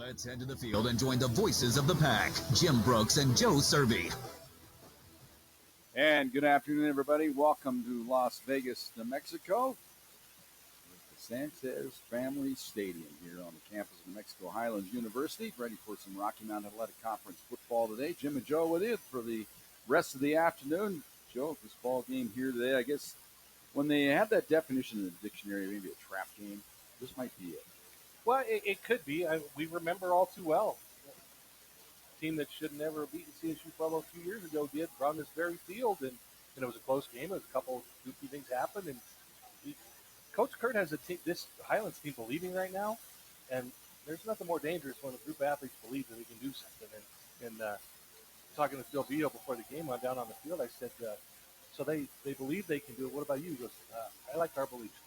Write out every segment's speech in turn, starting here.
Let's head to the field and join the voices of the pack, Jim Brooks and Joe Cervi. And good afternoon, everybody. Welcome to Las Vegas, New Mexico, with the Sanchez Family Stadium here on the campus of New Mexico Highlands University. Ready for some Rocky Mountain Athletic Conference football today. Jim and Joe with you for the rest of the afternoon. Joe, this ball game here today, I guess when they have that definition in the dictionary, maybe a trap game, this might be it. Well, it could be. We remember all too well. A team that should never have beaten Csu Pueblo a few years ago did run this very field, and it was a close game. A couple of goofy things happened, and Coach Kurt has this Highlands team believing right now, and there's nothing more dangerous when a group of athletes believe that they can do something. And talking to Phil Vito before the game, on down on the field, I said, so they believe they can do it. What about you? He goes, I like our beliefs too.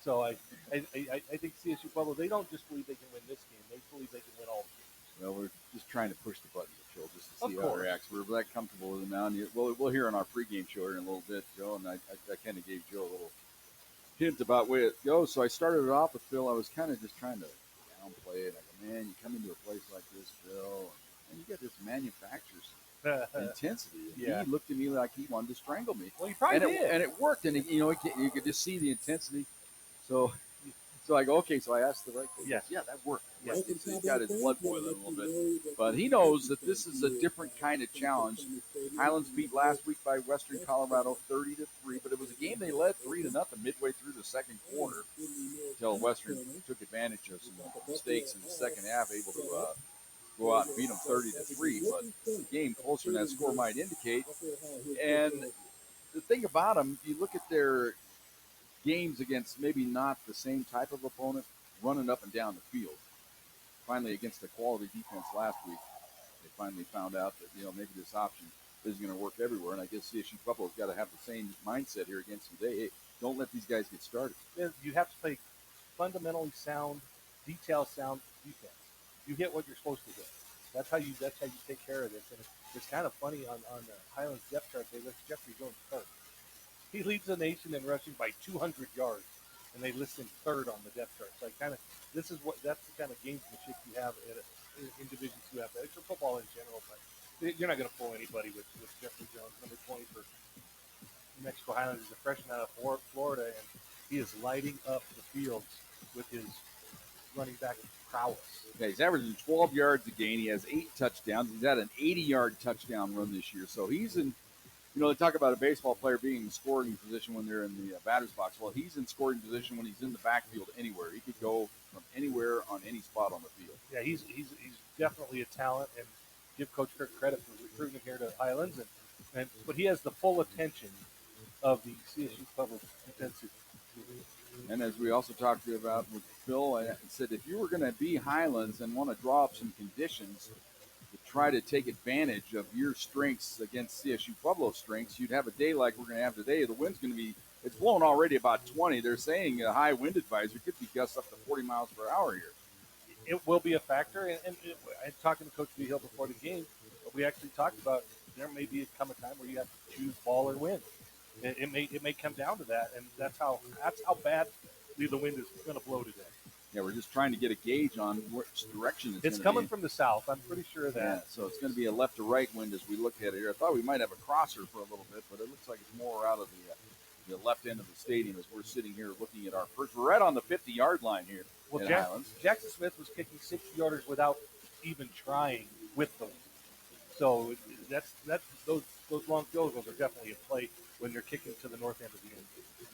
So I think Csu Pueblo, they don't just believe they can win this game. They believe they can win all the games. Well, we're just trying to push the button with Joe just to see how it reacts. We're that comfortable with him now. And we'll hear on our pregame show here in a little bit, Joe, and I kind of gave Joe a little hint about where it goes. So I started it off with Phil. I was kind of just trying to downplay it. I go, man, you come into a place like this, Phil, and you get this manufacturer's intensity. Yeah. He looked at me like he wanted to strangle me. Well, he probably did. And it worked. And, you could just see the intensity. So I go, okay, so I asked the right question. Yes. Yeah, that worked. Yes. He's got his blood boiling a little bit. But he knows that this is a different kind of challenge. Highlands beat last week by Western Colorado 30-3, but it was a game they led 3-0 midway through the second quarter until Western took advantage of some mistakes in the second half, able to go out and beat them 30-3. But the game closer than that score might indicate. And the thing about them, you look at their games against maybe not the same type of opponent, running up and down the field. Finally, against a quality defense last week, they finally found out that maybe this option isn't going to work everywhere. And I guess Csu Pueblo's got to have the same mindset here against them today. Hey, don't let these guys get started. You have to play fundamentally sound, detail sound defense. You hit what you're supposed to hit. That's how you take care of this. And it's kind of funny on the Highlands depth chart. They list Jeffrey Jones third. He leads the nation in rushing by 200 yards, and they list him third on the depth chart. So that's the kind of gamesmanship you have in Division II athletics, for football in general. But you're not going to pull anybody with Jeffrey Jones, number 20 for New Mexico Highlands. He's a freshman out of Florida, and he is lighting up the fields with his running back prowess. Yeah, he's averaging 12 yards a game. He has 8 touchdowns. He's had an 80-yard touchdown run this year. So he's in. They talk about a baseball player being in scoring position when they're in the batter's box. Well, he's in scoring position when he's in the backfield anywhere. He could go from anywhere on any spot on the field. Yeah, he's definitely a talent, and give Coach Kirk credit for recruiting him here to Highlands. But he has the full attention of the Csu Pueblo defensive. And as we also talked about with Phil, I said if you were going to be Highlands and want to draw up some conditions to try to take advantage of your strengths against Csu Pueblo's strengths, you'd have a day like we're going to have today. The wind's going to be, it's blowing already about 20. They're saying a high wind advisory could be gusts up to 40 miles per hour here. It will be a factor. And I'm talking to Coach Vigil before the game, but we actually talked about there may come a time where you have to choose ball or win. It may come down to that, and that's how badly the wind is going to blow today. Yeah, we're just trying to get a gauge on which direction it's coming from the south. I'm pretty sure of that. Yeah, so it's going to be a left to right wind as we look at it here. I thought we might have a crosser for a little bit, but it looks like it's more out of the left end of the stadium as we're sitting here looking at our first. We're right on the 50-yard line here. Well, Jackson Smith was kicking 60-yarders without even trying with the wind. So that's those long field goals are definitely in play when they're kicking to the north end of the end.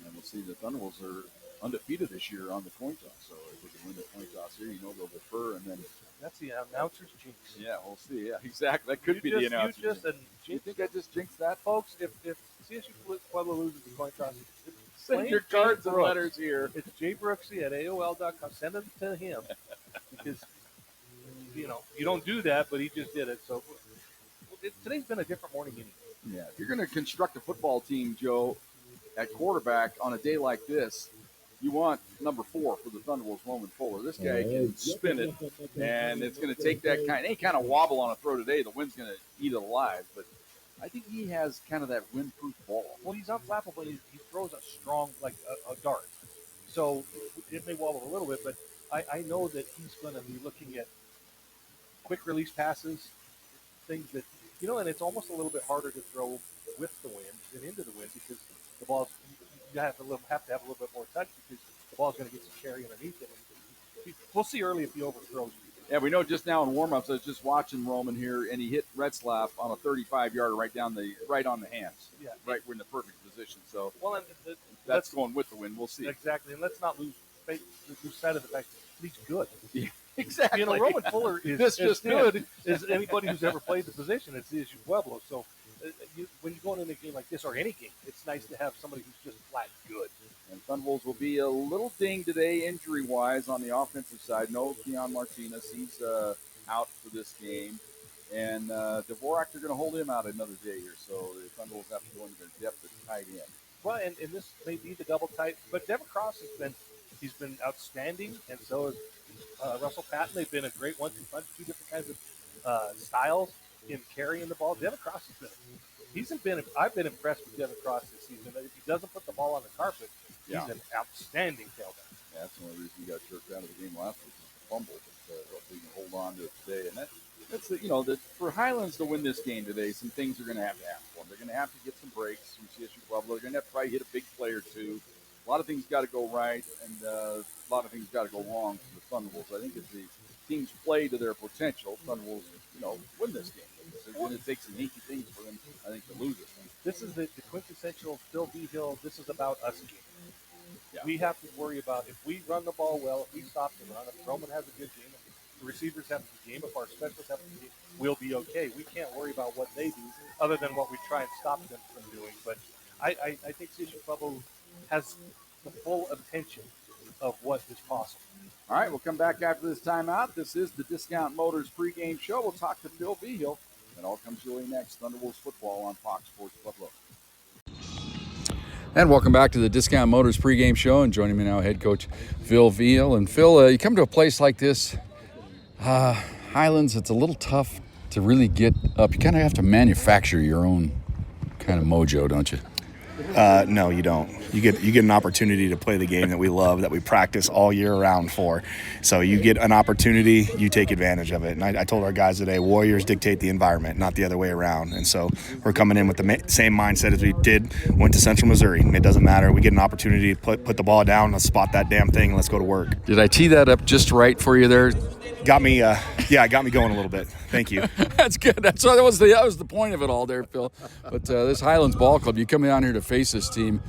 And we'll see the Thunderwolves are undefeated this year on the coin toss. So if we can win the coin toss here, they'll defer, and then that's the announcer's jinx. Yeah, we'll see. Yeah, exactly. That could be the announcer's jinx. You think I just jinxed that, folks? If Csu Pueblo loses the coin toss, send your cards and letters here. It's jbrooksy at AOL.com. Send them to him because you don't do that, but he just did it. So today's been a different morning inning. Yeah, if you're going to construct a football team, Joe, at quarterback on a day like this, you want number 4 for the Thunderwolves, Roman Fuller. This guy can spin it, and it's going to take that any kind of wobble on a throw today. The wind's going to eat it alive, but I think he has kind of that windproof ball. Well, he's unflappable. He throws a strong, like a dart. So it may wobble a little bit, but I know that he's going to be looking at quick release passes, things that, and it's almost a little bit harder to throw with the wind than into the wind because the ball's, you have to have a little bit more touch because the ball's going to get some carry underneath it. We'll see early if he overthrows you. Yeah, we know just now in warm-ups, I was just watching Roman here, and he hit Retzlaff on a 35-yarder right on the hands. Yeah. Right, we're in the perfect position. So and that's going with the wind. We'll see. Exactly, and let's not lose sight of the fact that he's good. Yeah, exactly. Roman Fuller is as good as anybody who's ever played the position at Csu Pueblo. So when you're going into a game like this, or any game, it's nice to have somebody who's just flat good. And Thunderbolts will be a little dinged today injury-wise on the offensive side. No Keon Martinez. He's out for this game. And Dvorak, they're going to hold him out another day here. So the Thunderbolts have to go into their depth at tight end. Well, and this may be the double tight, but Devin Cross he's been outstanding, and so has Russell Patton. They've been a great 1-2 punch, two different kinds of styles in carrying the ball. Devin Cross I've been impressed with Devin Cross this season. If he doesn't put the ball on the carpet, he's an outstanding tailback. Yeah, that's one of the reasons he got jerked out of the game last week. Fumble, but hopefully he can hold on to it today. And that's for Highlands to win this game today, some things are going to happen for them. They're going to have to get some breaks from Csu Pueblo. They're going to have to probably hit a big play or two. A lot of things got to go right, and a lot of things got to go wrong for the Thunderbolts. I think as the teams play to their potential, Thunderbolts, win this game. It's going to take some neat things for them, I think, to lose it. This is the quintessential Phil Behill. This is about us game. Yeah. We have to worry about if we run the ball well, if we stop the run, if Roman has a good game, if the receivers have a good game, if our specialists have a good game, we'll be okay. We can't worry about what they do other than what we try and stop them from doing. But I think Csu Pueblo has the full attention of what is possible. All right, we'll come back after this timeout. This is the Discount Motors pregame show. We'll talk to Phil Behill. It all comes your way next. Thunderbolts football on Fox Sports Pueblo. And welcome back to the Discount Motors pregame show. And joining me now, head coach Phil Behill. And Phil, you come to a place like this, Highlands, it's a little tough to really get up. You kind of have to manufacture your own kind of mojo, don't you? No, you don't. You get an opportunity to play the game that we love, that we practice all year round for. So you get an opportunity, you take advantage of it. And I told our guys today, Warriors dictate the environment, not the other way around. And so we're coming in with the same mindset as we went to Central Missouri. It doesn't matter. We get an opportunity to put the ball down, let's spot that damn thing, and let's go to work. Did I tee that up just right for you there? Got me going a little bit. Thank you. That's good. That was the point of it all there, Phil. But this Highlands Ball Club, you come down here to face this team.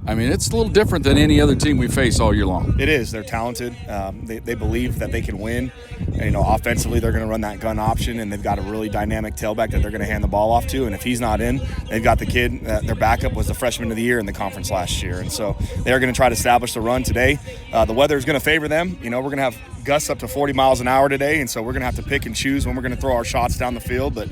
I mean, it's a little different than any other team we face all year long. It is. They're talented. They believe that they can win. And, offensively, they're going to run that gun option, and they've got a really dynamic tailback that they're going to hand the ball off to. And if he's not in, they've got the kid. Their backup was the freshman of the year in the conference last year. And so they're going to try to establish the run today. The weather is going to favor them. We're going to have gusts up to 40 miles an hour today, and so we're going to have to pick and choose when we're going to throw our shots down the field. But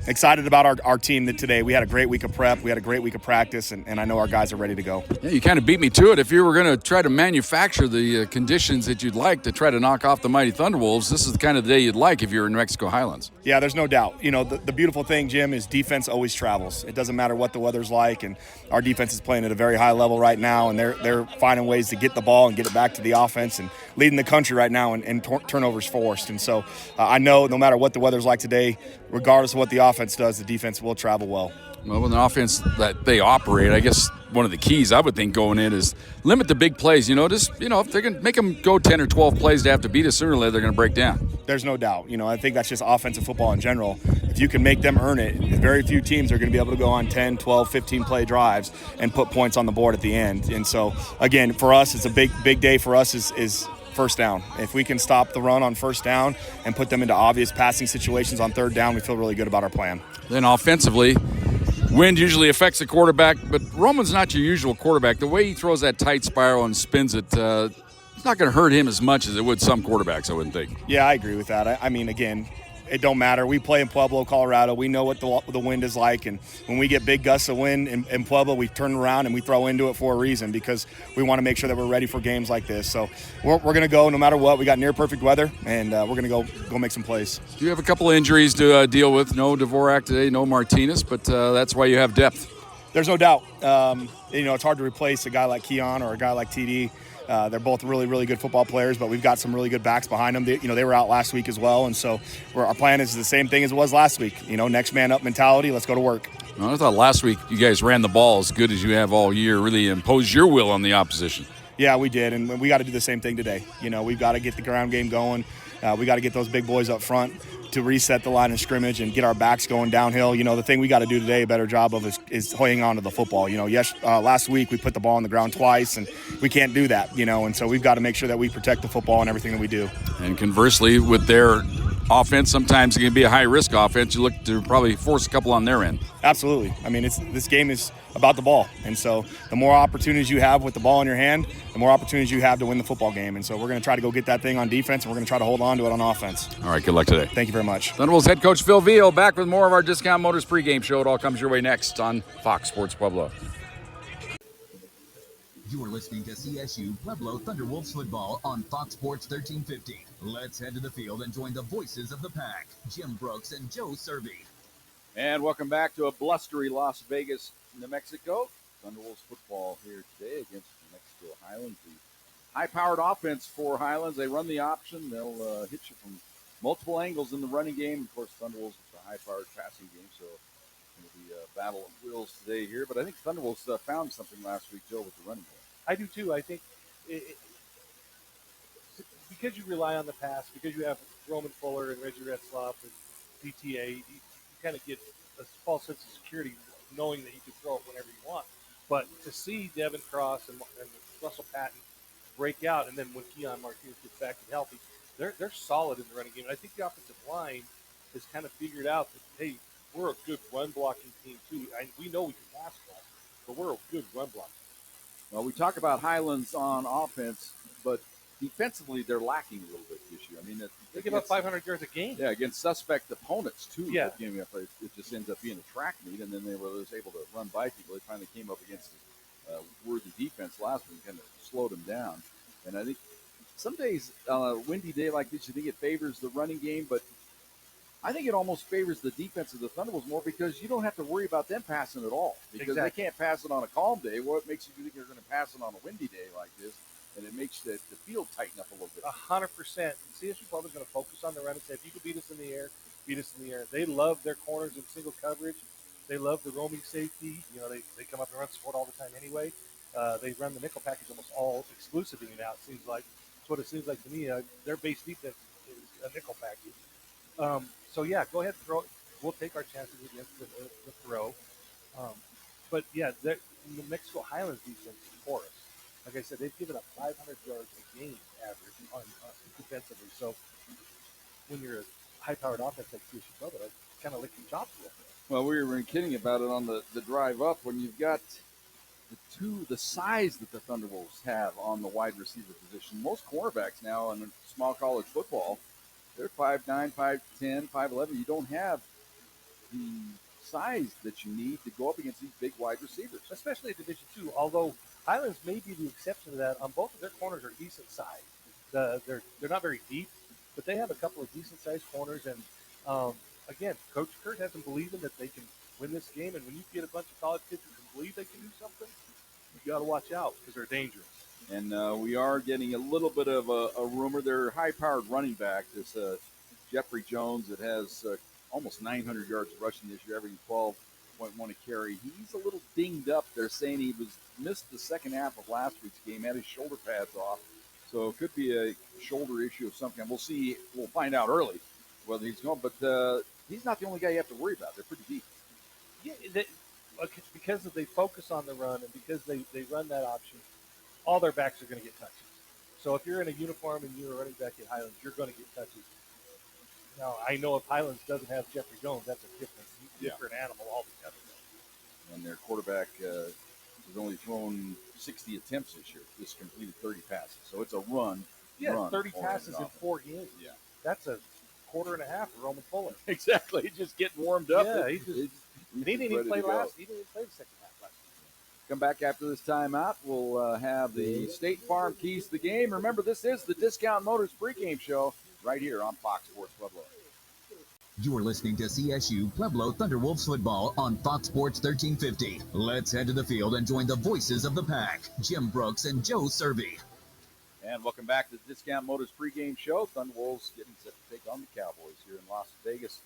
excited about our team today. We had a great week of prep. We had a great week of practice, and I know our guys are ready to go. Yeah, you kind of beat me to it. If you were going to try to manufacture the conditions that you'd like to try to knock off the mighty Thunderwolves, this is the kind of day you'd like if you're in New Mexico Highlands. Yeah, there's no doubt. The beautiful thing, Jim, is defense always travels. It doesn't matter what the weather's like, and our defense is playing at a very high level right now, and they're finding ways to get the ball and get it back to the offense and leading the country right now in turnovers forced. And so I know no matter what the weather's like today, regardless of what the offense does, the defense will travel well. Well, with an offense that they operate, I guess one of the keys I would think going in is limit the big plays. If they're going to make them go 10 or 12 plays to have to beat us sooner or later, they're going to break down. There's no doubt. I think that's just offensive football in general. If you can make them earn it, very few teams are going to be able to go on 10, 12, 15 play drives and put points on the board at the end. And so, again, for us, it's a big day for us is first down. If we can stop the run on first down and put them into obvious passing situations on third down, we feel really good about our plan. Then offensively, wind usually affects the quarterback, but Roman's not your usual quarterback. The way he throws that tight spiral and spins it, it's not going to hurt him as much as it would some quarterbacks, I wouldn't think. Yeah, I agree with that. I mean, again, it don't matter. We play in Pueblo, Colorado. We know what the wind is like, and when we get big gusts of wind in Pueblo, we turn around and we throw into it for a reason because we want to make sure that we're ready for games like this. So we're going to go no matter what. We got near perfect weather, and we're going to go make some plays. You have a couple of injuries to deal with. No Dvorak today, no Martinez, but that's why you have depth. There's no doubt. It's hard to replace a guy like Keon or a guy like TD. They're both really, really good football players, but we've got some really good backs behind them. They were out last week as well, and so our plan is the same thing as it was last week. Next man up mentality. Let's go to work. I thought last week you guys ran the ball as good as you have all year, really imposed your will on the opposition. Yeah, we did, and we got to do the same thing today. We've got to get the ground game going. We got to get those big boys up front to reset the line of scrimmage and get our backs going downhill. The thing we got to do today a better job of is holding on to the football. Last week we put the ball on the ground twice, and we can't do that. And so we've got to make sure that we protect the football and everything that we do. And conversely, with their offense, sometimes it can be a high-risk offense. You look to probably force a couple on their end. Absolutely. I mean, this game is about the ball, and so the more opportunities you have with the ball in your hand, the more opportunities you have to win the football game. And so we're going to try to go get that thing on defense, and we're going to try to hold on to it on offense. All right, good luck today. Thank you very much. Thunderbolts head coach Phil Veal back with more of our Discount Motors pregame show. It all comes your way next on Fox Sports Pueblo. You are listening to CSU Pueblo Thunderwolves football on Fox Sports 1350. Let's head to the field and join the voices of the pack, Jim Brooks and Joe Cervi. And welcome back to a blustery Las Vegas, New Mexico. Thunderwolves football here today against New Mexico Highlands. The high-powered offense for Highlands. They run the option. They'll hit you from multiple angles in the running game. Of course, Thunderwolves is a high-powered passing game, so it'll be a battle of wills today here. But I think Thunderwolves found something last week, Joe, with the running game. I do too. I think because you rely on the pass, because you have Roman Fuller and Reggie Retzloff and DTA, you kind of get a false sense of security knowing that you can throw it whenever you want. But to see Devin Cross and Russell Patton break out, and then when Keon Martinez gets back and healthy, they're solid in the running game. And I think the offensive line has kind of figured out that, hey, we're a good run-blocking team too. We know we can pass block, but we're a good run-blocking. Well, we talk about Highlands on offense, but defensively they're lacking a little bit this year. I mean, they give up 500 yards a game. Yeah, against suspect opponents too. Yeah. It just ends up being a track meet, and then they were able to run by people. They finally came up against a worthy defense last week, kind of slowed them down. And I think some days on a windy day like this, you think it favors the running game, but I think it almost favors the defense of the Thunderbolts more because you don't have to worry about them passing at all because they can't pass it on a calm day. What makes you think you're going to pass it on a windy day like this? And it makes the field tighten up a little bit. 100%. CSU Pueblo is going to focus on the run and say, if you can beat us in the air, beat us in the air. They love their corners in single coverage. They love the roaming safety. They come up and run support all the time anyway. They run the nickel package almost all exclusively now, it seems like. That's what it seems like to me. Their base defense is a nickel package. So, yeah, go ahead and throw it. We'll take our chances against the throw. But, yeah, the New Mexico Highlands defense is porous. Like I said, they've given up 500 yards a game average on defensively. So when you're a high-powered offense like CSU Pueblo, that's kind of licking chops a little bit. Well, we were kidding about it on the drive up when you've got the size that the Thunderbolts have on the wide receiver position. Most cornerbacks now in small college football, they're 5'9", 5'10", 5'11". You don't have the size that you need to go up against these big wide receivers. Especially at Division II, although Highlands may be the exception to that. On both of their corners are decent size. They're not very deep, but they have a couple of decent-sized corners. And, again, Coach Kurt has them believing that they can win this game. And when you get a bunch of college kids who can believe they can do something, you got to watch out because they're dangerous. And we are getting a little bit of a rumor. Their high-powered running back, this Jeffrey Jones, that has almost 900 yards rushing this year, averaging 12.1 a carry. He's a little dinged up. They're saying he missed the second half of last week's game, had his shoulder pads off. So it could be a shoulder issue of some kind. We'll see. We'll find out early whether he's going. But he's not the only guy you have to worry about. They're pretty deep. Yeah, because they focus on the run and because they run that option, all their backs are going to get touches. So if you're in a uniform and you're a running back at Highlands, you're going to get touches. Now, I know if Highlands doesn't have Jeffrey Jones, that's a different animal altogether. And their quarterback has only thrown 60 attempts this year. Just completed 30 passes. So it's a run. Yeah, 30 passes in 4 games. Yeah. That's a quarter and a half for Roman Fuller. Exactly. He's just getting warmed up. Yeah, he didn't even play the second half last week. Come back after this timeout. We'll have the State Farm keys to the game. Remember, this is the Discount Motors pregame show right here on Fox Sports Pueblo. You are listening to CSU Pueblo Thunderwolves football on Fox Sports 1350. Let's head to the field and join the voices of the pack, Jim Brooks and Joe Cervi. And welcome back to the Discount Motors pregame show. Thunderwolves getting set to take on the Cowboys here in Las Vegas,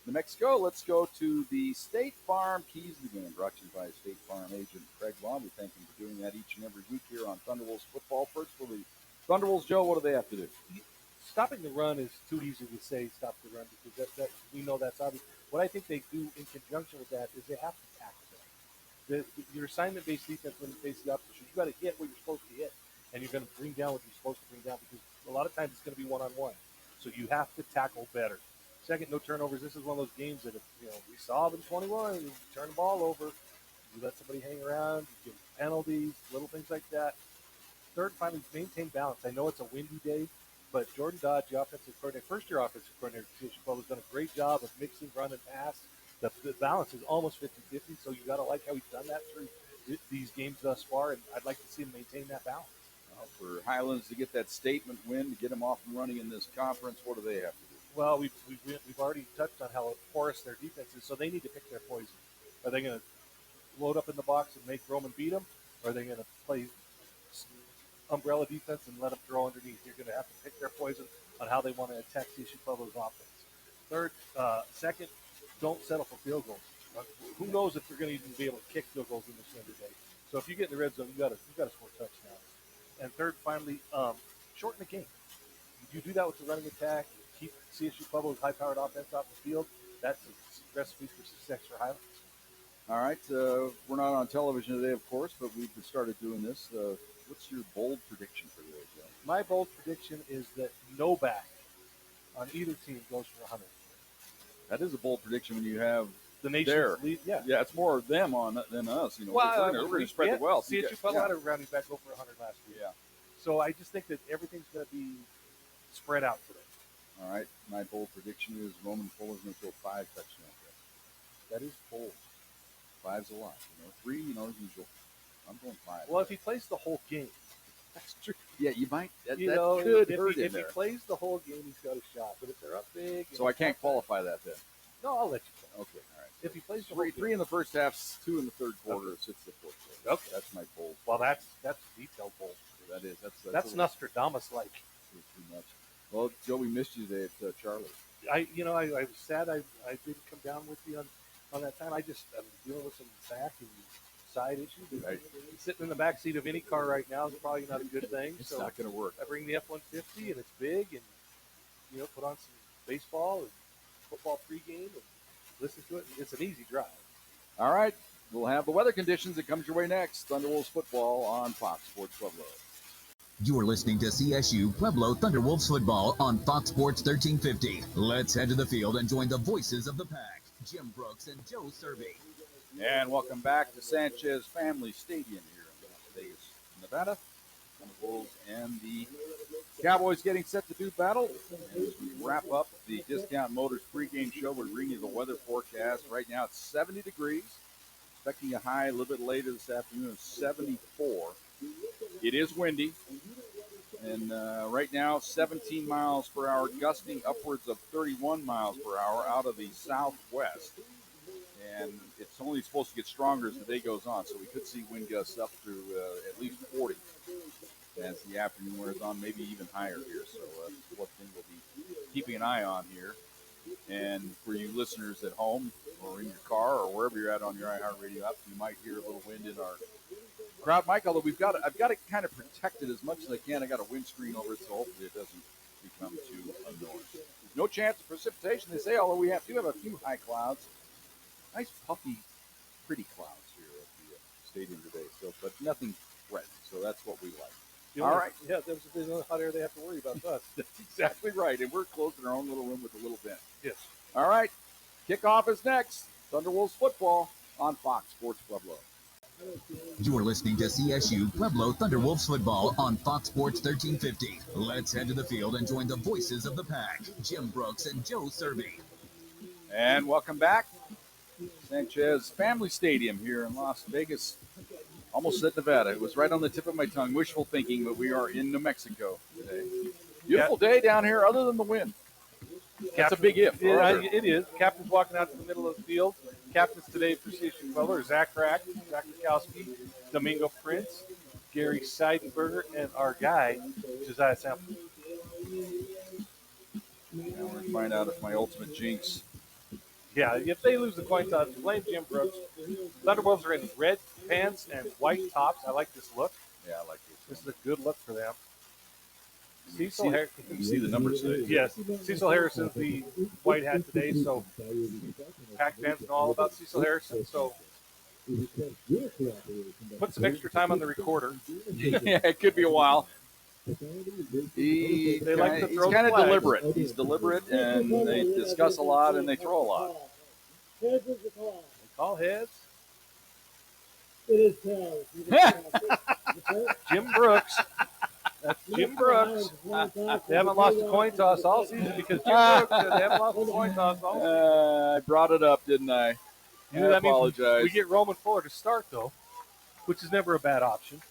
New Mexico. Let's go to the State Farm Keys of the Game, brought to you by State Farm agent Craig Long. We thank him for doing that each and every week here on Thunderwolves football. First for the Thunderwolves, Joe, what do they have to do? Stopping the run is too easy to say stop the run because that we know that's obvious. What I think they do in conjunction with that is they have to tackle them. Your assignment-based defense when you face the opposition, you got to hit what you're supposed to hit, and you're going to bring down what you're supposed to bring down because a lot of times it's going to be one-on-one. So you have to tackle better. Second, no turnovers. This is one of those games that we saw them 21. You turn the ball over, you let somebody hang around, you give penalties, little things like that. Third, finally, maintain balance. I know it's a windy day, but Jordan Dodge, the offensive coordinator, first-year offensive coordinator at Csu Pueblo, has done a great job of mixing run and pass. The balance is almost 50-50, so you got to like how he's done that through these games thus far, and I'd like to see him maintain that balance. For Highlands to get that statement win, to get them off and running in this conference, what do they have to do? Well, we've already touched on how porous their defense is, so they need to pick their poison. Are they going to load up in the box and make Roman beat them, or are they going to play umbrella defense and let them throw underneath? You're going to have to pick their poison on how they want to attack Csu Pueblo's offense. Second, don't settle for field goals. Who knows if they're going to even be able to kick field goals in this winter day? So if you get in the red zone, you got to score touchdowns. And third, finally, shorten the game. You do that with the running attack. Keep Csu Pueblo's high-powered offense off the field. That's a recipe for success for Highlands. All right, we're not on television today, of course, but we've started doing this. What's your bold prediction for today, Joe? My bold prediction is that no back on either team goes for 100. That is a bold prediction when you have the nation's lead. Yeah, it's more of them than us. Well, we're going to spread the wealth. Csu Pueblo had a running back go for 100 last week. Yeah. So I just think that everything's going to be spread out today. All right, my bold prediction is Roman Fuller's going to throw 5 touchdowns. That is bold. 5's a lot. 3, as usual. I'm going 5. Well, if he plays the whole game, that's true. Yeah, you might. That could hurt him. If he plays the whole game, he's got a shot. But if they're up big, so I can't qualify that then. No, I'll let you play. Okay, all right. If he plays the whole 3 in the first half, 2 in the third quarter, 6 in the fourth quarter. Okay, that's my bold. Well, that's detailed bold. That is. That's Nostradamus-like. Too much. Well, Joe, we missed you today at Charlie. I was sad I didn't come down with you on that time. I'm dealing with some back and side issues. Right. Sitting in the back seat of any car right now is probably not a good thing. It's not going to work. I bring the F-150 and it's big, and put on some baseball and football pregame and listen to it. It's an easy drive. All right, we'll have the weather conditions that comes your way next. Thunderwolves football on Fox Sports Pueblo. You're listening to CSU Pueblo Thunderwolves football on Fox Sports 1350. Let's head to the field and join the voices of the pack, Jim Brooks and Joe Cervi. And welcome back to Sanchez Family Stadium here in Las Vegas, Nevada. Thunderwolves and the Cowboys getting set to do battle. As we wrap up the Discount Motors pregame show, we're bringing you the weather forecast. Right now it's 70 degrees. Expecting a high a little bit later this afternoon of 74. It is windy. And right now 17 miles per hour, gusting upwards of 31 miles per hour out of the southwest. And it's only supposed to get stronger as the day goes on, so we could see wind gusts up through at least 40 as the afternoon wears on, maybe even higher here. So that's one thing we'll be keeping an eye on here. And for you listeners at home or in your car or wherever you're at on your iHeartRadio app, you might hear a little wind in our crowd mic, although I've got it kind of protected as much as I can. I got a windscreen over it, so hopefully it doesn't become too annoying. No chance of precipitation, they say, although we do have a few high clouds. Nice puffy, pretty clouds here at the stadium today. So, but nothing threatening. So that's what we like. All right. Yeah, there's no hot air they have to worry about us. That's exactly right. And we're closed in our own little room with a little vent. Yes. All right. Kickoff is next. Thunderwolves football on Fox Sports Pueblo. You're listening to CSU Pueblo Thunderwolves football on Fox Sports 1350. Let's head to the field and join the voices of the pack, Jim Brooks and Joe Cervi. And welcome back. Sanchez Family Stadium here in Las Vegas. Almost said Nevada. It was right on the tip of my tongue. Wishful thinking, but we are in New Mexico today. Beautiful day down here other than the wind. That's a big if. Yeah, it is. Captain's walking out to the middle of the field. Captains today for Csu Pueblo are Zach Rack, Zach Mikowski, Domingo Prince, Gary Seidenberger, and our guy, Josiah Sample. Now we're going to find out if my ultimate jinx. Yeah, if they lose the coin toss, blame Jim Brooks. Thunderbolts are in red pants and white tops. I like this look. Yeah, I like this. This is a good look for them. You can see the numbers today. Yes, Cecil Harrison's the white hat today, so Pac fans know all about Cecil Harrison. So put some extra time on the recorder. Yeah, it could be a while. He's kind of deliberate. He's deliberate, and they discuss a lot, and they throw a lot. They call heads. It is tails. Jim Brooks. That's Jim Brooks. They haven't lost a coin toss all season because Jim Brooks said they haven't lost a coin toss all season. I brought it up, didn't I? You know, I apologize. We get Roman Fuller to start, though, which is never a bad option.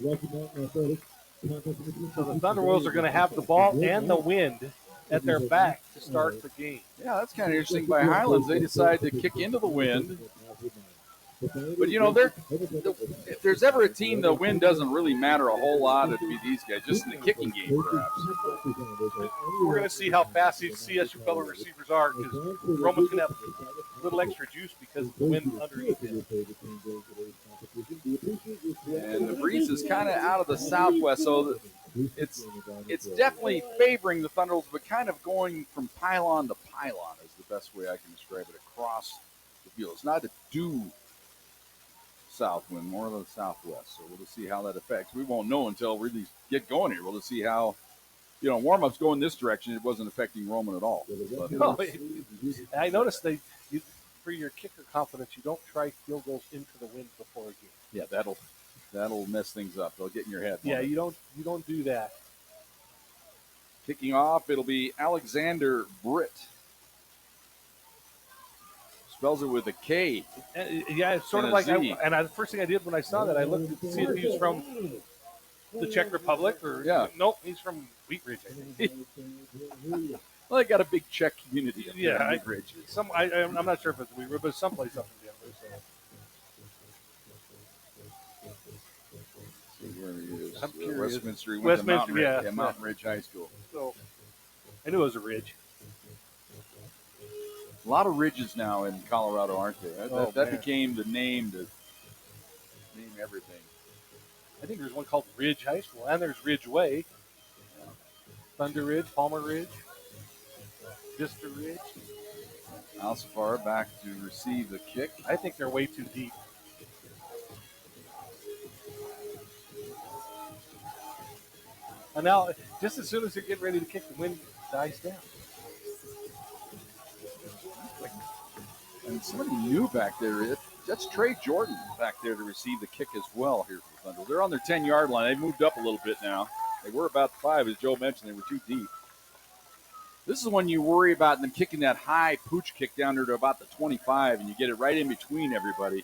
So the Thunderwolves are going to have the ball and the wind at their back to start the game. Yeah, that's kind of interesting. By Highlands, they decide to kick into the wind. But, you know, if there's ever a team, the wind doesn't really matter a whole lot. It'd be these guys, just in the kicking game, perhaps. We're going to see how fast these CSU Pueblo receivers are because Roman's going to have a little extra juice because of the wind underneath him. And the breeze is kind of out of the southwest, so it's definitely favoring the Thunderbolts, but kind of going from pylon to pylon is the best way I can describe it across the field. It's not a due south wind, more of the southwest. So we'll just see how that affects. We won't know until we really get going here. We'll just see how, you know, warm-ups going this direction. It wasn't affecting Roman at all. But, I noticed for your kicker confidence, you don't try field goals into the wind before a game. Yeah, that'll mess things up. They'll get in your head. Yeah, you don't do that. Kicking off, it'll be Alexander Britt. Spells it with a K. Yeah, it's sort of like, the first thing I did when I saw that, I looked to see if he was from the Czech Republic or, nope, he's from Wheat Ridge, I think. Well, they got a big Czech community up there in Wheat Ridge. I'm not sure if it's Wheat Ridge, but someplace up in Denver. See where he is. I'm curious. Westminster. He went to Mountain Ridge, yeah. Mountain Ridge High School. So I knew it was a ridge. A lot of ridges now in Colorado, aren't there? That became the name to name everything. I think there's one called Ridge High School, and there's Ridge Way. Thunder Ridge, Palmer Ridge, Vista Ridge. Alsafar back to receive the kick. I think they're way too deep. And now, just as soon as they're getting ready to kick, the wind dies down. And somebody new back there. That's Trey Jordan back there to receive the kick as well here for the Thunder. They're on their 10-yard line. They've moved up a little bit now. They were about 5, as Joe mentioned. They were too deep. This is when you worry about them kicking that high pooch kick down there to about the 25, and you get it right in between everybody.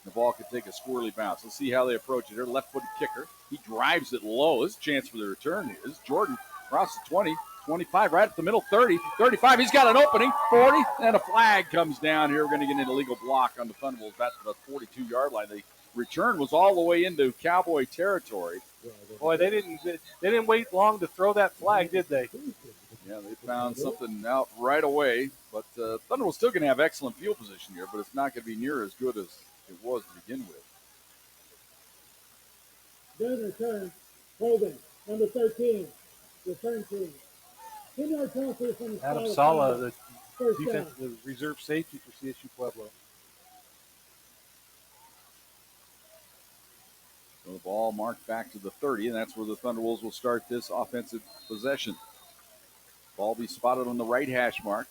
The ball could take a squirrely bounce. Let's see how they approach it. Their left-footed kicker. He drives it low. This is a chance for the return here. This is Jordan across the 20, 25, right at the middle, 30, 35. He's got an opening, 40, and a flag comes down here. We're going to get an illegal block on the Thunderbolts. That's the 42-yard line. The return was all the way into Cowboy territory. Boy, they didn't wait long to throw that flag, did they? Yeah, they found something out right away. But Thunderbolts still going to have excellent field position here, but it's not going to be near as good as it was to begin with. Good return. Holding. Number 13. Return team. Adam Sala, the defense, the reserve safety for CSU Pueblo. So the ball marked back to the 30, and that's where the Thunderwolves will start this offensive possession. Ball be spotted on the right hash mark.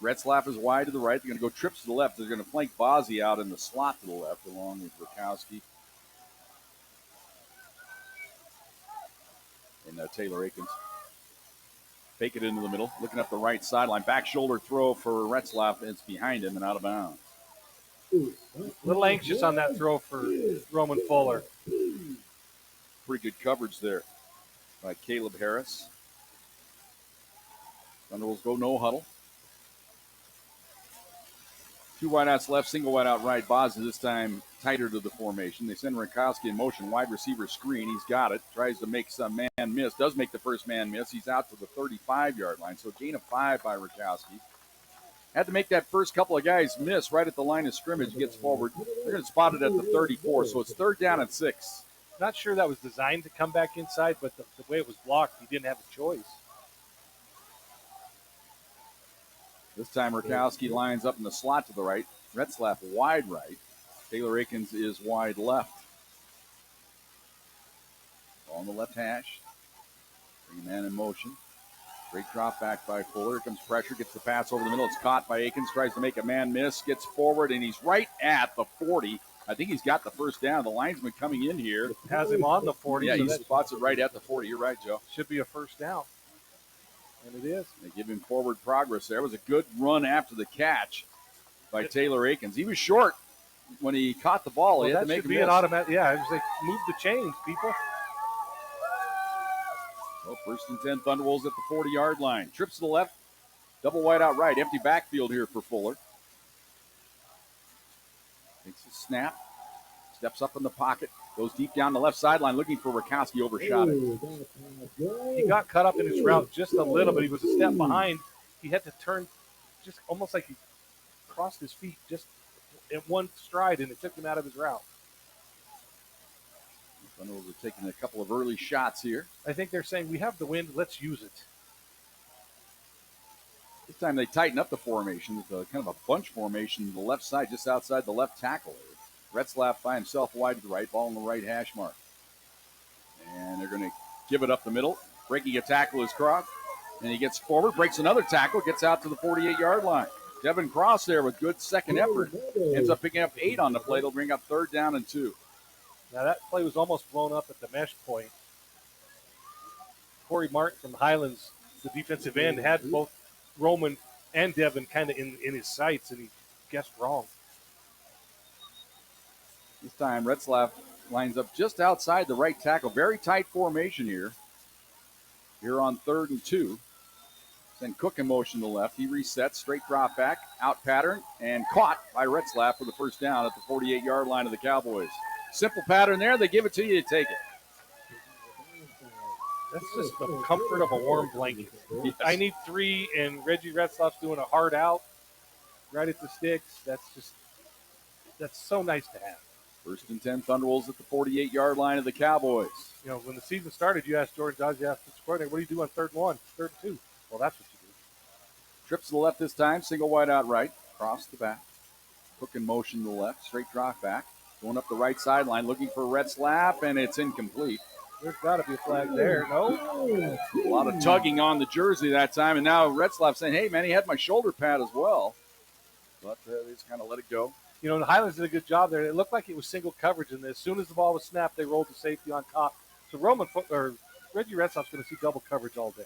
Retzlaff is wide to the right. They're going to go trips to the left. They're going to flank Bozzi out in the slot to the left, along with Rakowski and Taylor Akins. Fake it into the middle, looking up the right sideline. Back shoulder throw for Retzlaff. It's behind him and out of bounds. A little anxious on that throw for Roman Fuller. Pretty good coverage there by Caleb Harris. Thunderbolts go no huddle. Two wideouts left, single wideout right. Boz this time tighter to the formation. They send Rakowski in motion. Wide receiver screen. He's got it. Tries to make some man miss. Does make the first man miss. He's out to the 35-yard line. So gain of 5 by Rakowski. Had to make that first couple of guys miss right at the line of scrimmage. Gets forward. They're going to spot it at the 34. So it's 3rd down and 6. Not sure that was designed to come back inside, but the way it was blocked, he didn't have a choice. This time Rakowski lines up in the slot to the right. Retzlaff wide right. Taylor Akins is wide left. Ball on the left hash. Bring man in motion. Great drop back by Fuller. Here comes pressure. Gets the pass over the middle. It's caught by Akins. Tries to make a man miss. Gets forward, and he's right at the 40. I think he's got the first down. The linesman coming in here. Has him on the 40. Yeah, so he that spots it right at the 40. You're right, Joe. should be a first down. And it is. They give him forward progress there. It was a good run after the catch by Taylor Akins. He was short when he caught the ball. Well, he had that to make should a be miss. an automatic. Yeah, it was like move the chains, people. Well, 1st and 10, Thunderwolves at the 40-yard line. Trips to the left, double wide out right. Empty backfield here for Fuller. Takes a snap, steps up in the pocket, goes deep down the left sideline looking for Rakowski, overshot it. He got cut up in his route just a little bit. He was a step behind. He had to turn just almost like he crossed his feet just in one stride, and it took him out of his route. The Thunderwolves are taking a couple of early shots here. I think they're saying, we have the wind, let's use it. This time they tighten up the formation. It's a kind of a bunch formation to the left side, just outside the left tackle. Retzlaff by himself wide to the right, ball on the right hash mark. And they're going to give it up the middle. Breaking a tackle is Cross. And he gets forward, breaks another tackle, gets out to the 48-yard line. Devin Cross there with good second effort. Ends up picking up 8 on the play. They'll bring up 3rd down and 2. Now that play was almost blown up at the mesh point. Corey Martin from Highlands, the defensive end, had both Roman and Devin kind of in his sights, and he guessed wrong. This time Retzlaff lines up just outside the right tackle. Very tight formation here. Here on 3rd and 2. Then Cook in motion to the left. He resets, straight drop back, out pattern, and caught by Retzlaff for the first down at the 48-yard line of the Cowboys. Simple pattern there. They give it to you, you take it. That's just the comfort of a warm blanket. Yes. I need 3, and Reggie Retzlaff's doing a hard out right at the sticks. That's so nice to have. 1st and 10, Thunderwolves at the 48-yard line of the Cowboys. You know, when the season started, you asked Jordan Dodge, you asked the coordinator, what do you do on 3rd and 1, 3rd and 2? Well, that's what you do. Trips to the left this time, single wide out right, cross the back. Cook in motion to the left, straight drop back. Going up the right sideline, looking for Retzlaff, and it's incomplete. There's got to be a flag there. No? A lot of tugging on the jersey that time, and now Retzlaff saying, hey, man, he had my shoulder pad as well. But they just kind of let it go. You know, the Highlands did a good job there. It looked like it was single coverage, and as soon as the ball was snapped, they rolled the safety on top. So Reggie Retzlaff's going to see double coverage all day.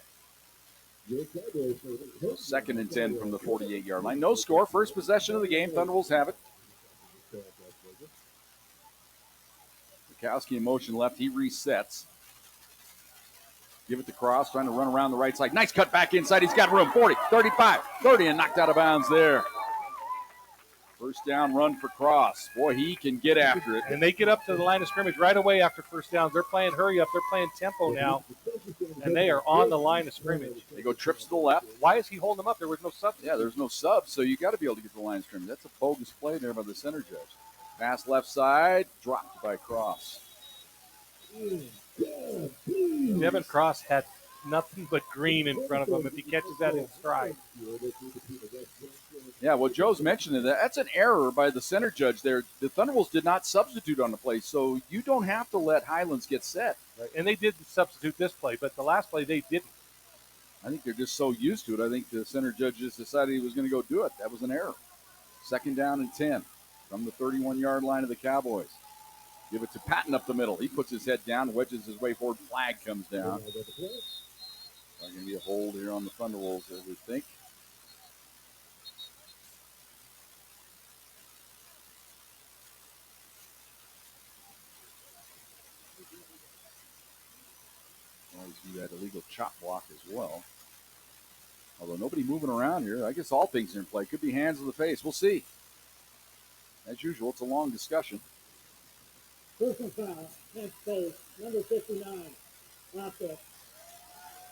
2nd and 10 from the 48-yard line. No score. First possession of the game. Thunderwolves have it. Rakowski in motion left. He resets. Give it to Cross, trying to run around the right side. Nice cut back inside. He's got room. 40, 35, 30, and knocked out of bounds there. First down run for Cross. Boy, he can get after it. And they get up to the line of scrimmage right away after first downs. They're playing hurry up. They're playing tempo now. And they are on the line of scrimmage. They go trips to the left. Why is he holding them up? There was no sub. Yeah, there's no sub, so you got to be able to get to the line of scrimmage. That's a bogus play there by the center judge. Pass left side, dropped by Cross. Devin Cross had nothing but green in front of him if he catches that in stride. Yeah, well, Joe's mentioned that. That's an error by the center judge there. The Thunderwolves did not substitute on the play, so you don't have to let Highlands get set. Right. And they did substitute this play, but the last play they didn't. I think they're just so used to it. I think the center judge just decided he was going to go do it. That was an error. 2nd down and 10 from the 31-yard line of the Cowboys. Give it to Patton up the middle. He puts his head down, wedges his way forward. Flag comes down. There's going to be a hold here on the Thunderwolves, I would think. Always do that illegal chop block as well. Although nobody moving around here. I guess all things are in play. Could be hands to the face. We'll see. As usual, it's a long discussion. Personal foul, Kent State, number 59, offense.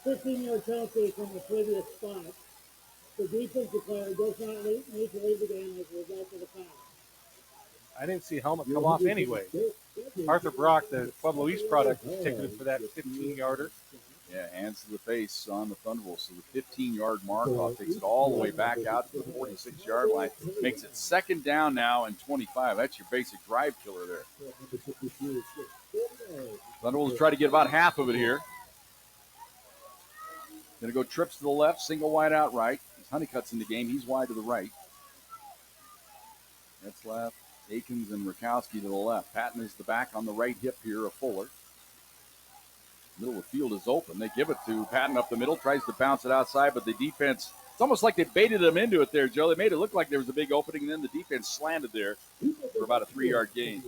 15-yard penalty from the previous spot. The defensive player does not need to leave the game as a result of the foul. I didn't see helmet come off anyway. Arthur Brock, the Pueblo East product, was ticketed for that 15-yarder. Yeah, hands to the face on the Thunderbolts. So the 15-yard mark-off takes it all the way back out to the 46-yard line. Makes it second down now and 25. That's your basic drive killer there. Thunderbolts try to get about half of it here. Going to go trips to the left, single wide out right. Honeycutt's in the game. He's wide to the right. That's left. Akins and Rakowski to the left. Patton is the back on the right hip here of Fuller. Middle of the field is open. They give it to Patton up the middle. Tries to bounce it outside, but the defense, it's almost like they baited them into it there, Joe. They made it look like there was a big opening, and then the defense slanted there for about a 3-yard gain.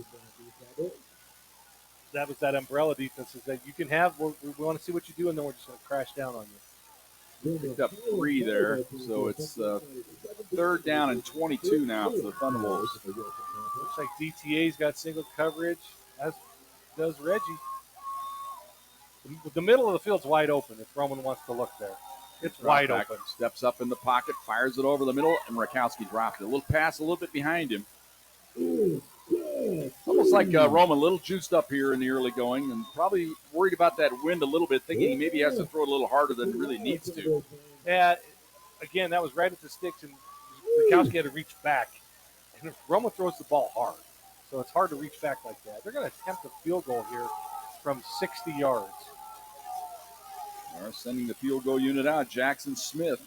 That was that umbrella defense. Is that you can have, we want to see what you do, and then we're just going to crash down on you. Picked up 3 there, so it's third down and 22 now for the Thunderbolts. Looks like DTA's got single coverage, as does Reggie. The middle of the field's wide open if Roman wants to look there. It's wide open. Steps up in the pocket, fires it over the middle, and Rakowski dropped it. A little pass a little bit behind him. Almost like Roman, a little juiced up here in the early going, and probably worried about that wind a little bit, thinking he maybe has to throw it a little harder than he really needs to. Yeah, again, that was right at the sticks, and Rakowski had to reach back. And Roman throws the ball hard, so it's hard to reach back like that. They're going to attempt a field goal here from 60 yards. They're sending the field goal unit out, Jackson Smith.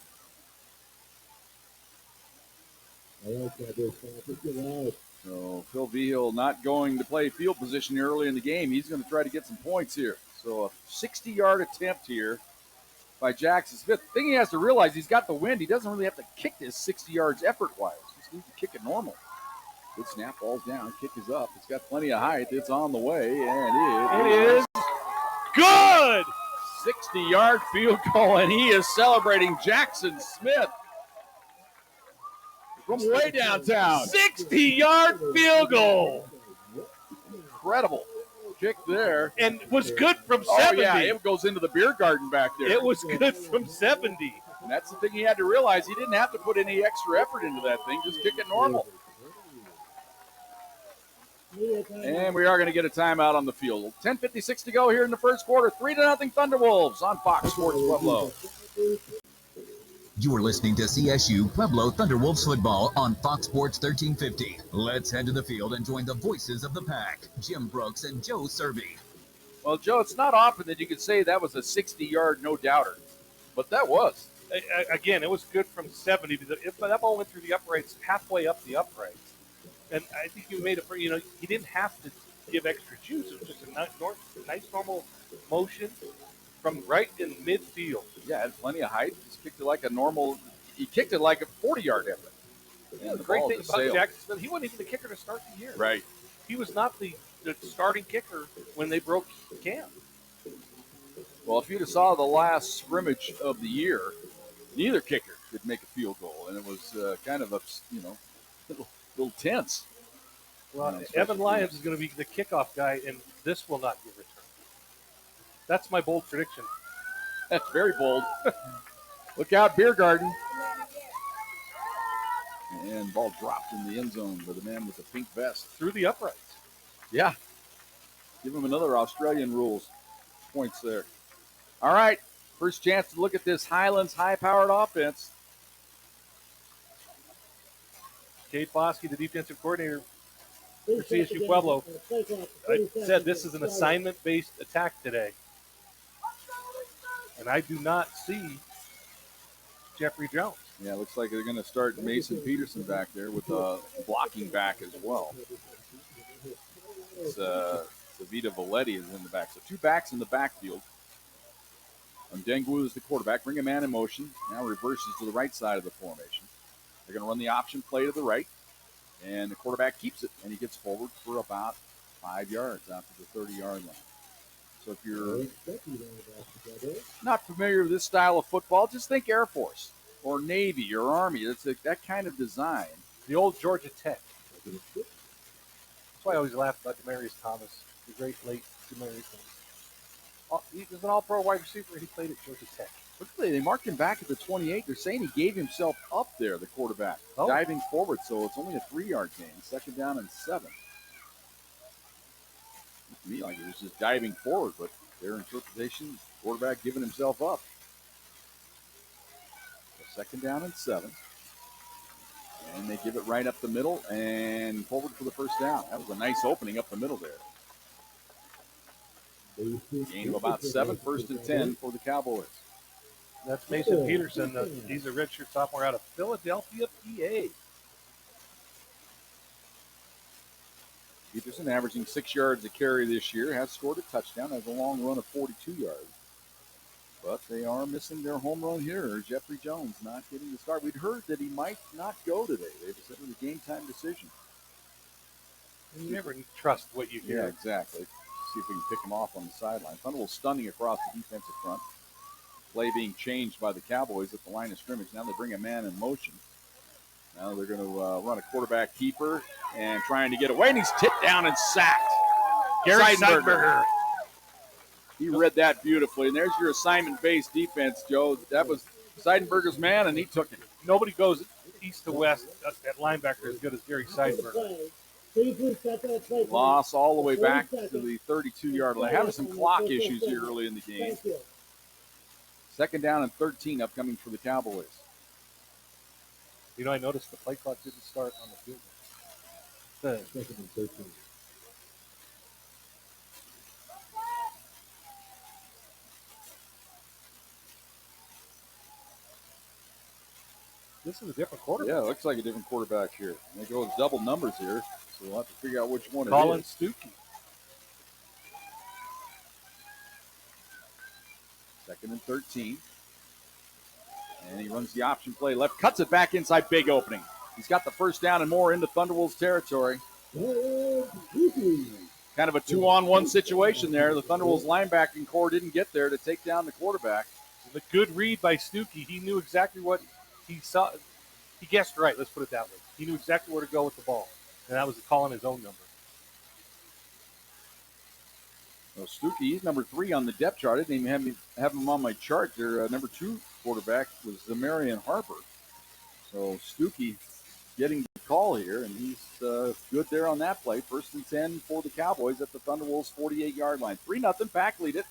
So Phil Vigil not going to play field position early in the game. He's going to try to get some points here. So a 60-yard attempt here by Jackson Smith. The thing he has to realize, he's got the wind. He doesn't really have to kick this 60 yards effort-wise. He just needs to kick it normal. Good snap, ball's down, kick is up. It's got plenty of height. It's on the way, and it is good! 60-yard field goal, and he is celebrating Jackson Smith from way downtown. 60-yard field goal. Incredible kick there. And was good from 70. Oh, yeah, it goes into the beer garden back there. It was good from 70. And that's the thing he had to realize. He didn't have to put any extra effort into that thing. Just kick it normal. And we are going to get a timeout on the field. 10:56 to go here in the first quarter. 3-0 Thunderwolves on Fox Sports Pueblo. You are listening to CSU Pueblo Thunderwolves football on Fox Sports 1350. Let's head to the field and join the voices of the pack, Jim Brooks and Joe Cervi. Well, Joe, it's not often that you could say that was a 60-yard no-doubter, but that was. Again, it was good from 70. That ball went through the uprights, halfway up the uprights. And I think you made it for, he didn't have to give extra juice. It was just a nice normal motion from right in midfield. Yeah, had plenty of height. Just kicked it like a normal, he kicked it like a 40-yard effort. Yeah, the great thing about Jackson Smith, he wasn't even the kicker to start the year. Right. He was not the starting kicker when they broke camp. Well, if you'd have saw the last scrimmage of the year, neither kicker could make a field goal, and it was kind of a, little tense. Well, Evan Lyons is going to be the kickoff guy, and this will not be returned. That's my bold prediction. That's very bold. Look out, beer garden. And ball dropped in the end zone by the man with the pink vest. Through the uprights. Yeah. Give him another Australian rules points there. All right. First chance to look at this Highlands high-powered offense. Cade Bosky, the defensive coordinator for CSU Pueblo, I said this is an assignment-based attack today. And I do not see Jeffrey Jones. Yeah, looks like they're going to start Mason Peterson back there with a blocking back as well. It's Savita Valetti is in the back. So 2 backs in the backfield. Dengu is the quarterback. Bring a man in motion. Now reverses to the right side of the formation. They're going to run the option play to the right. And the quarterback keeps it. And he gets forward for about 5 yards out to the 30-yard line. So if you're not familiar with this style of football, just think Air Force or Navy or Army. It's that kind of design. The old Georgia Tech. That's why I always laugh about Demarius Thomas, the great late Demarius Thomas. He was an all-pro wide receiver. He played at Georgia Tech. They marked him back at the 28. They're saying he gave himself up there, the quarterback, diving forward. So it's only a 3-yard gain. 2nd down and 7. To me, like he was just diving forward, but their interpretation, quarterback giving himself up. So 2nd down and 7. And they give it right up the middle and forward for the 1st down. That was a nice opening up the middle there. Gain of about 7, 1st and 10 for the Cowboys. That's Mason Peterson. He's a redshirt sophomore out of Philadelphia, PA. Peterson averaging 6 yards a carry this year, has scored a touchdown, has a long run of 42 yards. But they are missing their home run hitter, Jeffrey Jones, not getting the start. We'd heard that he might not go today. They said it was a game-time decision. You never trust what you hear. Yeah, exactly. See if we can pick him off on the sideline. Thunderbolt stunning across the defensive front. Play being changed by the Cowboys at the line of scrimmage. Now they bring a man in motion. Now they're going to run a quarterback keeper and trying to get away, and he's tipped down and sacked. Gary Seidenberger. He read that beautifully, and there's your assignment-based defense, Joe. That was Seidenberger's man, and he took it. Nobody goes east to west at linebacker as good as Gary Seidenberger. Loss all the way back to the 32-yard line. Having some clock issues here early in the game. 2nd down and 13 upcoming for the Cowboys. You know, I noticed the play clock didn't start on the field. 2nd and 13. This is a different quarterback. Yeah, it looks like a different quarterback here. They go with double numbers here, so we'll have to figure out which one Colin it is. Stuckey. 2nd and 13. And he runs the option play left, cuts it back inside, big opening. He's got the 1st down and more into Thunderwolves territory. Kind of a 2-on-1 situation there. The Thunderwolves linebacking core didn't get there to take down the quarterback. The good read by Stuckey. He knew exactly what he saw. He guessed right, let's put it that way. He knew exactly where to go with the ball. And that was calling his own number. Well, Stuckey, he's number 3 on the depth chart. I didn't even have him on my chart. Their number 2 quarterback was Zamarian Harper. So Stuckey getting the call here, and he's good there on that play. 1st and 10 for the Cowboys at the Thunderwolves 48-yard line. 3-0, Pack lead it.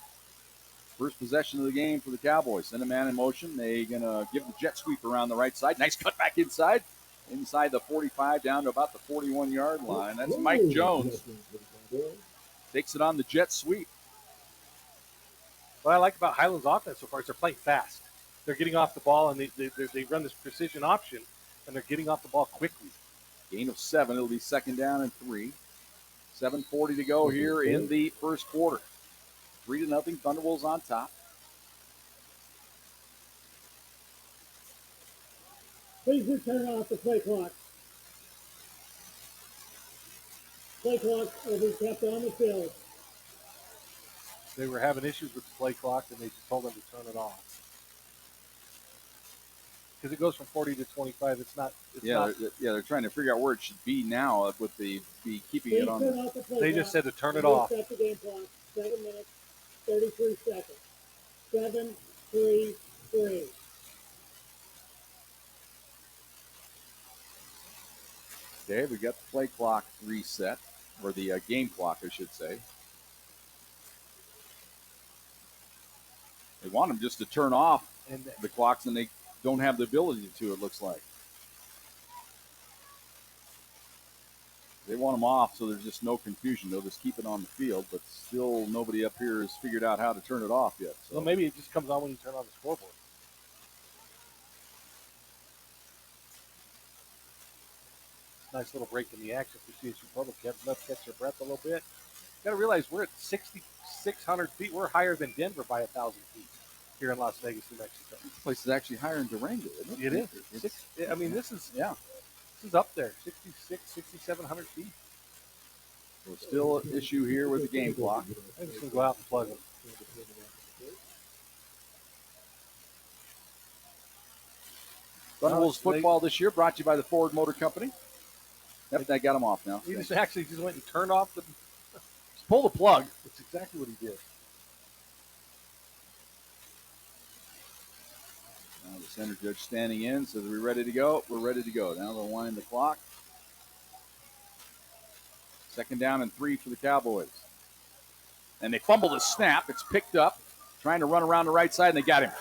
First possession of the game for the Cowboys. Send a man in motion. They're going to give the jet sweep around the right side. Nice cut back inside the 45 down to about the 41-yard line. That's Mike Jones. Takes it on the jet sweep. What I like about Highlands' offense so far is they're playing fast. They're getting off the ball, and they run this precision option, and they're getting off the ball quickly. Gain of 7. It'll be 2nd down and 3. 7:40 to go here in the first quarter. 3-0, Thunderwolves on top. Please do turn off the play clock. Play clock will be kept on the field. They were having issues with the play clock, and they just told them to turn it off. Because it goes from 40 to 25. They're trying to figure out where it should be now with the keeping it on. They just said to turn it off. Set the game clock. 7 minutes, 33 seconds. 7, 3, 3. Okay, we got the play clock reset, or the game clock, I should say. They want them just to turn off the clocks, and they don't have the ability to, it looks like. They want them off so there's just no confusion. They'll just keep it on the field, but still nobody up here has figured out how to turn it off yet. So. Well, maybe it just comes on when you turn on the scoreboard. Nice little break in the action for Csu Pueblo. Let's catch your breath a little bit. You got to realize we're at 6,600 feet. We're higher than Denver by 1,000 feet here in Las Vegas, New Mexico. This place is actually higher in Durango, isn't it? It is. This is up there, 6,700 feet. So still an issue here with the game clock. I'm just going to go out and plug them. Thunderwolves football this year brought to you by the Ford Motor Company. Yep, that got him off now. He just actually just went and turned off the – pull the plug. That's exactly what he did. Now the center judge standing in, says, "Are we ready to go?" We're ready to go. Now they'll wind the clock. 2nd down and 3 for the Cowboys. And they fumble the snap. It's picked up, trying to run around the right side, and they got him.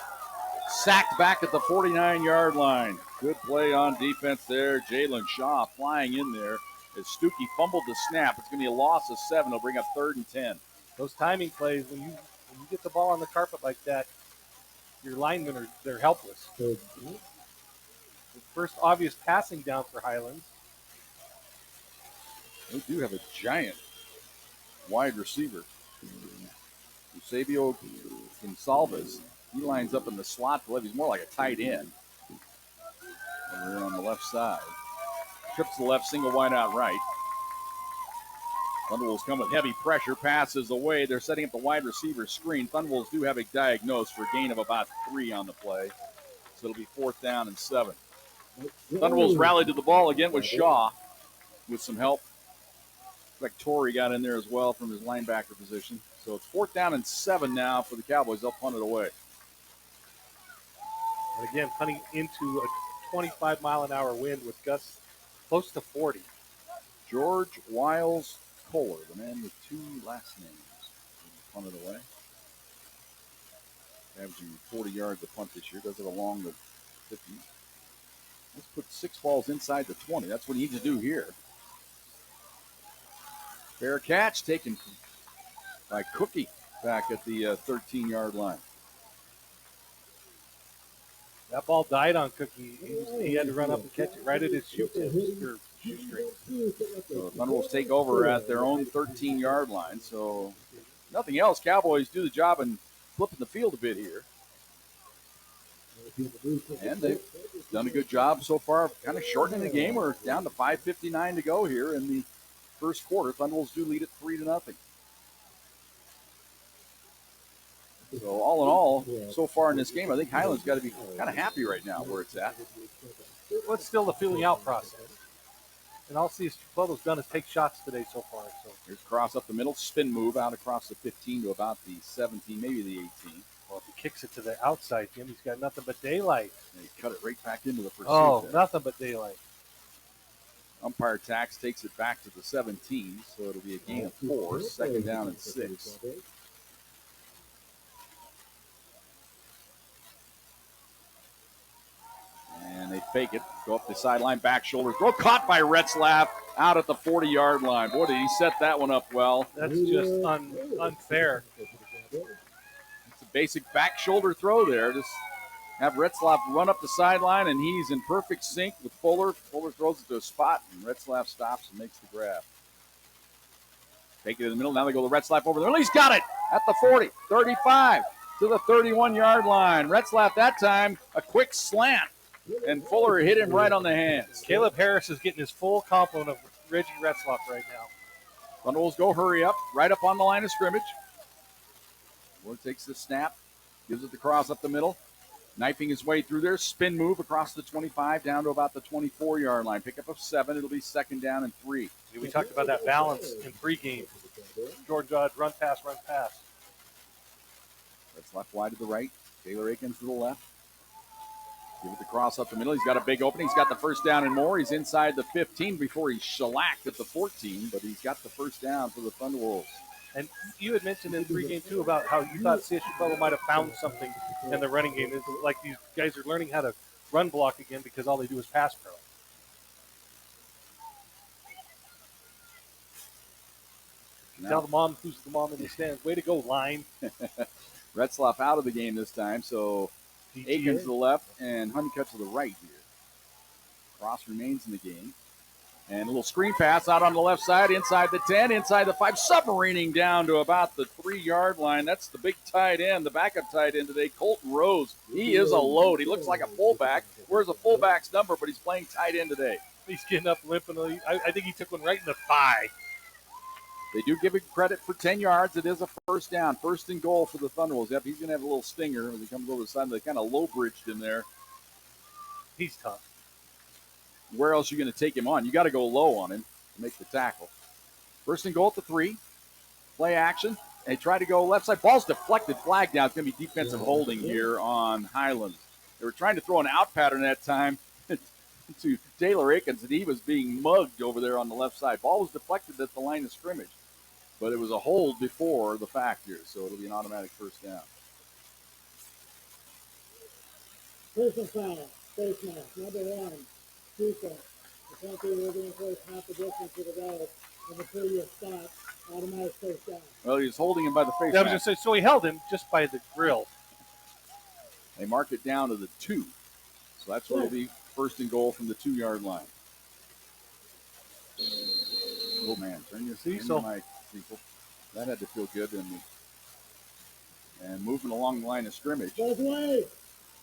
Sacked back at the 49-yard line. Good play on defense there. Jalen Shaw flying in there as Stuckey fumbled the snap. It's going to be a loss of 7. It'll bring up 3rd and 10. Those timing plays, when you get the ball on the carpet like that, your linemen they're helpless. The first obvious passing down for Highlands. They do have a giant wide receiver. Eusebio Gonsalves. He lines up in the slot to left. He's more like a tight end. Over here on the left side. Trips to the left, single wide out right. Thunderwolves come with heavy pressure, passes away. They're setting up the wide receiver screen. Thunderwolves do have a diagnosed for a gain of about 3 on the play. So it'll be 4th down and 7. Thunderwolves rallied to the ball again with Shaw with some help. Like Torrey got in there as well from his linebacker position. So it's 4th down and 7 now for the Cowboys. They'll punt it away. And again, punting into a 25-mile-an-hour wind with gusts close to 40. George Wiles Kohler, the man with 2 last names, punted away. Averaging 40 yards a punt this year. Does it along the 50. Let's put 6 balls inside the 20. That's what he needs to do here. Fair catch taken by Cookie back at the 13-yard line. That ball died on Cookie. He had to run up and catch it right at his shoestring. So Thunderwolves take over at their own 13-yard line. So nothing else. Cowboys do the job and flipping the field a bit here. And they've done a good job so far of kind of shortening the game. We're down to 5:59 to go here in the first quarter. Thunderwolves do lead it 3-0. So all in all, so far in this game, I think Highlands got to be kind of happy right now where it's at. Well, it's still the feeling out process. And all Csu Pueblo's done is take shots today so far. So here's cross up the middle, spin move out across the 15 to about the 17, maybe the 18. Well, if he kicks it to the outside, Jim, he's got nothing but daylight. And he cut it right back into the pursuit. Oh, there. Nothing but daylight. Umpire tax takes it back to the 17, so it'll be a gain of 4, 2nd down and 6. And they fake it, go up the sideline, back shoulder throw, caught by Retzlaff out at the 40-yard line. Boy, did he set that one up well. That's just unfair. It's a basic back shoulder throw there. Just have Retzlaff run up the sideline, and he's in perfect sync with Fuller. Fuller throws it to a spot, and Retzlaff stops and makes the grab. Take it in the middle. Now they go to Retzlaff over there. He's got it at the 40, 35 to the 31-yard line. Retzlaff that time, a quick slant, and Fuller hit him right on the hands. Caleb Harris is getting his full complement of Reggie Retzlaff right now. Thunderwolves go hurry up, right up on the line of scrimmage. Ward takes the snap, gives it the cross up the middle. Knifing his way through there, spin move across the 25 down to about the 24-yard line. Pickup of 7. It'll be 2nd down and 3. We talked about that balance in pregame. Jordan Dodge, run, pass, run, pass. That's left wide to the right. Taylor Akins to the left. Give it the cross up the middle. He's got a big opening. He's got the 1st down and more. He's inside the 15 before he's shellacked at the 14, but he's got the 1st down for the Thunderwolves. And you had mentioned in pregame, too, about how you thought Csu Pueblo might have found something in the running game. It's like these guys are learning how to run block again because all they do is pass pro. Tell the mom who's the mom in the stands. Way to go, line. Retzlaff out of the game this time, so Akins to the left and Honeycutt to the right here. Cross remains in the game. And a little screen pass out on the left side, inside the 10, inside the 5, submarining down to about the 3-yard line. That's the big tight end, the backup tight end today, Colton Rose. He is a load. He looks like a fullback. Wears a fullback's number, but he's playing tight end today. He's getting up limping. I think he took one right in the thigh. They do give him credit for 10 yards. It is a 1st down, 1st and goal for the Thunderwolves. Yep, he's going to have a little stinger as he comes over the side. They kind of low-bridged in there. He's tough. where else are you going to take him on? You got to go low on him to make the tackle. First and goal at the 3. Play action. They try to go left side. Ball's deflected. Flag down. It's going to be defensive holding here on Highlands. They were trying to throw an out pattern that time to Taylor Akins, and he was being mugged over there on the left side. Ball was deflected at the line of scrimmage, but it was a hold before the fact here, so it'll be an automatic first down. Personal foul, face mask, number 1, Csu. The penalty will be enforced half the distance to the goal in the previous spot. Automatic first down. Well, he was holding him by the face Yeah, I was mask. going to say, so he held him just by the grill. They mark it down to the 2. So that's where it'll be first and goal from the 2-yard line. Oh, man. Turn your mic, people. That had to feel good. And moving along the line of scrimmage. Both ways.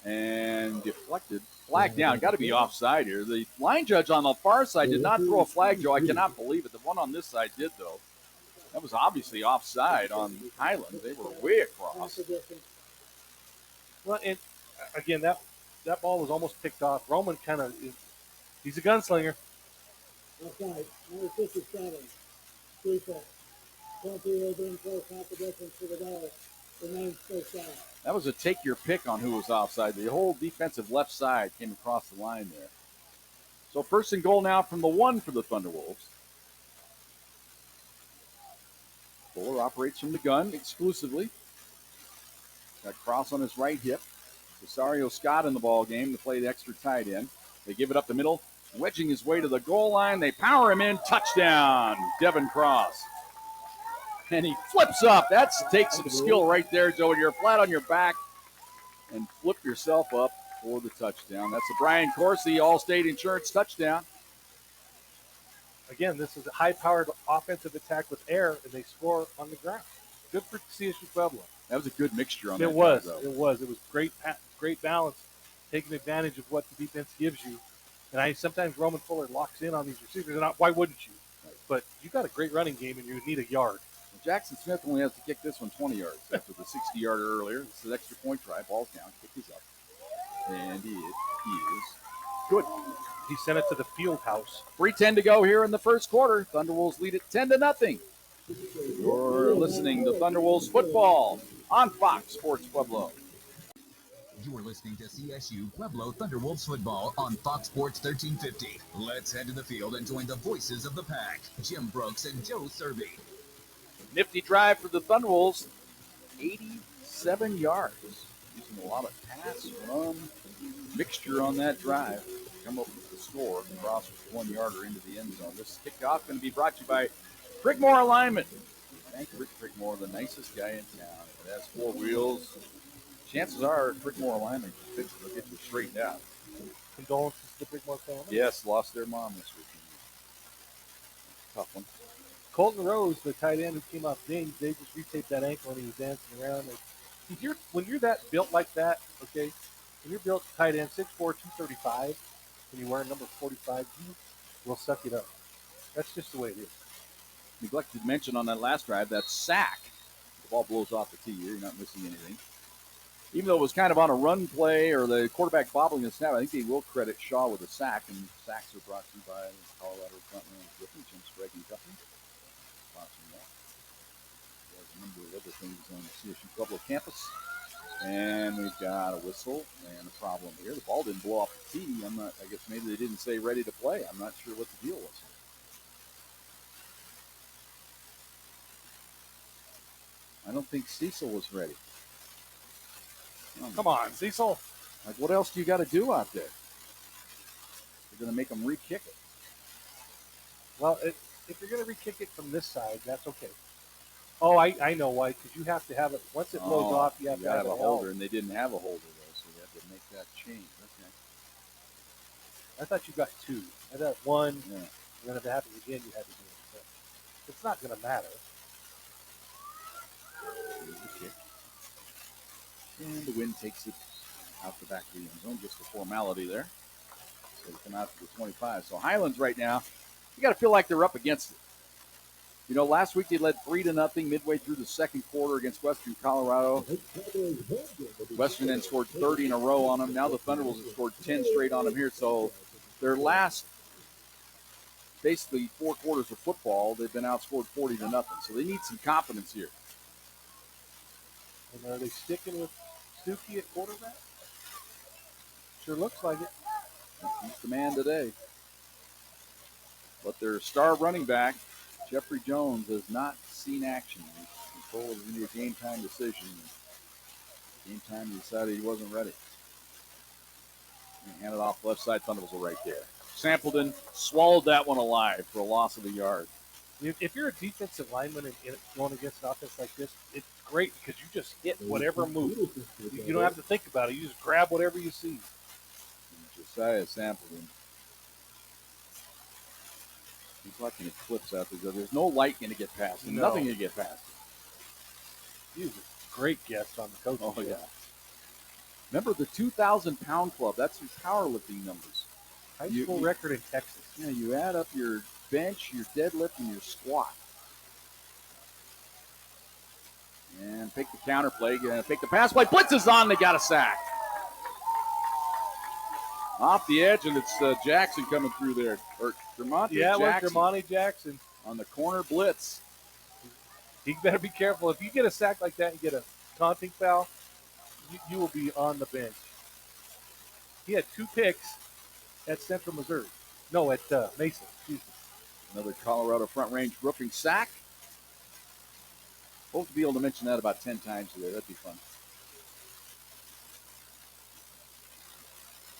And deflected. Flag down. Got to be offside here. The line judge on the far side did not throw a flag, Joe. I cannot believe it. The one on this side did, though. That was obviously offside on Highlands. They were way across. Well, and again, that ball was almost picked off. Roman kind of, he's a gunslinger. Offside, number 57, Csu. Penalty will be enforced half the distance to the goal. Remains first down. That was a take your pick on who was offside. The whole defensive left side came across the line there. So first and goal now from the 1 for the Thunderwolves. Fuller operates from the gun exclusively. Got Cross on his right hip. Rosario Scott in the ball game to play the extra tight end. They give it up the middle, wedging his way to the goal line. They power him in. Touchdown, Devin Cross. And he flips up. That takes some skill right there, Joe. You're flat on your back and flip yourself up for the touchdown. That's a Brian Corsi All-State Insurance touchdown. Again, this is a high-powered offensive attack with air, and they score on the ground. Good for Csu Pueblo. That was a good mixture on that. It was great balance, taking advantage of what the defense gives you. And sometimes Roman Fuller locks in on these receivers, and why wouldn't you? But you got a great running game, and you need a yard. Well, Jackson Smith only has to kick this one 20 yards after the 60-yarder earlier. This is an extra point try. Ball's down. Kick is up. And it is good. He sent it to the field house. 3:10 to go here in the first quarter. Thunderwolves lead it 10-0. You're listening to Thunderwolves football on Fox Sports Pueblo. You are listening to CSU Pueblo Thunderwolves football on Fox Sports 1350. Let's head to the field and join the voices of the pack, Jim Brooks and Joe Cervi. Nifty drive for the Thunderwolves, 87 yards. Using a lot of pass, run, mixture on that drive. Come up with the score. Cross with 1-yarder into the end zone. This kickoff going to be brought to you by Crickmore Alignment. Thank Rick Crickmore, the nicest guy in town. It has 4 wheels. Chances are Crickmore Alignment can fix it. They'll get you straightened out. Condolences to the Crickmore family. Yes, lost their mom this weekend. Tough one. Colton Rose, the tight end who came off James, they just retaped that ankle and he was dancing around. When you're that built like that, okay, when you're built tight end, 6'4", 235, and you wear number 45, you will suck it up. That's just the way it is. Neglected mention on that last drive, that sack. The ball blows off the tee here. You're not missing anything. Even though it was kind of on a run play or the quarterback bobbling the snap, I think they will credit Shaw with a sack. And sacks are brought to you by Colorado Frontline Equipment, Jim Sprague and Company. Sponsoring that. There's a number of other things on the CSU Pueblo campus. And we've got a whistle and a problem here. The ball didn't blow off the tee. I guess maybe they didn't say ready to play. I'm not sure what the deal was. I don't think Cecil was ready. Come on, Cecil. Like, what else do you got to do out there? You're going to make them re-kick it. Well, if you're going to re-kick it from this side, that's okay. Oh, I know why. Because you have to have it, once it blows off, you have to have a a holder. And they didn't have a holder, though, so you have to make that change. Okay. I thought you got 2. I thought 1, Yeah. and then if it happens again, you had to do it. But it's not going to matter. Kick. And the wind takes it out the back of the end zone, just a formality there. So they come out to the 25. So Highlands right now, you got to feel like they're up against it. You know, last week they led 3-0 midway through the second quarter against Western Colorado. Western then scored 30 in a row on them. Now the Thunderwolves have scored 10 straight on them here. So their last basically 4 quarters of football, they've been outscored 40-0. So they need some confidence here. And are they sticking with Stuckey at quarterback? Sure looks like it. He's the man today. But their star running back, Jeffrey Jones, has not seen action. He told it was going to be a game-time decision. Game time, he decided he wasn't ready. And handed off left side. Thunderbolts are right there. Sampleton swallowed that one alive for a loss of a yard. If you're a defensive lineman and going against an offense like this, it's great because you just hit whatever move. You don't have to think about it. You just grab whatever you see. And Josiah Sampleton. He's like an eclipse out there. There's no light going to get past him. No. Nothing going to get past him. He was a great guest on the coaching show. Yeah. Remember the 2,000-pound club. That's your powerlifting numbers. High school record in Texas. Yeah, you add up your bench, your deadlift, and your squat. And pick the counter play. Pick the pass play. Blitz is on. They got a sack. Off the edge, and it's Jackson coming through there. Or Tremonti Jackson. Yeah, it was Tremonti Jackson. On the corner blitz. He better be careful. If you get a sack like that and get a taunting foul, you will be on the bench. He had 2 picks at Central Missouri. No, at Mason. Excuse me. Another Colorado Front Range roofing sack. Hope to be able to mention that about 10 times today. That'd be fun.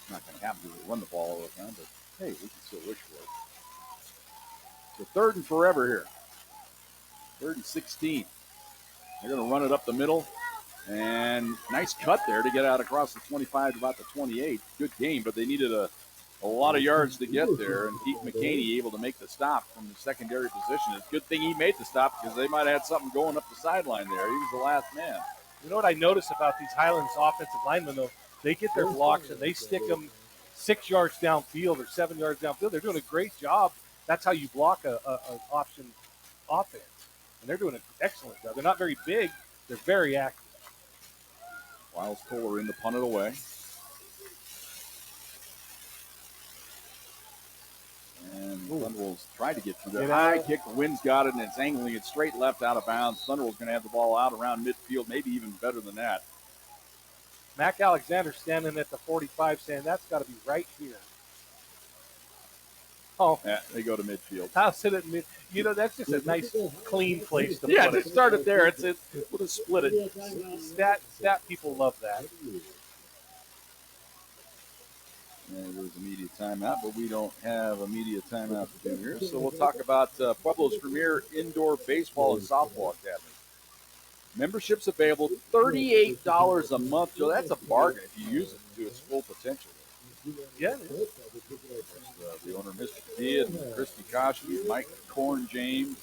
Not going to happen because we run the ball all the time, but hey, we can still wish for it. So 3rd and forever here. 3rd and 16. They're going to run it up the middle. And nice cut there to get out across the 25 to about the 28. Good game, but they needed a lot of yards to get there. And Pete McCaney able to make the stop from the secondary position. It's a good thing he made the stop because they might have had something going up the sideline there. He was the last man. You know what I noticed about these Highlands offensive linemen, though? They get their blocks and they stick them 6 yards downfield or 7 yards downfield. They're doing a great job. That's how you block an option offense. And they're doing an excellent job. They're not very big. They're very active. Wiles Kohler in to punt it away. And Thunderbolts tried to get through there. High kick, the wind's got it, and it's angling it straight left out of bounds. Thunderbolts going to have the ball out around midfield, maybe even better than that. Mac Alexander standing at the 45 saying, that's got to be right here. Oh. Yeah, they go to midfield. I'll sit at mid. You know, that's just a nice, clean place to put it. Just start it there. We'll just split it. Stat people love that. And there's a media timeout, but we don't have a media timeout to do here. So we'll talk about Pueblo's premier indoor baseball and softball academy. Memberships available, $38 a month. So that's a bargain if you use it to its full potential. Yeah, it is. The owner, Mr. Dia, and Christy Koshby, Mike Korn James.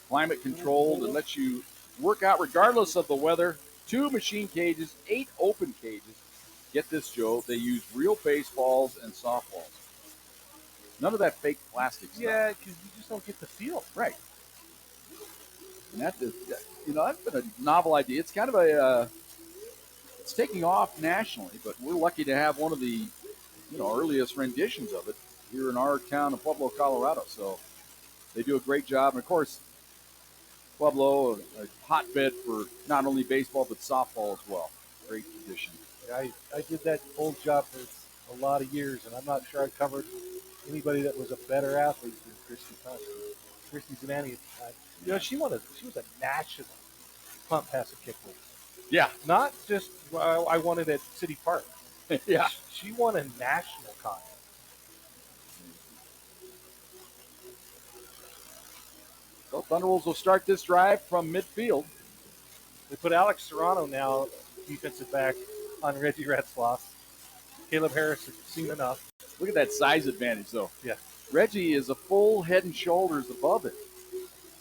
Climate controlled and lets you work out regardless of the weather. 2 machine cages, 8 open cages. Get this, Joe. They use real baseballs and softballs. None of that fake plastic stuff. Yeah, because you just don't get the feel. Right. And that's been a novel idea. It's kind of it's taking off nationally, but we're lucky to have one of the earliest renditions of it here in our town of Pueblo, Colorado. So they do a great job. And, of course, Pueblo, a hotbed for not only baseball but softball as well. Great tradition. I did that old job for a lot of years, and I'm not sure I covered anybody that was a better athlete than Christy Koshby. Christy Zanani at the time. You know, she was a national punt, pass, and kick winner. Yeah. Not just I won it at City Park. Yeah. She won a national contest. So Thunderwolves will start this drive from midfield. They put Alex Serrano now, defensive back, on Reggie Retzloff. Caleb Harris has seen enough. Look at that size advantage, though. Yeah. Reggie is a full head and shoulders above it.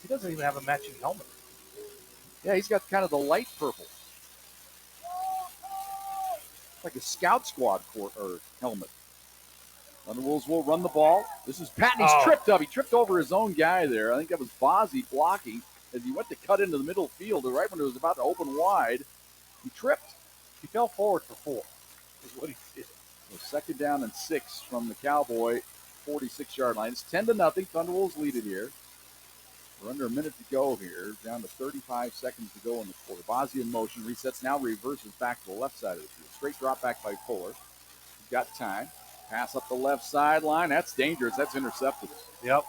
He doesn't even have a matching helmet. Yeah, he's got kind of the light purple. Like a scout squad helmet. Thunderwolves will run the ball. This is Patton. He's tripped up. He tripped over his own guy there. I think that was Bozzi blocking as he went to cut into the middle field. Right when it was about to open wide, he tripped. He fell forward for 4 is what he did. So 2nd down and 6 from the Cowboy 46-yard line. It's 10-0. Thunderwolves lead it here. We're under a minute to go here. Down to 35 seconds to go in the quarter. Bozzi in motion. Resets now. Reverses back to the left side of the field. Straight drop back by Fuller. He's got time. Pass up the left sideline. That's dangerous. That's intercepted. Yep.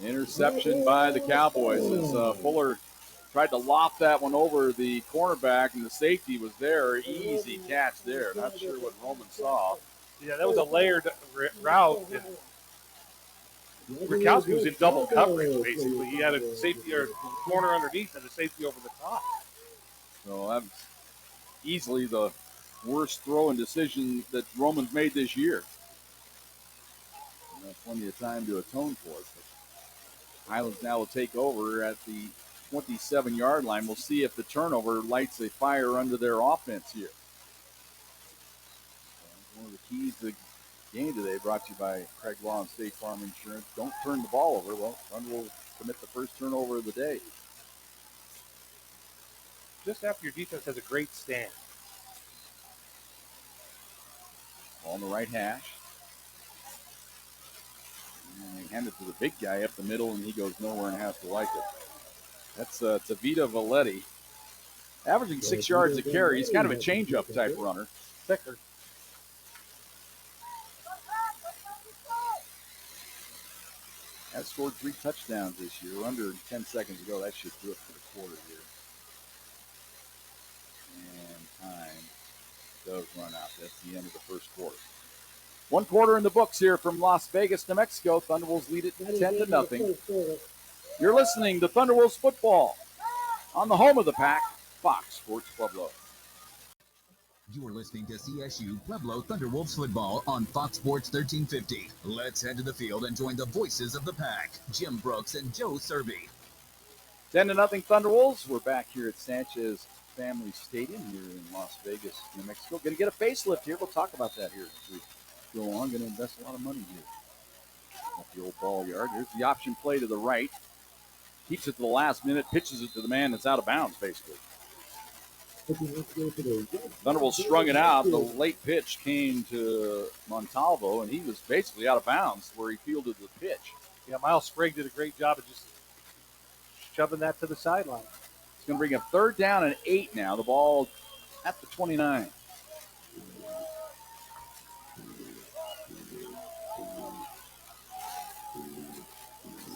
Interception by the Cowboys as Fuller tried to loft that one over the cornerback, and the safety was there. Easy catch there. Not sure what Roman saw. Yeah, that was a layered route. Rikowski was in double coverage, basically. He had a safety or corner underneath and a safety over the top. So that was easily the worst throw and decision that Roman's made this year. And that's plenty of time to atone for it. But Highlands now will take over at the 27-yard line. We'll see if the turnover lights a fire under their offense here. One of the keys to the game today brought to you by Craig Law and State Farm Insurance. Don't turn the ball over. Well, Thunder will commit the first turnover of the day. Just after your defense has a great stand. Ball in the right hash. And they hand it to the big guy up the middle, and he goes nowhere and has to like it. That's Tavita Valetti. Averaging 6 yards a carry. He's kind of a change-up type runner. Thicker. Has scored 3 touchdowns this year. We're under 10 seconds to go. That should do it for the quarter here. And time does run out. That's the end of the first quarter. 1 quarter in the books here from Las Vegas, New Mexico. Thunderwolves lead it 10-0. You're listening to Thunderwolves football on the home of the pack, Fox Sports Pueblo. You're listening to CSU Pueblo Thunderwolves football on Fox Sports 1350. Let's head to the field and join the voices of the pack, Jim Brooks and Joe Cervi. 10-0 Thunderwolves. We're back here at Sanchez Family Stadium here in Las Vegas, New Mexico. Going to get a facelift here. We'll talk about that here as we go on. Going to invest a lot of money here at the old ball yard. Here's the option play to the right. Keeps it to the last minute, pitches it to the man that's out of bounds, basically. Thunderbolts strung it out. The late pitch came to Montalvo, and he was basically out of bounds where he fielded the pitch. Yeah, Miles Sprague did a great job of just shoving that to the sideline. It's going to bring up 3rd down and 8 now. The ball at the 29.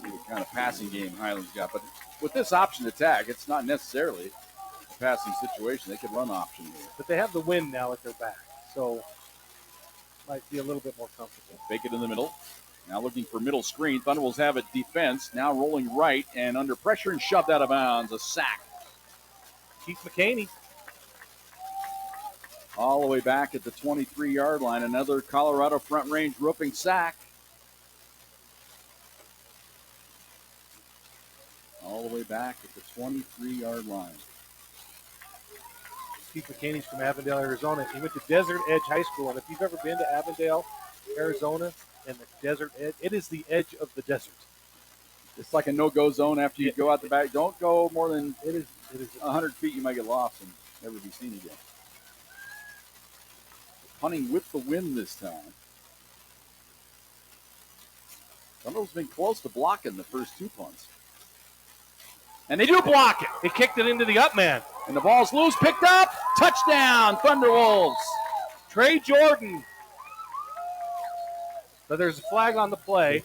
What kind of passing game Highlands got. But with this option attack, it's not necessarily a passing situation. They could run option here. But they have the wind now at their back, so might be a little bit more comfortable. Fake it in the middle. Now looking for middle screen. Thunderwolves have it defense. Now rolling right and under pressure and shoved out of bounds. A sack. Keith McCaney. All the way back at the 23-yard line. Another Colorado Front Range roofing sack. All the way back at the 23-yard line. Keith McCaney's from Avondale, Arizona. He went to Desert Edge High School, and if you've ever been to Avondale, Arizona, and the Desert Edge, it is the edge of the desert. It's like a no-go zone after you go out the back. Don't go more than It is 100 feet. You might get lost and never be seen again. Punting with the wind this time. Thunderbolts been close to blocking the first 2 punts. And they do block it. They kicked it into the up man. And the ball's loose, picked up. Touchdown, Thunderwolves. Trey Jordan. So there's a flag on the play.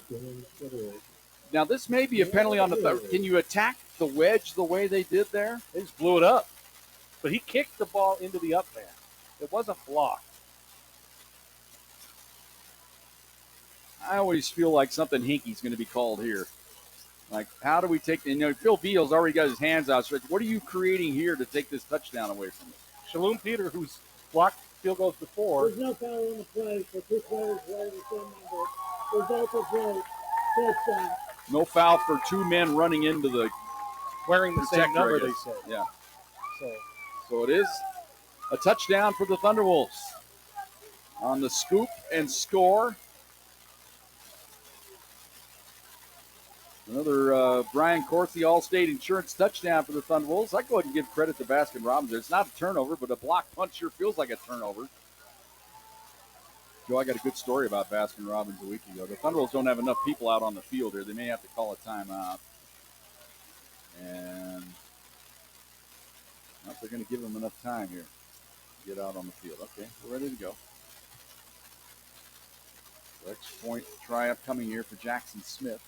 Now, this may be a penalty on the – can you attack the wedge the way they did there? They just blew it up. But he kicked the ball into the up man. It wasn't blocked. I always feel like something hinky's going to be called here. Like, how do we take – Phil Beal's already got his hands out. So what are you creating here to take this touchdown away from us? Shalom Peter, who's blocked field goals before. There's no foul on the play, so 2 players wearing the same number. Result of play, touchdown. No foul for 2 men running into the Wearing the same protector, number, I they guess. said. Yeah. So So it is a touchdown for the Thunderwolves. On the scoop and score. Another Brian Corsi All-State Insurance touchdown for the Thunderwolves. I go ahead and give credit to Baskin Robbins. It's not a turnover, but a block punch sure feels like a turnover. Joe, I got a good story about Baskin-Robbins a week ago. The Thunderbolts don't have enough people out on the field here. They may have to call a timeout. And they're going to give them enough time here to get out on the field. Okay, we're ready to go. Extra point try upcoming here for Jackson Smith.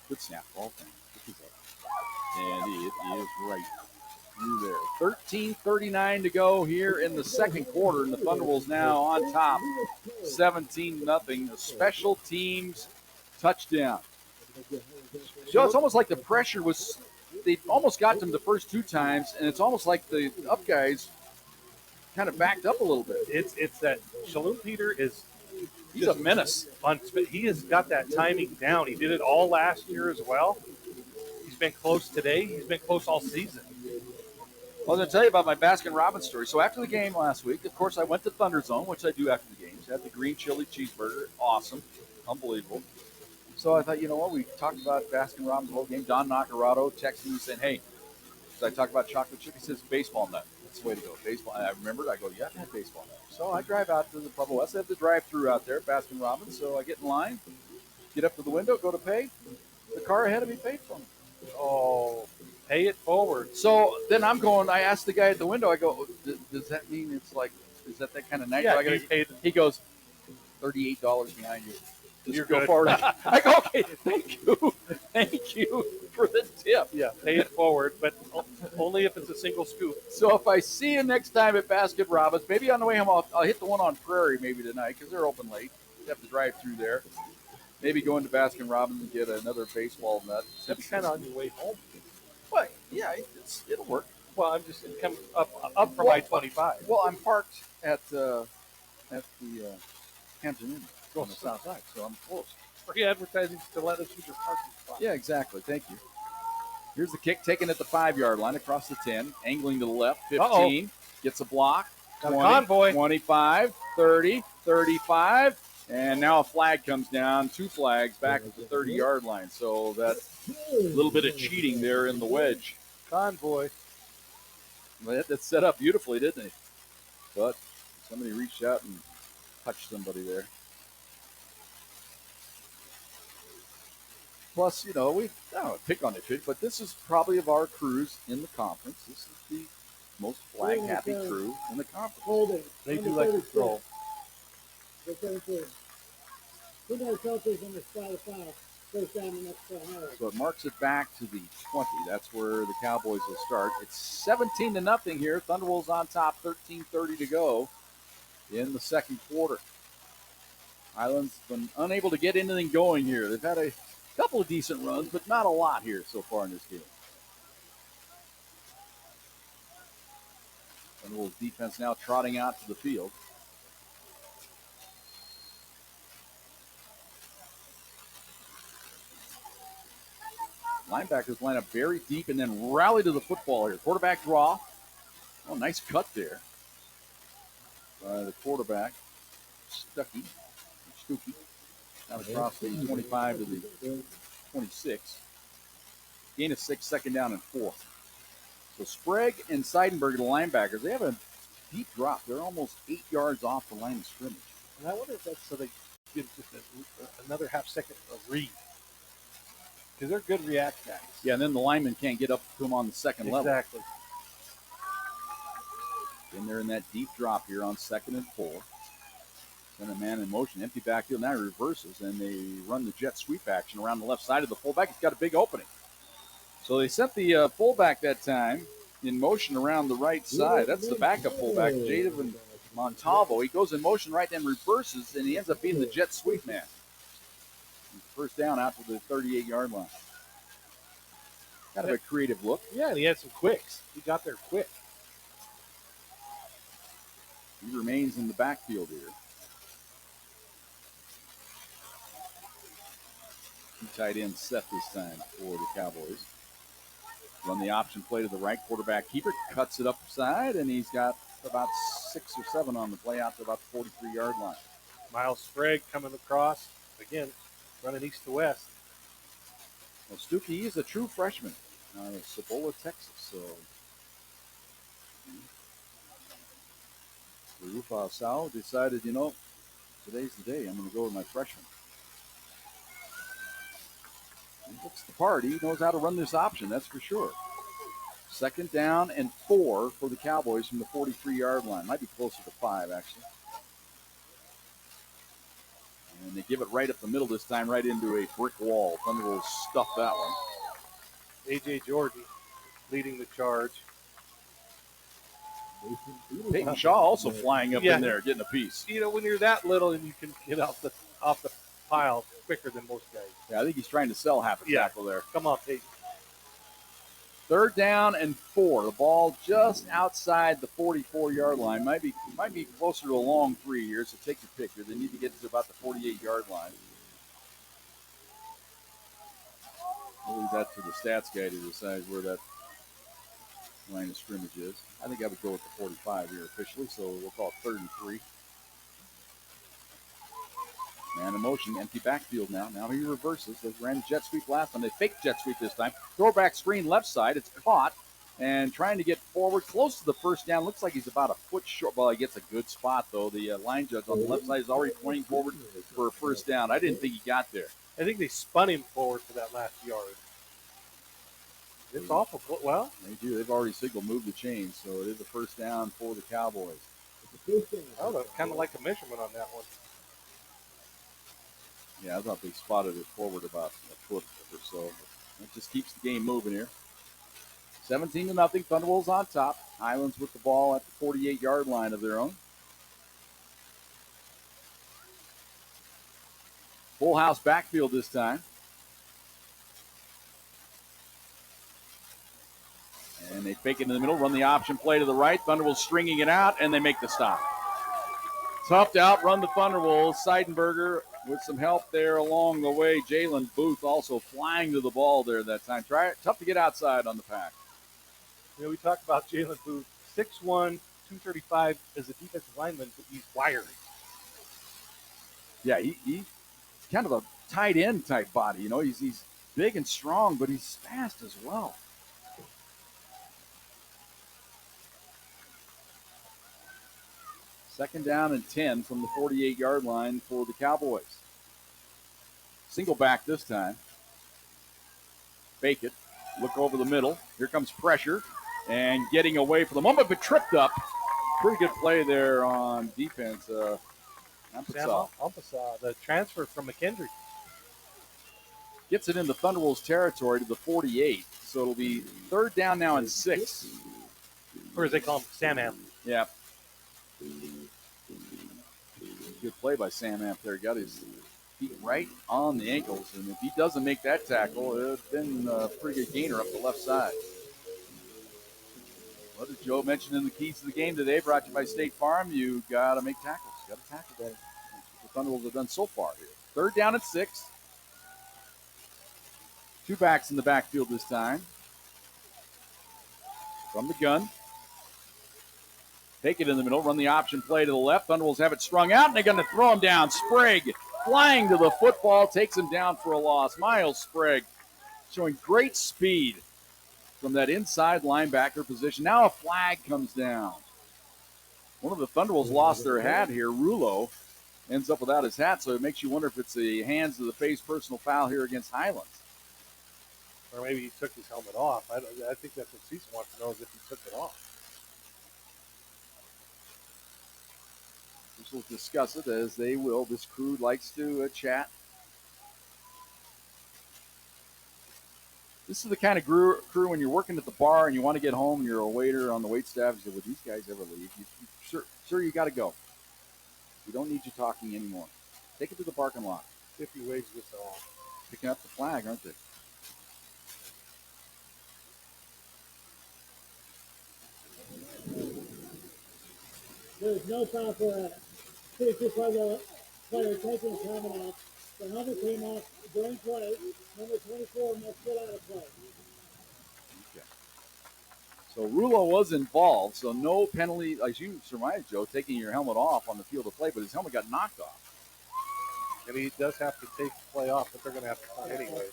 Good snap, ball thing. And it is right through there. 13:39 to go here in the second quarter, and the Thunderbolts now on top, 17-0. A special teams touchdown. So it's almost like the pressure was, they almost got them the first two times, and it's almost like the up guys kind of backed up a little bit. It's that Shalom Peter He's a menace. He has got that timing down. He did it all last year as well. He's been close today. He's been close all season. I was going to tell you about my Baskin-Robbins story. So after the game last week, of course, I went to Thunder Zone, which I do after the games. Had the green chili cheeseburger. Awesome. Unbelievable. So I thought, you know what? We talked about Baskin-Robbins the whole game. Don Nacarado texted me saying, hey, I talked about chocolate chip. He says, baseball nut. That's the way to go. Baseball. And I remembered. I go, yeah, I've had baseball nut. So I drive out to the Pueblo West. They have the drive-through out there, Baskin-Robbins. So I get in line, get up to the window, go to pay. The car ahead of me paid for me. Oh, pay it forward. So then I'm going, I asked the guy at the window, I go, does that mean it's like, is that kind of night? Yeah, he goes, $38 behind you. Just You're go good. forward. I go, okay, thank you. Thank you for the tip. Yeah, pay it forward, but only if it's a single scoop. So if I see you next time at Baskin-Robbins, maybe on the way home, I'll hit the one on Prairie maybe tonight because they're open late. You have to drive through there. Maybe go into Baskin-Robbins and get another baseball nut. That's kind of on your way home. But yeah, it'll work. Well, I'm just come up from I-25. Well, I'm parked at the Hampton Inn on the south side, so I'm close. Free advertising to let us use your parking spot. Yeah, exactly. Thank you. Here's the kick taken at the 5-yard line across the 10, angling to the left. 15 gets a block. 20, convoy. 25, 30, 35. And now a flag comes down, 2 flags back at the 30-yard line. So that little bit of cheating there in the wedge. Convoy. That set up beautifully, didn't they? But somebody reached out and touched somebody there. Plus, you know, we don't pick on it, but this is probably of our crews in the conference. This is the most flag-happy crew in the conference. Holding. They do like to throw. Two more touches on the spot of foul. First down the next Ohio. So it marks it back to the 20. That's where the Cowboys will start. It's 17-0 here. Thunderbolts on top, 13:30 to go in the second quarter. Highlands been unable to get anything going here. They've had a couple of decent runs, but not a lot here so far in this game. Thunderbolts defense now trotting out to the field. Linebackers line up very deep and then rally to the football here. Quarterback draw. Oh, nice cut there by the quarterback, Stuckey. Out across the 25 to the 26. Gain of 6, second down and 4. So Sprague and Seidenberg, the linebackers, they have a deep drop. They're almost 8 yards off the line of scrimmage. And I wonder if that's so they give just another half second of read. Because they're good react guys. Yeah, and then the lineman can't get up to them on the second level. Exactly. Then they're in that deep drop here on 2nd and 4. Then a man in motion, empty backfield. Now he reverses, and they run the jet sweep action around the left side of the fullback. He's got a big opening. So they sent the fullback that time in motion around the right side. That's the backup fullback, Jaden Montalvo. He goes in motion right, then reverses, and he ends up being the jet sweep man. First down out to the 38-yard line. Kind of a creative look. Yeah, and he had some quicks. He got there quick. He remains in the backfield here. Two tight ends set this time for the Cowboys. Run the option play to the right. Quarterback keeper cuts it upside, and he's got about 6 or 7 on the play out to about the 43-yard line. Miles Sprague coming across. Again, running east to west. Well, Stuckey is a true freshman out of Cibola, Texas. So Sao decided, today's the day. I'm going to go with my freshman. He looks the part. He knows how to run this option, that's for sure. 2nd down and 4 for the Cowboys from the 43-yard line. Might be closer to 5, actually. And they give it right up the middle this time, right into a brick wall. Thunder will stuff that one. A.J. Jordan leading the charge. Peyton Shaw also flying up in there, getting a piece. When you're that little and you can get off the pile quicker than most guys. Yeah, I think he's trying to sell half a tackle there. Come on, Peyton. 3rd down and 4. The ball just outside the 44-yard line. Might be closer to a long 3 here, so take your pick here. They need to get to about the 48-yard line. I'll leave that to the stats guy to decide where that line of scrimmage is. I think I would go with the 45 here officially, so we'll call it 3rd and 3. Man in motion, empty backfield now. Now he reverses. They ran a jet sweep last time. They faked jet sweep this time. Throwback screen left side. It's caught and trying to get forward close to the 1st down. Looks like he's about a foot short. Well, he gets a good spot, though. The line judge on the left side is already pointing forward for a 1st down. I didn't think he got there. I think they spun him forward for that last yard. It's awful. Well, they do. They've already signaled move the chains, so it is a 1st down for the Cowboys. Oh, kind of like a measurement on that one. Yeah, I thought they spotted it forward about a foot or so. That just keeps the game moving here. 17-0. Thunderwolves on top. Highlands with the ball at the 48-yard line of their own. Full house backfield this time. And they fake it in the middle, run the option play to the right. Thunderwolves stringing it out, and they make the stop. Tough to outrun the Thunderwolves. Seidenberger with some help there along the way. Jalen Booth also flying to the ball there that time. Tough to get outside on the pack. We talked about Jalen Booth, 6'1", 235 as a defensive lineman, but he's wiry. Yeah, he's kind of a tight end type body. He's big and strong, but he's fast as well. Second down and 10 from the 48-yard line for the Cowboys. Single back this time. Fake it. Look over the middle. Here comes pressure. And getting away for the moment, but tripped up. Pretty good play there on defense. Ampasa, the transfer from McKendree. Gets it into Thunderwolves territory to the 48. So it'll be 3rd down now and 6. Or as they call him, Sam Amp. Yeah. Good play by Sam Amp there. Got his feet right on the ankles. And if he doesn't make that tackle, it's been a pretty good gainer up the left side. What did Joe mention in the keys to the game today? Brought to you by State Farm. You got to make tackles. You got to tackle better. That's what the Thunderwolves have done so far here. 3rd down and 6. 2 backs in the backfield this time. From the gun. Take it in the middle, run the option play to the left. Thunderwolves have it strung out, and they're going to throw him down. Sprague flying to the football, takes him down for a loss. Miles Sprague showing great speed from that inside linebacker position. Now a flag comes down. One of the Thunderwolves lost their hat here. Rulo ends up without his hat, so it makes you wonder if it's a hands to the face personal foul here against Highlands. Or maybe he took his helmet off. I think that's what Csu wants to know, is if he took it off. We'll discuss it as they will. This crew likes to chat. This is the kind of crew when you're working at the bar and you want to get home and you're a waiter on the wait staff. You say, would these guys ever leave? Sir, you got to go. We don't need you talking anymore. Take it to the parking lot. 50 waves this off. Picking up the flag, aren't they? There's no foul for a Csu Pueblo player taking his helmet off. The helmet came off during play. Number 24 must get out of play. Okay. So Rulo was involved, so no penalty, as you surmised, Joe, taking your helmet off on the field of play, but his helmet got knocked off. And he does have to take the play off, but they're going to have to punt anyway.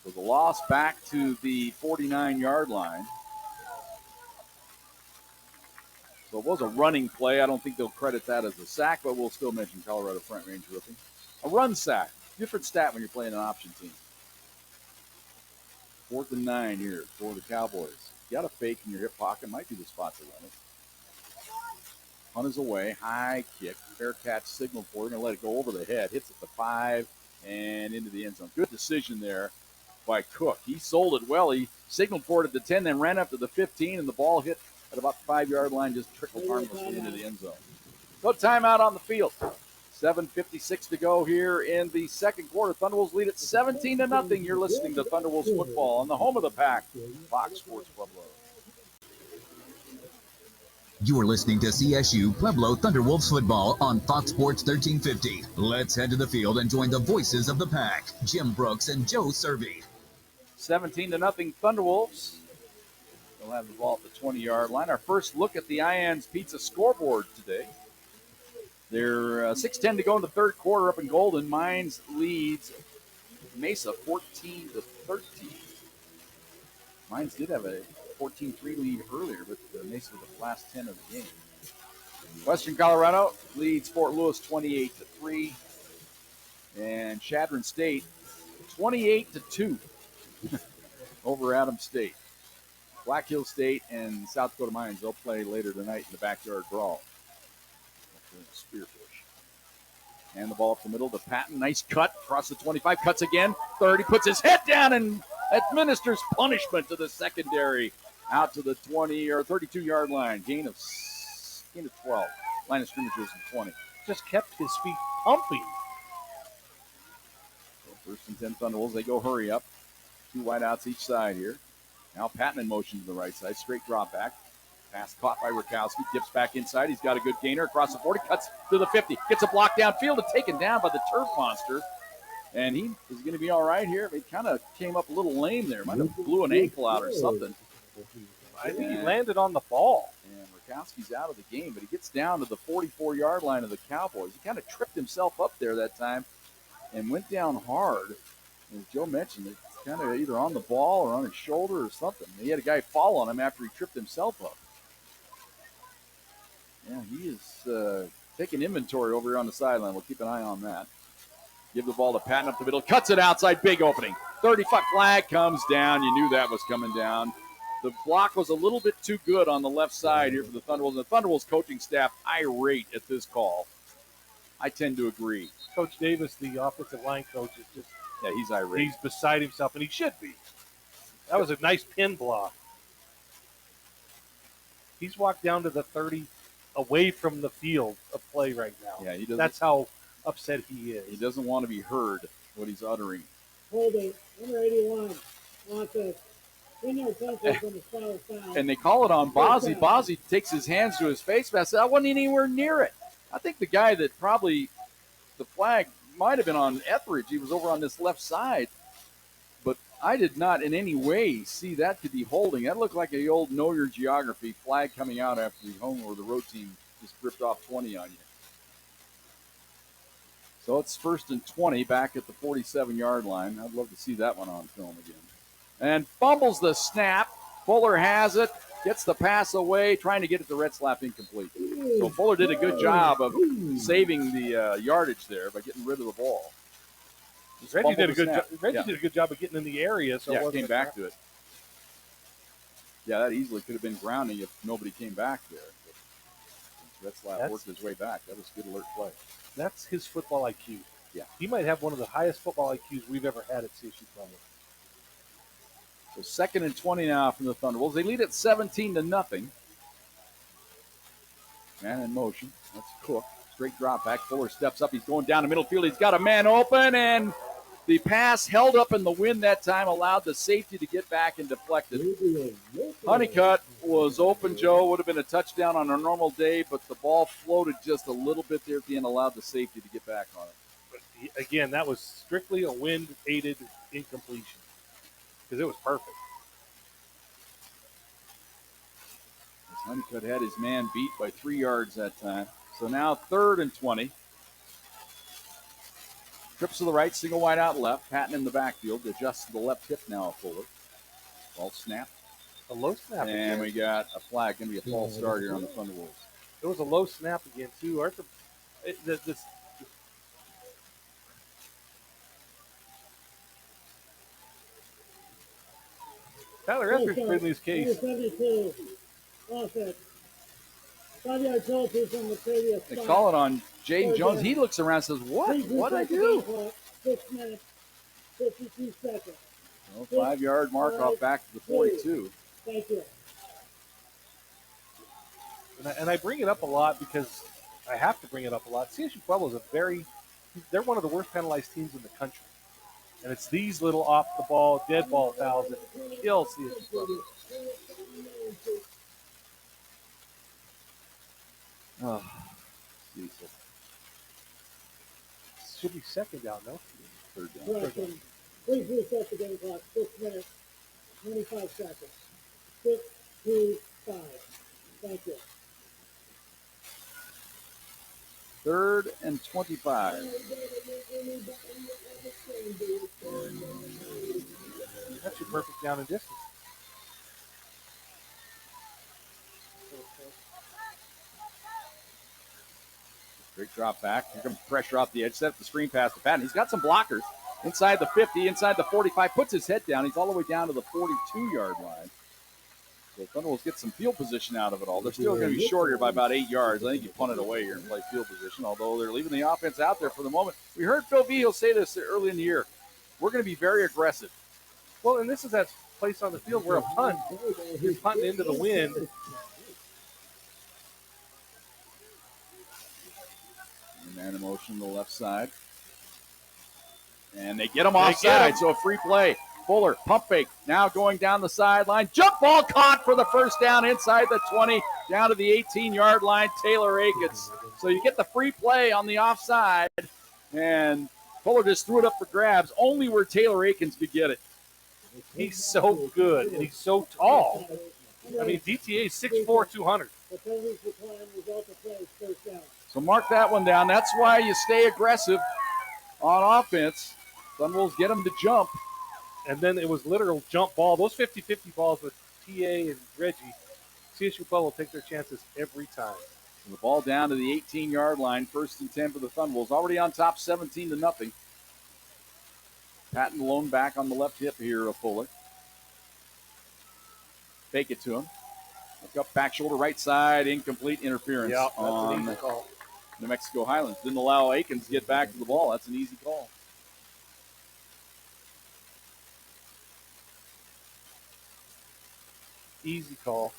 So the loss back to the 49-yard line. So it was a running play. I don't think they'll credit that as a sack, but we'll still mention Colorado Front Range Roofing. A run sack. Different stat when you're playing an option team. 4th and 9 here for the Cowboys. You got a fake in your hip pocket. Might be the spot to run it. Punt is away. High kick. Fair catch signal for it. Going to let it go over the head. Hits at the 5 and into the end zone. Good decision there by Cook. He sold it well. He signaled for it at the 10, then ran up to the 15, and the ball hit at about the 5-yard line, just trickled harmlessly into the end zone. So timeout on the field. 7:56 to go here in the second quarter. Thunderwolves lead at 17-0. You're listening to Thunderwolves football on the home of the Pack, Fox Sports Pueblo. You're listening to CSU Pueblo Thunderwolves football on Fox Sports 1350. Let's head to the field and join the voices of the Pack, Jim Brooks and Joe Cervi. 17-0 Thunderwolves. They'll have the ball at the 20-yard line. Our first look at the Ian's Pizza scoreboard today. They're 6:10 to go in the third quarter up in Golden. Mines leads Mesa 14-13. Mines did have a 14-3 lead earlier, but Mesa with the last 10 of the game. Western Colorado leads Fort Lewis 28-3. And Chadron State 28-2 over Adams State. Black Hill State and South Dakota Mines, they'll play later tonight in the backyard brawl. Spearfish. And the ball up the middle to Patton. Nice cut across the 25. Cuts again. 30. Puts his head down and administers punishment to the secondary. Out to the 20 or 32-yard line. Gain of 12. Line of scrimmage was 20. Just kept his feet pumping. So first and 10 Thunderwolves. They go hurry up. 2 wideouts each side here. Now Patton in motion to the right side. Straight drop back. Pass caught by Rakowski. Dips back inside. He's got a good gainer across the 40. Cuts to the 50. Gets a block downfield and taken down by the turf monster. And he is going to be all right here. He kind of came up a little lame there. Might have blew an ankle out or something. I think he landed on the ball. And Rakowski's out of the game, but he gets down to the 44-yard line of the Cowboys. He kind of tripped himself up there that time and went down hard. As Joe mentioned, it's kind of either on the ball or on his shoulder or something. He had a guy fall on him after he tripped himself up. Yeah, he is taking inventory over here on the sideline. We'll keep an eye on that. Give the ball to Patton up the middle. Cuts it outside. Big opening. 30-foot flag comes down. You knew that was coming down. The block was a little bit too good on the left side here for the Thunderwolves. The Thunderwolves coaching staff irate at this call. I tend to agree. Coach Davis, the offensive line coach, is just he's irate. He's beside himself, and he should be. That was a nice pin block. He's walked down to the 30 away from the field of play right now. Yeah, he doesn't. That's how upset he is. He doesn't want to be heard what he's uttering. Holding, number 81, offense. And they call it on Bozzy. Bozzy takes his hands to his face. But I said, I wasn't anywhere near it. I think the guy that probably the flag might have been on Etheridge. He was over on this left side. But I did not in any way see that to be holding. That looked like the old know your geography flag coming out after the home or the road team just ripped off 20 on you. So it's 1st and 20 back at the 47-yard line. I'd love to see that one on film again. And fumbles the snap. Fuller has it, gets the pass away, trying to get it to Retzlaff incomplete. So Fuller did a good job of saving the yardage there by getting rid of the ball. Reggie did a good job of getting in the area. So it came back to it. Yeah, that easily could have been grounding if nobody came back there. But Retzlaff worked his way back. That was a good alert play. That's his football IQ. Yeah. He might have one of the highest football IQs we've ever had at CSU Pueblo. So 2nd and 20 now from the Thunderwolves. They lead at 17-0. Man in motion. That's Cook. Straight drop back. Fuller steps up. He's going down the middle field. He's got a man open, and the pass held up in the wind that time, allowed the safety to get back and deflected. Honeycutt was open, Joe. Would have been a touchdown on a normal day, but the ball floated just a little bit there at the end, allowed the safety to get back on it. But again, that was strictly a wind-aided incompletion because it was perfect. Honeycutt had his man beat by 3 yards that time. So now 3rd and 20. Trips to the right, single wide out left. Patton in the backfield. Adjusts to the left hip now of Fuller. Ball snapped. A low snap And again. we got a flag. Going to be a false start here on the Thunderwolves. There was a low snap again, too. Arthur, Tyler Etheridge putting his case. Number 72, offense. 5-yard penalty from the previous They spot. call it on Jaden Jones. He looks around and says, what? What did I do? 6 minutes, 52 seconds. Well, 5-yard mark off back to the 42. Thank you. And I bring it up a lot because I have to bring it up a lot. Csu Pueblo is they're one of the worst penalized teams in the country. And it's these little off-the-ball, dead ball fouls that kill Csu Pueblo. Oh, Cecil. Should be second down, no? Third down. Correction. Please reset the game clock. 6 minutes, 25 seconds. 6, 2, 5. Thank you. 3rd and 25. That's your perfect down and distance. Great drop back. Here comes pressure off the edge. Set up the screen pass to Patton. He's got some blockers. Inside the 50, inside the 45. Puts his head down. He's all the way down to the 42-yard line. So Thunderwolves get some field position out of it all. They're still going to be short here by about 8 yards. I think you punt it away here and play field position, although they're leaving the offense out there for the moment. We heard Phil Vigil say this early in the year. We're going to be very aggressive. Well, and this is that place on the field where a punt, you're punting into the wind. Man in motion to the left side. And they get him offside, so a free play. Fuller, pump fake, now going down the sideline. Jump ball caught for the first down inside the 20, down to the 18-yard line, Taylor Akins. So you get the free play on the offside, and Fuller just threw it up for grabs, only where Taylor Akins could get it. He's so good, and he's so tall. I mean, DTA is 6'4", 200. So mark that one down. That's why you stay aggressive on offense. Thunderwolves get them to jump. And then it was literal jump ball. Those 50-50 balls with TA and Reggie, Csu Pueblo will take their chances every time. So the ball down to the 18-yard line. 1st and 10 for the Thunderwolves. Already on top, 17-0. Patton lone back on the left hip here of Fuller. Fake it to him. Look up, back shoulder, right side, incomplete interference on New Mexico Highlands. Didn't allow Akins to get back to the ball. That's an easy call. Easy call.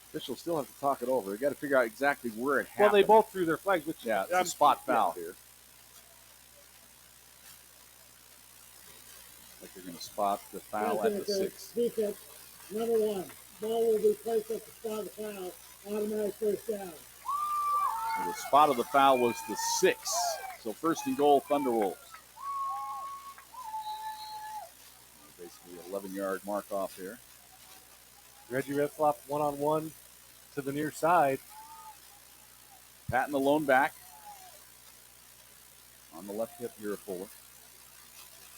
Officials still have to talk it over. They got to figure out exactly where it happened. Well, they both threw their flags, which it's a spot foul here. Like they're going to spot the foul at the 6. Defense, number 1. Ball will be placed at the spot of the foul. Automatic first down. So the spot of the foul was the 6. So 1st and goal, Thunderwolves. Basically 11-yard mark off here. Reggie Redflop one-on-one to the near side. Patton the lone back. On the left hip here of Fuller.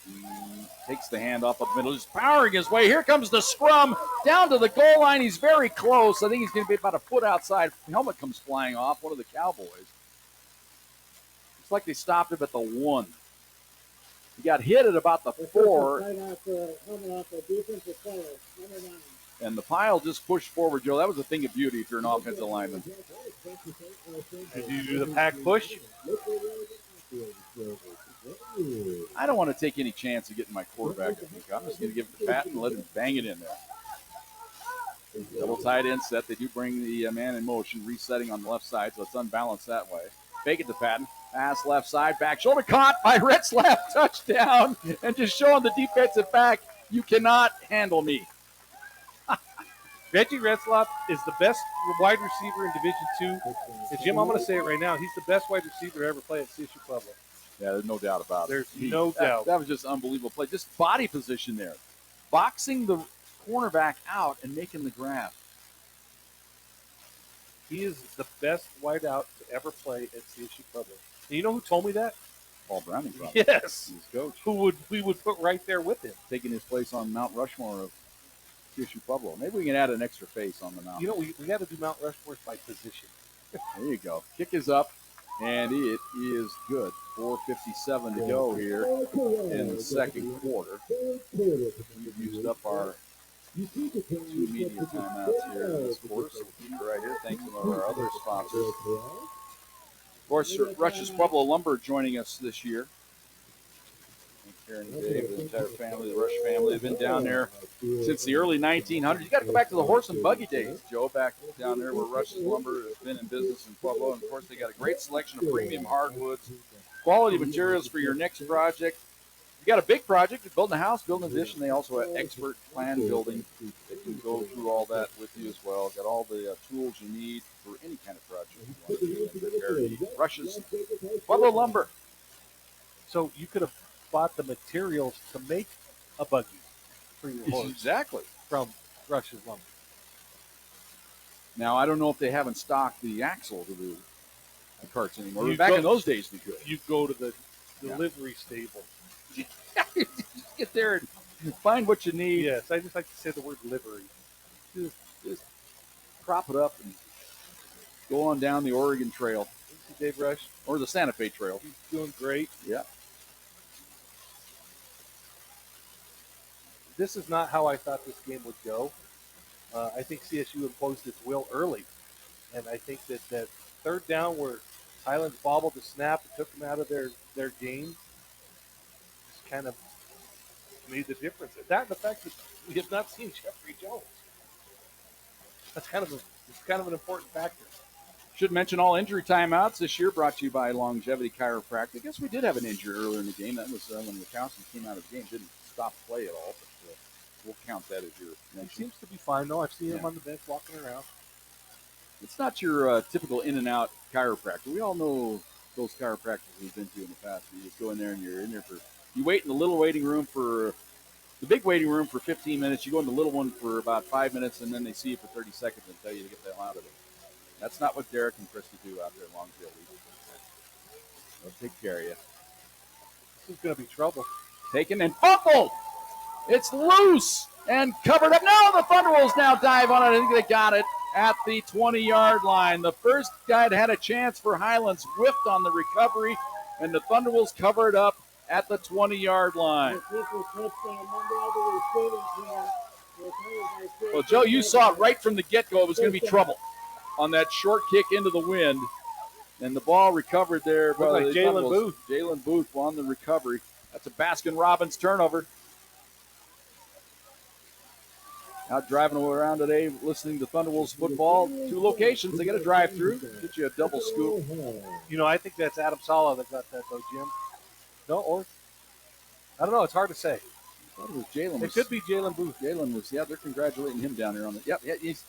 He takes the hand off up the middle, just powering his way. Here comes the scrum down to the goal line. He's very close. I think he's going to be about a foot outside. The helmet comes flying off, one of the Cowboys. It's like they stopped him at the 1. He got hit at about the 4. And the pile just pushed forward, Joe. That was a thing of beauty if you're an offensive lineman. Did you do the pack push? I don't want to take any chance of getting my quarterback. I'm just going to give it to Patton and let him bang it in there. Double tight end set. They do bring the man in motion, resetting on the left side, so it's unbalanced that way. Fake it to Patton. Pass left side, back shoulder caught by Retzlaff. Touchdown. And just showing the defensive back, you cannot handle me. Reggie Retzlaff is the best wide receiver in Division II. And Jim, I'm going to say it right now. He's the best wide receiver to ever play at Csu Pueblo. Yeah, there's no doubt about it. There's no doubt. That was just unbelievable play. Just body position there. Boxing the cornerback out and making the grab. He is the best wideout to ever play at Csu Pueblo. And you know who told me that? Paul Browning, probably. Yes. He's coach. We would put right there with him. Taking his place on Mount Rushmore of Csu Pueblo. Maybe we can add an extra face on the mound. You know, we got to do Mount Rushmore by position. There you go. Kick is up, and it is good. 4:57 to go here in the second quarter. We've used up our 2 media timeouts here in this quarter, so we'll keep it right here. Thanks to one of our other sponsors. Of course, Rush's Pueblo Lumber joining us this year. And Karen and Dave, the entire family, the Rush family, have been down there since the early 1900s. You got to go back to the horse and buggy days, Joe, back down there where Rush's Lumber has been in business in Pueblo. And, of course, they got a great selection of premium hardwoods, quality materials for your next project. You got a big project, you're building a house, building an addition. They also have expert plan building. They can go through all that with you as well. Got all the tools you need for any kind of project you want to do and repair need. Rush's Pueblo Lumber. So you could have bought the materials to make a buggy for your horse. Exactly. From Rush's Lumber. Now, I don't know if they haven't stocked the axle to the carts anymore. You Back go- in those days, they could. You go to the delivery stable. Just get there and find what you need. Yes, I just like to say the word livery. Just prop it up and go on down the Oregon Trail. Dave Rush. Or the Santa Fe Trail. He's doing great. Yeah. This is not how I thought this game would go. I think CSU imposed its will early. And I think that third down where Highlands bobbled the snap and took them out of their game just kind of made the difference. That and the fact that we have not seen Jeffrey Jones. That's kind of an important factor. Should mention all injury timeouts this year brought to you by Longevity Chiropractic. I guess we did have an injury earlier in the game. That was when Wachowski came out of the game. Didn't stop play at all, but we'll count that as your mention. He seems to be fine, though. I've seen him on the bench walking around. It's not your typical in-and-out chiropractor. We all know those chiropractors we've been to in the past. You just go in there and you're in there you wait in the little waiting room for the big waiting room for 15 minutes. You go in the little one for about 5 minutes, and then they see you for 30 seconds and tell you to get the hell out of it. That's not what Derek and Christy do out there in Longfield. They'll take care of you. This is going to be trouble. Taken and fumbled. It's loose and covered up. No, the Thunderwolves now dive on it. I think they got it at the 20-yard line. The first guy that had a chance for Highlands whiffed on the recovery, and the Thunderwolves covered up at the 20-yard line. Well, Joe, you saw it right from the get-go. It was going to be trouble on that short kick into the wind, and the ball recovered there by Jalen Booth. Jalen Booth on the recovery. That's a Baskin-Robbins turnover. Out driving around today, listening to Thunderwolves football. 2 locations. They got to drive through. Get you a double scoop. You know, I think that's Adam Sala that got that, though, Jim. No, or I don't know. It's hard to say. I thought it was Jalen. It could be Jalen Booth. Jalen was. Yeah, they're congratulating him down there on the. Yep. Yeah, he's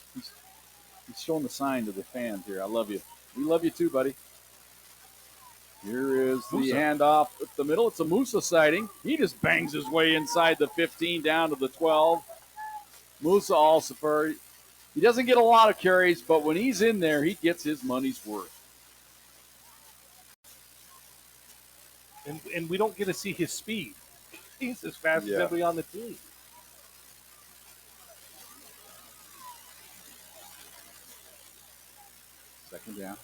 showing the sign to the fans here. I love you. We love you too, buddy. Here is the handoff up the middle. It's a Musa sighting. He just bangs his way inside the 15 down to the 12. Musa also he doesn't get a lot of carries, but when he's in there, he gets his money's worth. And we don't get to see his speed. He's as fast as everybody on the team. Second down.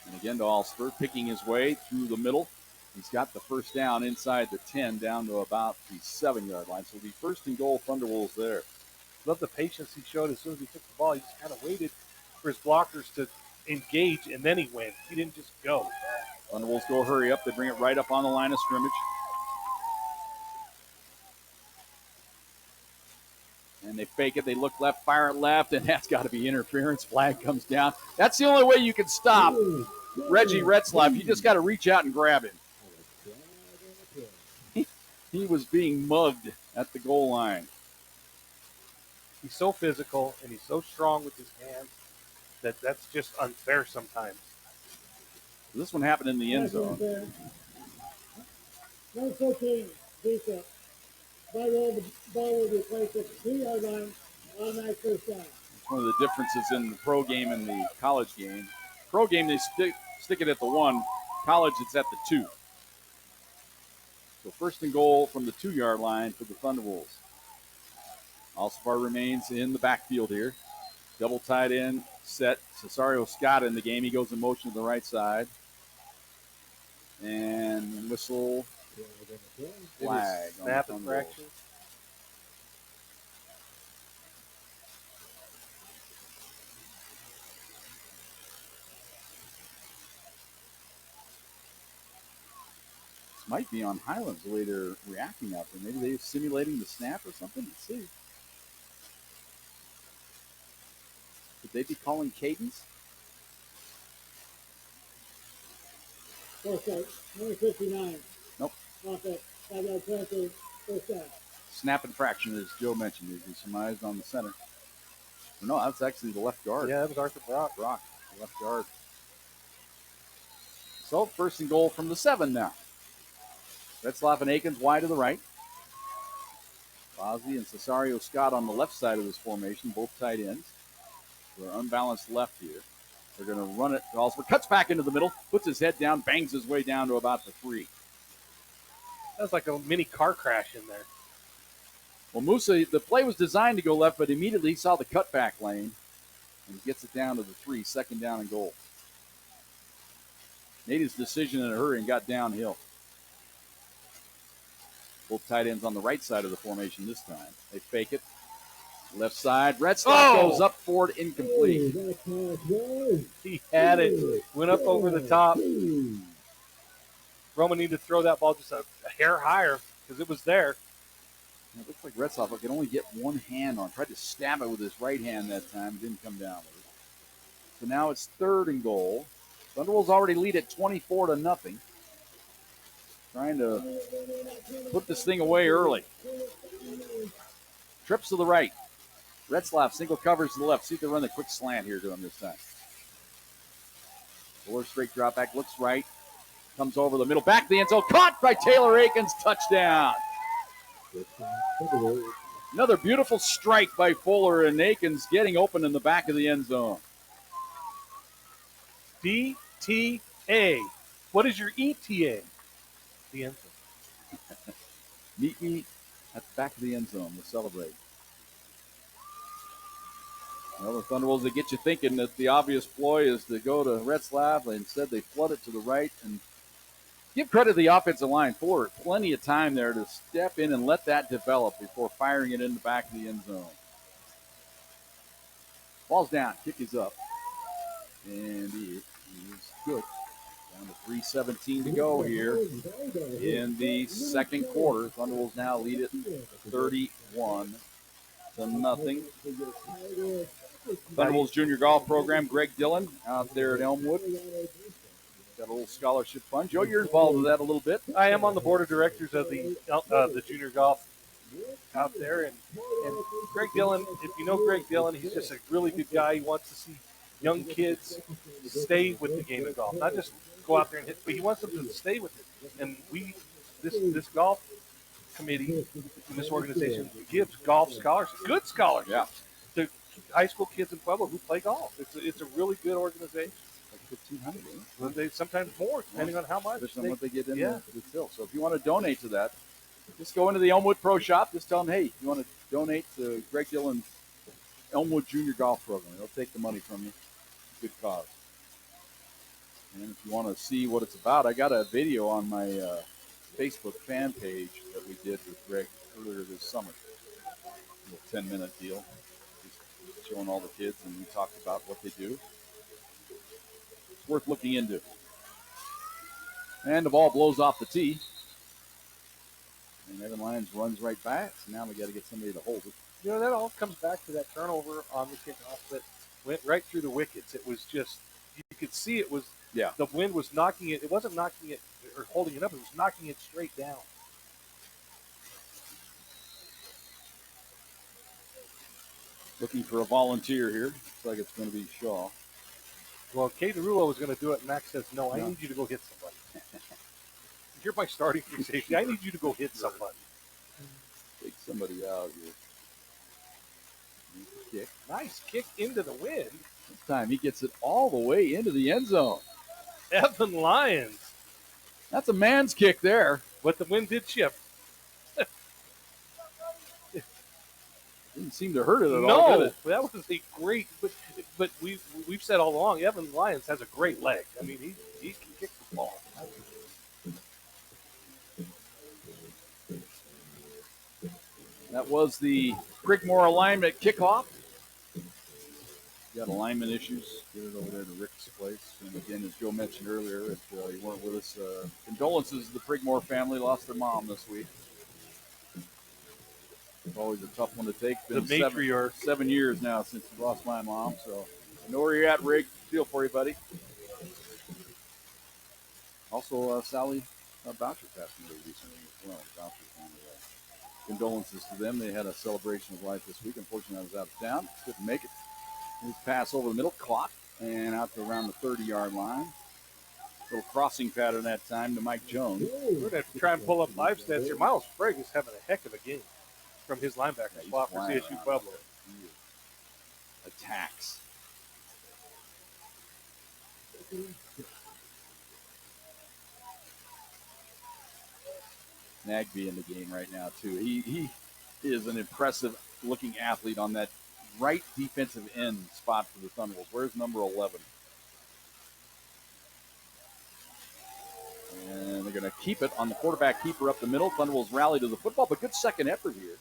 And again to Allsper, picking his way through the middle. He's got the first down inside the 10 down to about the 7-yard line. So it'll be first and goal, Thunderwolves there. Love the patience he showed as soon as he took the ball. He just kind of waited for his blockers to engage, and then he went. He didn't just go. Thunderwolves go hurry up. They bring it right up on the line of scrimmage. And they fake it. They look left, fire it left, and that's got to be interference. Flag comes down. That's the only way you can stop Reggie Retzlaff. You just got to reach out and grab him. He was being mugged at the goal line. He's so physical, and he's so strong with his hands that's just unfair sometimes. This one happened in the end zone. Number 14, defense. Ball will be placed at the 2-yard line on that first down. It's one of the differences in the pro game and the college game. Pro game, they stick it at the 1. College, it's at the 2. So first and goal from the 2-yard line for the Thunderwolves. Alcivar remains in the backfield here. Double tight end set. Cesario Scott in the game. He goes in motion to the right side. And whistle flag. Snap and fracture. This might be on Highlands the way they're reacting out there. Maybe they're simulating the snap or something. Let's see. Could they be calling cadence? First out, number 59. Nope. Offense, 5-yard penalty, first down. Snap and fraction, as Joe mentioned, is surmised on the center. No, that's actually the left guard. Yeah, that was Arthur Brock. Brock, the left guard. So, first and goal from the 7 now. Retzlaff and Akins wide to the right. Bozzi and Cesario Scott on the left side of this formation, both tight ends. They're unbalanced left here. They're going to run it. Alcivar cuts back into the middle, puts his head down, bangs his way down to about the 3. That was like a mini car crash in there. Well, Musa, the play was designed to go left, but immediately he saw the cutback lane and gets it down to the 3, second down and goal. Made his decision in a hurry and got downhill. Both tight ends on the right side of the formation this time. They fake it. Left side. Retzlaff goes up for it, incomplete. He had it. Went up over the top. Roman needed to throw that ball just a hair higher because it was there. It looks like Retzlaff could only get one hand on. Tried to stab it with his right hand that time. Didn't come down with it. So now it's third and goal. Thunderwolves already lead at 24-0. Trying to put this thing away early. Trips to the right. Retzlaff single covers to the left. See if they run the quick slant here to him this time. Fuller straight drop back. Looks right. Comes over the middle. Back to the end zone. Caught by Taylor Akins. Touchdown. Another beautiful strike by Fuller, and Akins getting open in the back of the end zone. DTA. What is your ETA? The end zone. Meet me at the back of the end zone to celebrate. Well, the Thunderwolves, they get you thinking that the obvious ploy is to go to Retzlaff. Instead, they flood it to the right. And give credit to the offensive line. Fuller, plenty of time there to step in and let that develop before firing it in the back of the end zone. Ball's down. Kick is up. And he is good. Down to 3:17 to go here in the second quarter. Thunderwolves now lead it 31-0. Thunderwolves junior golf program, Greg Dillon out there at Elmwood. Got a little scholarship fund. Joe, you're involved with that a little bit. I am on the board of directors of the junior golf out there. And Greg Dillon, if you know Greg Dillon, he's just a really good guy. He wants to see young kids stay with the game of golf, not just go out there and hit, but he wants them to stay with it. And this golf committee in this organization gives golf scholarships, good scholarships, to high school kids in Pueblo who play golf. It's a really good organization. Like 1,500, Well, they sometimes more, depending on how much. Depending on what they get in the till. So if you want to donate to that, just go into the Elmwood Pro Shop. Just tell them, hey, you want to donate to Greg Dillon's Elmwood Junior Golf Program. They'll take the money from you. Good cause. And if you want to see what it's about, I got a video on my Facebook fan page that we did with Greg earlier this summer. A little 10-minute deal. Just showing all the kids, and we talked about what they do. It's worth looking into. And the ball blows off the tee. And Evan Lyons runs right back. So now we got to get somebody to hold it. You know, that all comes back to that turnover on the kickoff that went right through the wickets. It was just, you could see it was, the wind was knocking it. It wasn't knocking it or holding it up. It was knocking it straight down. Looking for a volunteer here. Looks like it's going to be Shaw. Well, Kate Derulo was going to do it, and Max says, no, I need you to go hit somebody. You're my starting free safety. I need you to go hit somebody. Take somebody out here. Kick. Nice kick into the wind. This time he gets it all the way into the end zone. Evan Lyons. That's a man's kick there. But the wind did shift. Didn't seem to hurt it at all, did No, it? that was a great. But we've said all along, Evan Lyons has a great leg. I mean, he can kick the ball. That was the Creekmore alignment kickoff. Got alignment issues. Get it over there to Rick's place. And again, as Joe mentioned earlier, if you weren't with us, condolences to the Creekmore family. Lost their mom this week. It's always a tough one to take. Been The matriarch. 7 years now since I lost my mom. So I know where you're at, Rick. Feel for you, buddy. Also, Sally Boucher passed away recently as well. Boucher family. Condolences to them. They had a celebration of life this week. Unfortunately, I was out of town. Couldn't make it. His pass over the middle, caught, and out to around the 30-yard line. Little crossing pattern that time to Mike Jones. We're going to have to try and pull up live stats here. Miles Sprague is having a heck of a game from his linebacker spot for Csu Pueblo. Attacks. Nagby in the game right now, too. He is an impressive-looking athlete on that right defensive end spot for the Thunderbolts. Where's number 11? And they're going to keep it on the quarterback keeper up the middle. Thunderbolts rally to the football, but good second effort here.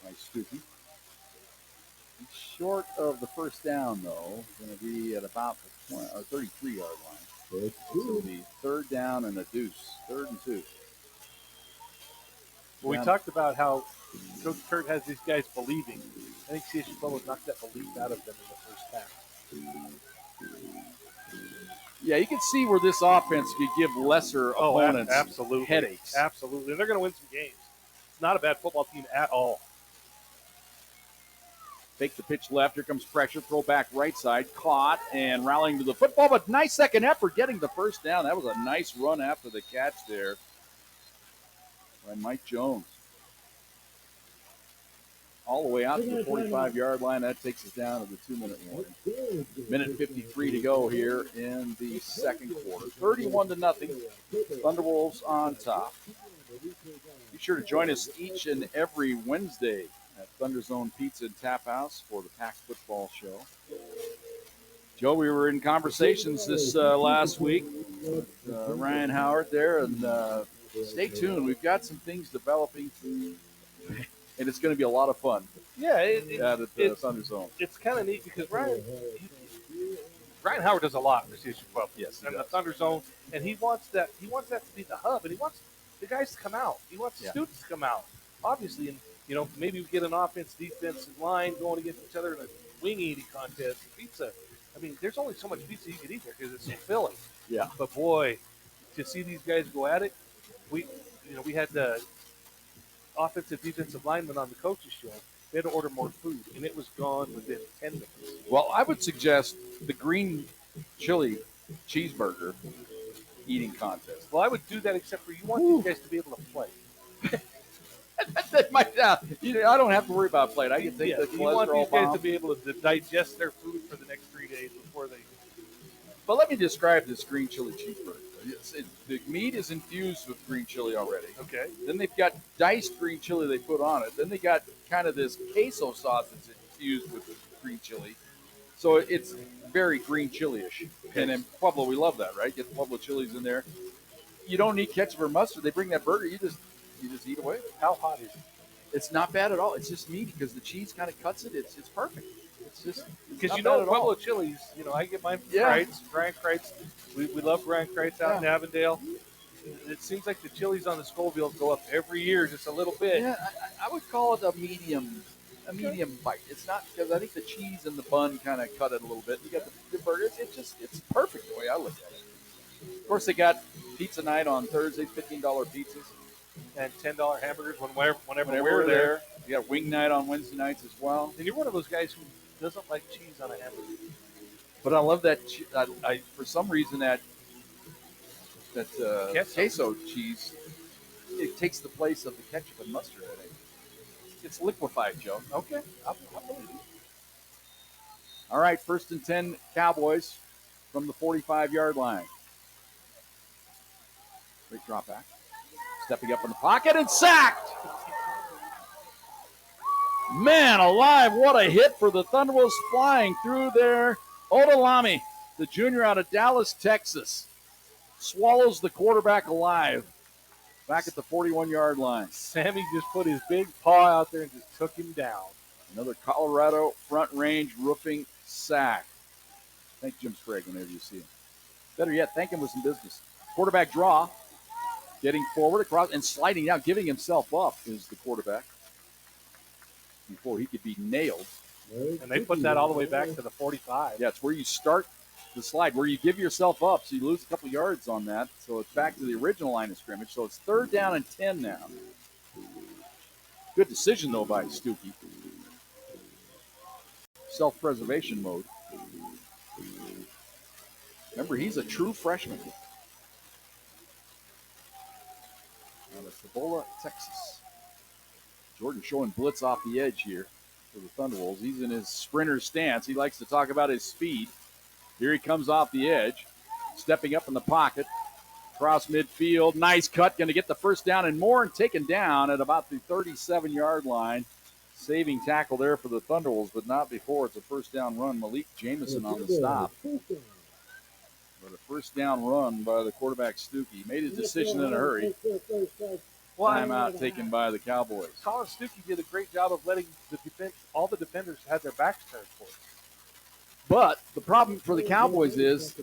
Nice Stuckey. Short of the first down, though. Going to be at about the 33-yard line. So the third down and a deuce. 3rd and 2. Well, we talked about how Coach Kurt has these guys believing. I think Csu Pueblo knocked that belief out of them in the first half. Yeah, you can see where this offense could give lesser opponents absolutely. headaches. Absolutely. They're going to win some games. It's not a bad football team at all. Take the pitch left. Here comes pressure. Throw back right side. Caught and rallying to the football, but nice second effort getting the first down. That was a nice run after the catch there by Mike Jones. All the way out to the 45-yard line. That takes us down to the 2-minute warning. Minute 53 to go here in the second quarter. 31-0. Thunderwolves on top. Be sure to join us each and every Wednesday at Thunder Zone Pizza and Tap House for the Pack Football Show. Joe, we were in conversations this last week with Ryan Howard there, and stay tuned. We've got some things developing, and it's going to be a lot of fun. Yeah, at the Thunder Zone. It's kind of neat because Ryan Howard does a lot for Csu Pueblo. Yes, and the Thunder Zone, and he wants that to be the hub, and he wants the guys to come out. He wants the students to come out, obviously, and maybe we get an offense-defensive line going against each other in a wing eating contest. Pizza. I mean, there's only so much pizza you can eat there because it's so filling. Yeah. But boy, to see these guys go at it, we had the offensive defensive lineman on the coaches show. They had to order more food, and it was gone within 10 minutes. Well, I would suggest the green chili cheeseburger eating contest. Well, I would do that, except for you want these guys to be able to play. I don't have to worry about playing. I can take the cholesterol you want these guys bomb. to be able to digest their food for the next 3 days before they. But let me describe this green chili cheeseburger. The meat is infused with green chili already. Okay. Then they've got diced green chili they put on it. Then they got kind of this queso sauce that's infused with the green chili. So it's very green chili-ish. Okay. And in Pueblo, we love that, right? Get the Pueblo chilies in there. You don't need ketchup or mustard. They bring that burger. You just eat away. How hot is it? It's not bad at all. It's just meaty because the cheese kind of cuts it. It's perfect. It's just because Pueblo all. Chilies. I get mine from Kreitz. Brian Kreitz. We love Brian Kreitz out in Avondale. It seems like the chilies on the Scoville go up every year just a little bit. Yeah, I would call it a medium bite. It's not because I think the cheese and the bun kind of cut it a little bit. You got the burger. It's perfect the way I look at it. Of course, they got pizza night on Thursdays, $15 pizzas. And $10 hamburgers whenever we're there. You got wing night on Wednesday nights as well. And you're one of those guys who doesn't like cheese on a hamburger. But I love that. I for some reason that queso cheese, it takes the place of the ketchup and mustard. I think it's liquefied, Joe. Okay, I believe you. All right, 1st and 10 Cowboys from the 45-yard line. Great drop back. Stepping up in the pocket and sacked. Man alive, what a hit for the Thunderwolves flying through there. Odalami, the junior out of Dallas, Texas, swallows the quarterback alive back at the 41-yard line. Sammy just put his big paw out there and just took him down. Another Colorado Front Range roofing sack. Thank Jim Sprague whenever you see him. Better yet, thank him with some business. Quarterback draw, getting forward across and sliding out, giving himself up is the quarterback before he could be nailed. And they put that all the way back to the 45. Yeah, it's where you start the slide, where you give yourself up, so you lose a couple yards on that. So it's back to the original line of scrimmage. So it's 3rd down and 10 now. Good decision, though, by Stuckey. Self-preservation mode. Remember, he's a true freshman. Out of Cibola, Texas. Jordan showing blitz off the edge here for the Thunderwolves. He's in his sprinter stance. He likes to talk about his speed. Here he comes off the edge, stepping up in the pocket. Across midfield, nice cut, going to get the first down and more, and taken down at about the 37-yard line. Saving tackle there for the Thunderwolves, but not before it's a first down run. Malik Jamison on the stop. But a first down run by the quarterback Stuckey. Made his decision in a hurry. Timeout taken by the Cowboys. Colin Stuckey did a great job of letting all the defenders have their backs turned for him. But the problem for the Cowboys is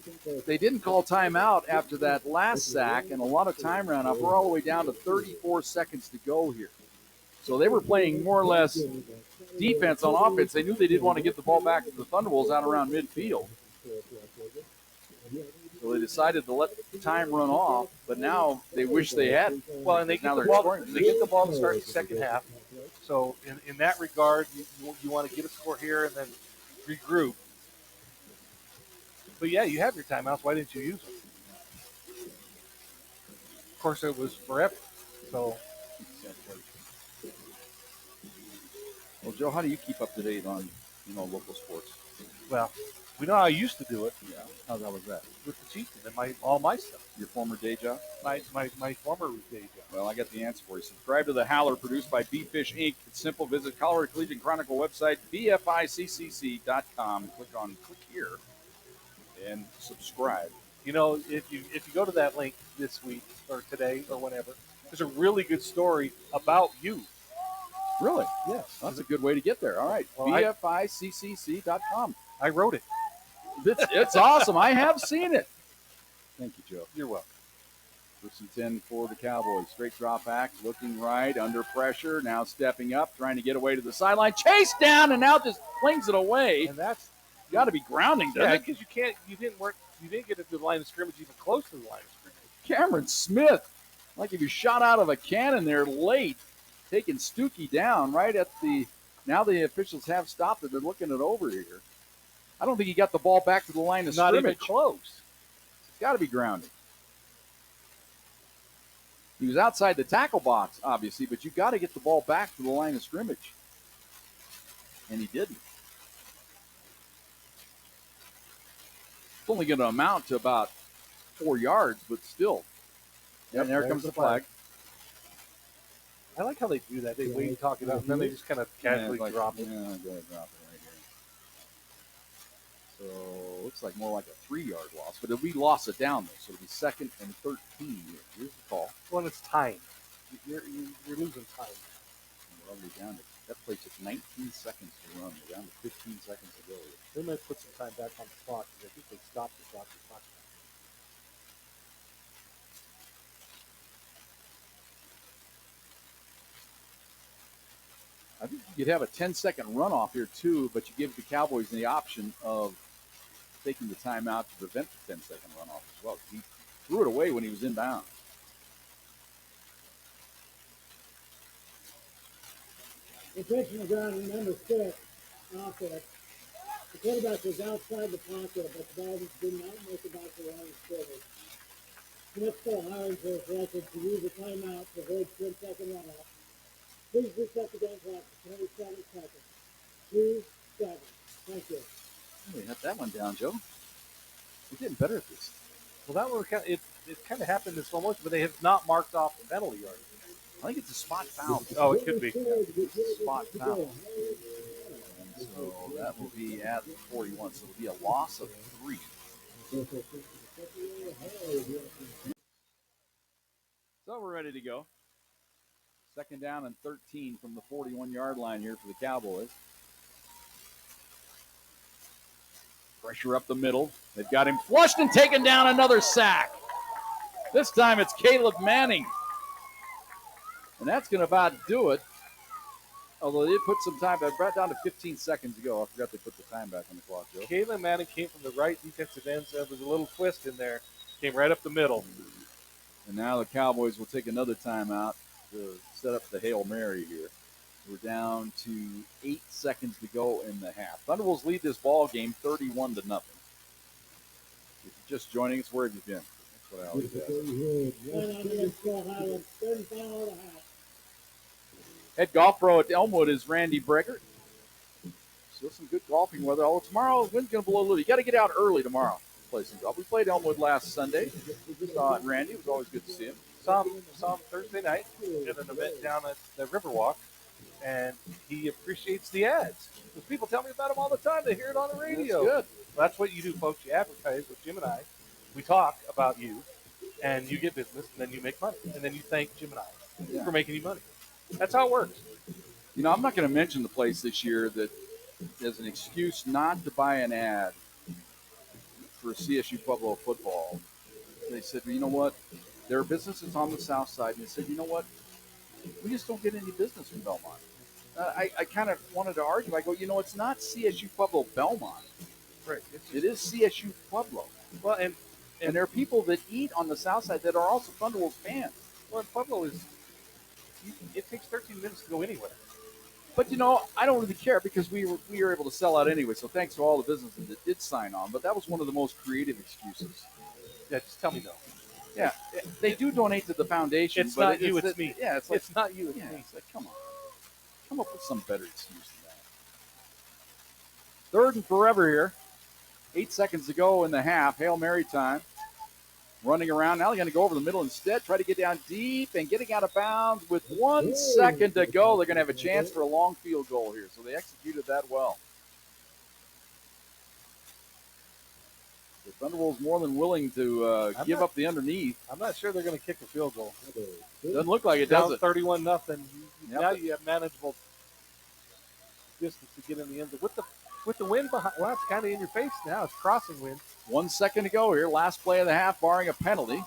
they didn't call timeout after that last sack, and a lot of time ran up. We're all the way down to 34 seconds to go here. So they were playing more or less defense on offense. They knew they didn't want to get the ball back to the Thunderwolves out around midfield. So they decided to let the time run off, but now they wish they had. Well, and they get the ball to start the second half. So in that regard, you want to get a score here and then regroup. But yeah, you have your timeouts. Why didn't you use them? Of course, it was forever. So, well, Joe, how do you keep up to date on local sports? Well, we know how I used to do it. Yeah, how was that? With the Chieftain and all my stuff. Your former day job? My former day job. Well, I got the answer for you. Subscribe to the Howler, produced by Beefish Inc. It's simple. Visit Colorado Collegiate Chronicle website, bficcc.com. Click here and subscribe. If you go to that link this week or today or whenever, there's a really good story about you. Really? Yes. That's a good way to get there. All right. Well, bficcc.com. I wrote it. It's awesome. I have seen it. Thank you, Joe. You're welcome. 1st and 10 for the Cowboys. Straight drop back, looking right, under pressure, now stepping up, trying to get away to the sideline. Chase down, and now just flings it away. And that's got to be grounding, doesn't it? Because you didn't get it to the line of scrimmage, even close to the line of scrimmage. Cameron Smith, like if you shot out of a cannon there late, taking Stuckey down right at the. Now the officials have stopped it. They're looking it over here. I don't think he got the ball back to the line of scrimmage. Not even close. It's got to be grounding. He was outside the tackle box, obviously, but you got to get the ball back to the line of scrimmage. And he didn't. It's only going to amount to about 4 yards, but still. Yep, and there comes the flag. I like how they do that. They wait and talk it out, and then they just kind of casually drop it. Yeah, go ahead, drop it right here. So looks like more like a 3-yard loss, but we lost it down though, so it'll be 2nd and 13 here. Here's the call. Well, it's time. You're losing time. We're already down to that play took 19 seconds to run. We're down to 15 seconds to go. They might put some time back on the clock because I think they stopped the clock. I think you could have a 10-second runoff here, too, but you give the Cowboys the option of taking the timeout to prevent the 10-second runoff as well. He threw it away when he was inbound. Intentional grounding, number 6, offense. The quarterback was outside the pocket, but the ball did not make it back to the line of scrimmage. Smith still hiring for his record to use a timeout to avoid 10-second runoff. Please reset the game clock to 27 seconds. 2 seconds. Thank you. We had that one down, Joe. We're getting better at this. Well, that one it kind of happened in slow motion, but they have not marked off the penalty yard. I think it's a spot foul. Oh, it could be. It's a spot foul. And so that will be at the 41. So it'll be a loss of 3. So we're ready to go. Second down and 13 from the 41-yard line here for the Cowboys. Pressure up the middle. They've got him flushed and taken down, another sack. This time it's Caleb Manning. And that's going to about do it. Although they did put some time back, brought down to 15 seconds ago. I forgot they put the time back on the clock, Joe. Caleb Manning came from the right defensive end, so there was a little twist in there. Came right up the middle. And now the Cowboys will take another timeout to set up the Hail Mary here. We're down to 8 seconds to go in the half. Thunderbolts lead this ball game 31-0. If you're just joining us, where have you been? That's what I always ask. Head golf pro at Elmwood is Randy Breckert. Still some good golfing weather. Although tomorrow, the wind's going to blow a little. You got to get out early tomorrow to play some golf. We played Elmwood last Sunday. Saw it, Randy. It was always good to see him. Saw him Thursday night at an event down at the Riverwalk, and he appreciates the ads. Because people tell me about him all the time. They hear it on the radio. That's good. Well, that's what you do, folks. You advertise with Jim and I. We talk about you, and you get business, and then you make money. And then you thank Jim and I for making you money. That's how it works. You know, I'm not going to mention the place this year that as an excuse not to buy an ad for CSU Pueblo football. They said, well, you know what? There are businesses on the south side, and they said, you know what? We just don't get any business from Belmont. I kind of wanted to argue. I go, you know, it's not CSU Pueblo Belmont. Right. It is CSU Pueblo. Well, and there are people that eat on the south side that are also Thunderwolves fans. Well, Pueblo is. It takes 13 minutes to go anywhere. But, you know, I don't really care because we were able to sell out anyway. So thanks to all the businesses that did sign on. But that was one of the most creative excuses. Yeah, just tell me no. Yeah, they do donate to the foundation. It's not you, it's me. Yeah, it's like, it's not you, it's me. It's like, come on. Come up with some better excuse than that. 3rd and forever here. 8 seconds to go in the half. Hail Mary time. Running around. Now they're going to go over the middle instead. Try to get down deep and getting out of bounds with 1 second to go. They're going to have a chance for a long field goal here. So they executed that well. The Thunderbolts more than willing to give up the underneath. I'm not sure they're going to kick a field goal. Doesn't look like it, does it? 31-0. Yep. Now you have manageable distance to get in the end. With the wind behind, well, it's kind of in your face now. It's crossing wind. 1 second to go here. Last play of the half, barring a penalty.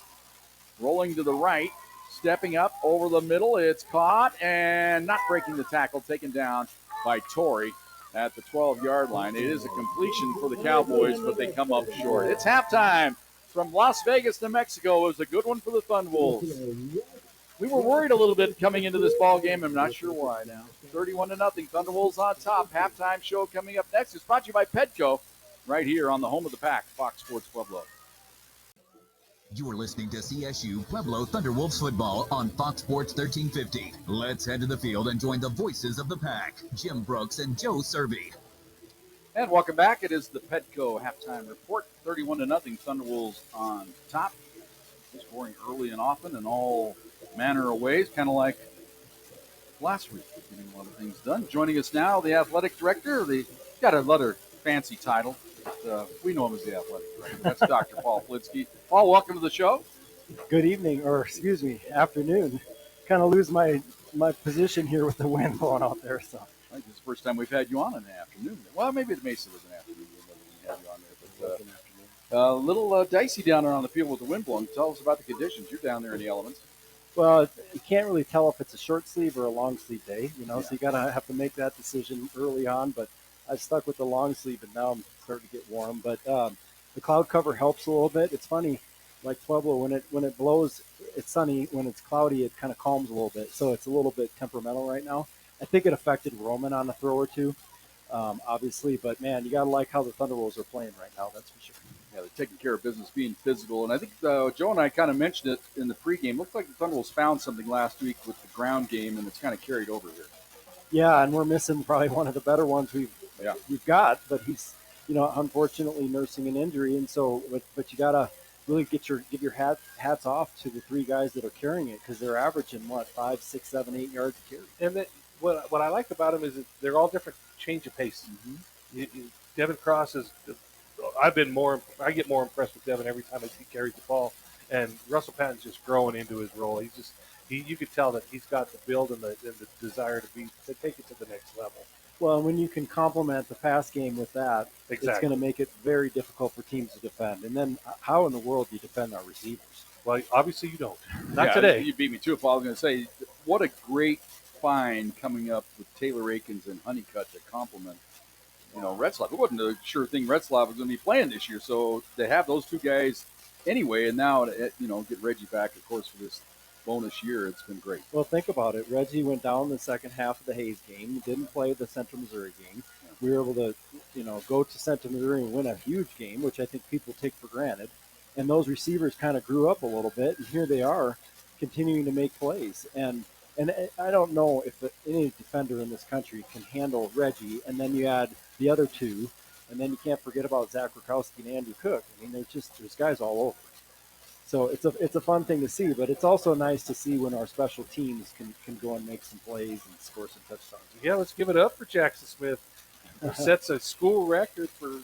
Rolling to the right, stepping up over the middle. It's caught and not breaking the tackle. Taken down by Torrey at the 12-yard line. It is a completion for the Cowboys, but they come up short. It's halftime from Las Vegas, New Mexico. It was a good one for the Thunderwolves. We were worried a little bit coming into this ball game. I'm not sure why now. 31-0. Thunderwolves on top. Halftime show coming up next. It's brought to you by Petco, right here on the home of the pack, Fox Sports Pueblo. You are listening to CSU Pueblo Thunderwolves football on Fox Sports 1350. Let's head to the field and join the voices of the pack, Jim Brooks and Joe Cervi. And welcome back. It is the Petco halftime report. 31-0. Thunderwolves on top. Scoring early and often in all manner of ways, kind of like last week, getting a lot of things done. Joining us now, the athletic director. Got another fancy title. We know him as the athletic director. That's Dr. Paul Flitsky. Paul, welcome to the show. Good evening, or excuse me, afternoon. Kind of lose my position here with the wind blowing out there. So I think this is the first time we've had you on in the afternoon. Well, maybe the Mesa was an afternoon when we had you on there. But a little dicey down there on the field with the wind blowing. Tell us about the conditions. You're down there in the elements. well, you can't really tell if it's a short sleeve or a long sleeve day, so you gotta have to make that decision early on. But I stuck with the long sleeve, and now I'm starting to get warm. But the cloud cover helps a little bit. It's funny, like Pueblo, when it blows, it's sunny. When it's cloudy, it kind of calms a little bit. So it's a little bit temperamental right now. I think it affected Roman on a throw or two, obviously. But man, you gotta like how the Thunderwolves are playing right now. That's for sure. Yeah, they're taking care of business, being physical. And I think Joe and I kind of mentioned it in the pregame. Looked like the Thunderwolves found something last week with the ground game, and it's kind of carried over here. Yeah, and we're missing probably one of the better ones we've got. But he's, unfortunately nursing an injury, and so but you gotta really give your hats off to the three guys that are carrying it, because they're averaging 5, 6, 7, 8 yards a carry. And that, what I like about them is that they're all different change of pace. Devin Cross is. I get more impressed with Devin every time he carries the ball, and Russell Patton's just growing into his role. You could tell that he's got the build and the desire to take it to the next level. Well, when you can complement the pass game with that, Exactly. It's going to make it very difficult for teams to defend. And then how in the world do you defend our receivers? Well, obviously you don't. Not today. You beat me to it, Paul. I was going to say, what a great find coming up with Taylor Akins and Honeycutt to complement, Retzlaff. It wasn't a sure thing Retzlaff was going to be playing this year. So to have those two guys anyway, and now, get Reggie back, of course, for this bonus year, it's been great. Well, think about it. Reggie went down the second half of the Hayes game. He didn't play the Central Missouri game. We were able to, go to Central Missouri and win a huge game, which I think people take for granted. And those receivers kind of grew up a little bit, and here they are continuing to make plays. And I don't know if any defender in this country can handle Reggie, and then you add the other two, and then you can't forget about Zach Rakowski and Andrew Cook. I mean, there's guys all over. So it's a fun thing to see, but it's also nice to see when our special teams can go and make some plays and score some touchdowns. Yeah, let's give it up for Jackson Smith, who sets a school record for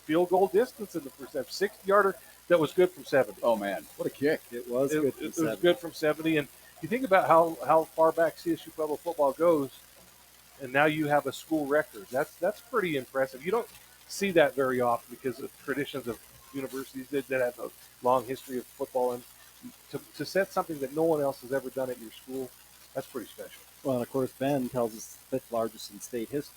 field goal distance in the first half. 60-yarder that was good from 70. Oh, man, what a kick. It was good from 70. It was good from 70. And you think about how far back CSU Pueblo football goes, and now you have a school record. That's pretty impressive. You don't see that very often because of traditions of universities that have a long history of football, and to set something that no one else has ever done at your school, that's pretty special. Well, and of course, Ben tells us fifth largest in state history.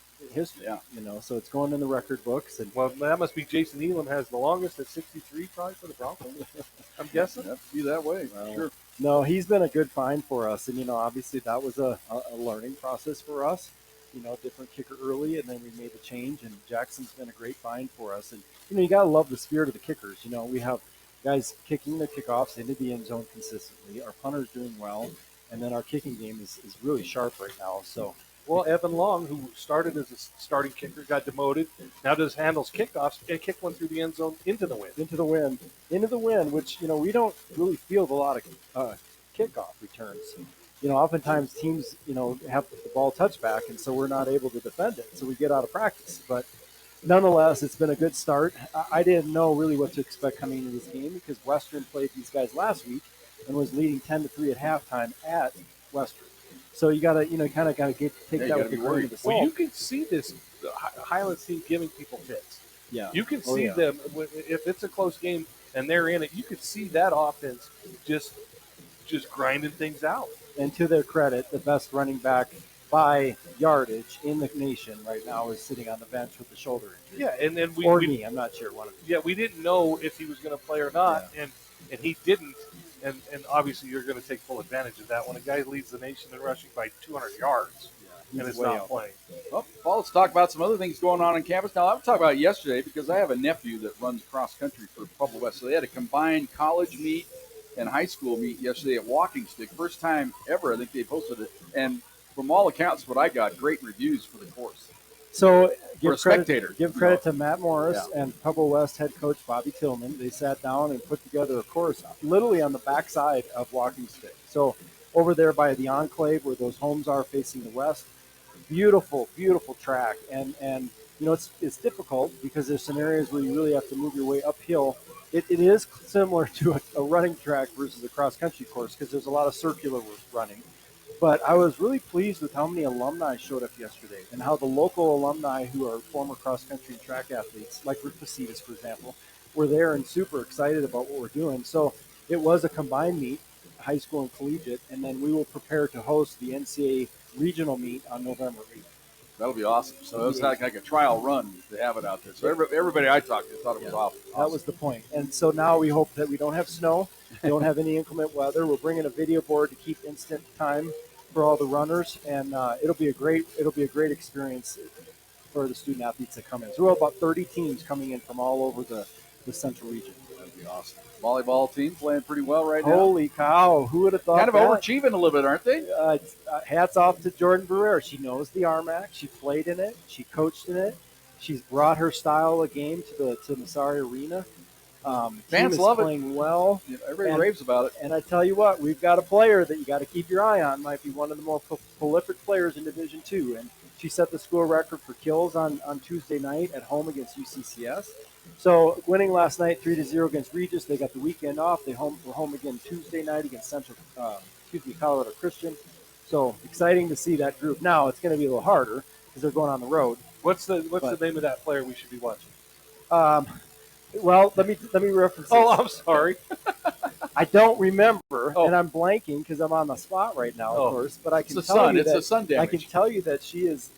Yeah. So it's going in the record books. And well, that must be Jason Elam has the longest at 63, probably for the Broncos. I'm guessing. That'd be that way. Sure. No, he's been a good find for us, and obviously that was a learning process for us. Different kicker early, and then we made the change, and Jackson's been a great find for us. And, you got to love the spirit of the kickers. We have guys kicking their kickoffs into the end zone consistently. Our punter's doing well, and then our kicking game is really sharp right now. So, well, Evan Long, who started as a starting kicker, got demoted, now handles kickoffs, and kicked one through the end zone into the wind, which, we don't really field a lot of kickoff returns. Oftentimes teams, have the ball touchback, and so we're not able to defend it. So we get out of practice. But nonetheless, it's been a good start. I didn't know really what to expect coming into this game because Western played these guys last week and was leading 10-3 at halftime at Western. So you got to, kind of got to take that with a grain of salt. Well, you can see this Highlands team giving people fits. Yeah. You can see them if it's a close game and they're in it. You could see that offense just grinding things out. And to their credit, the best running back by yardage in the nation right now is sitting on the bench with the shoulder injury. Yeah, and then I'm not sure. One of them. Yeah, we didn't know if he was going to play or not, and he didn't. And obviously you're going to take full advantage of that when a guy leads the nation in rushing by 200 yards and it's not playing. Well, let's talk about some other things going on campus. Now, I was talking about it yesterday because I have a nephew that runs cross country for Pueblo West. So they had a combined college meet and high school meet yesterday at Walking Stick. First time ever, I think they posted it. And from all accounts, what I got, great reviews for the course. So give credit to Matt Morris and Pueblo West head coach Bobby Tillman. They sat down and put together a course literally on the backside of Walking Stick. So over there by the enclave where those homes are facing the west, beautiful, beautiful track. And it's difficult because there's some areas where you really have to move your way uphill. It is similar to a running track versus a cross-country course because there's a lot of circular running. But I was really pleased with how many alumni showed up yesterday and how the local alumni who are former cross-country and track athletes, like Rick Pacitas, for example, were there and super excited about what we're doing. So it was a combined meet, high school and collegiate, and then we will prepare to host the NCAA regional meet on November 8th. That'll be awesome. So it was like a trial run to have it out there. So everybody I talked to thought it was awesome. That was the point. And so now we hope that we don't have snow, don't have any inclement weather. We're bringing a video board to keep instant time for all the runners, and it'll be a great experience for the student athletes that come in. So we're about 30 teams coming in from all over the central region. That'd be awesome. Volleyball team playing pretty well right now. Holy cow! Who would have thought? Kind of overachieving a little bit, aren't they? Hats off to Jordan Barrera. She knows the RMAC. She played in it. She coached in it. She's brought her style of game to the Masari Arena. Team Fans is love it. playing well. Yeah, everybody raves about it. And I tell you what, we've got a player that you got to keep your eye on. Might be one of the more prolific players in Division II. And she set the school record for kills on Tuesday night at home against UCCS. So winning last night 3-0 against Regis, they got the weekend off. They were home again Tuesday night against Colorado Christian. So exciting to see that group. Now it's going to be a little harder because they're going on the road. What's the name of that player we should be watching? Well, let me reference. Oh, I'm sorry. I don't remember, and I'm blanking because I'm on the spot right now, of course. But I can tell you that I can tell you that she is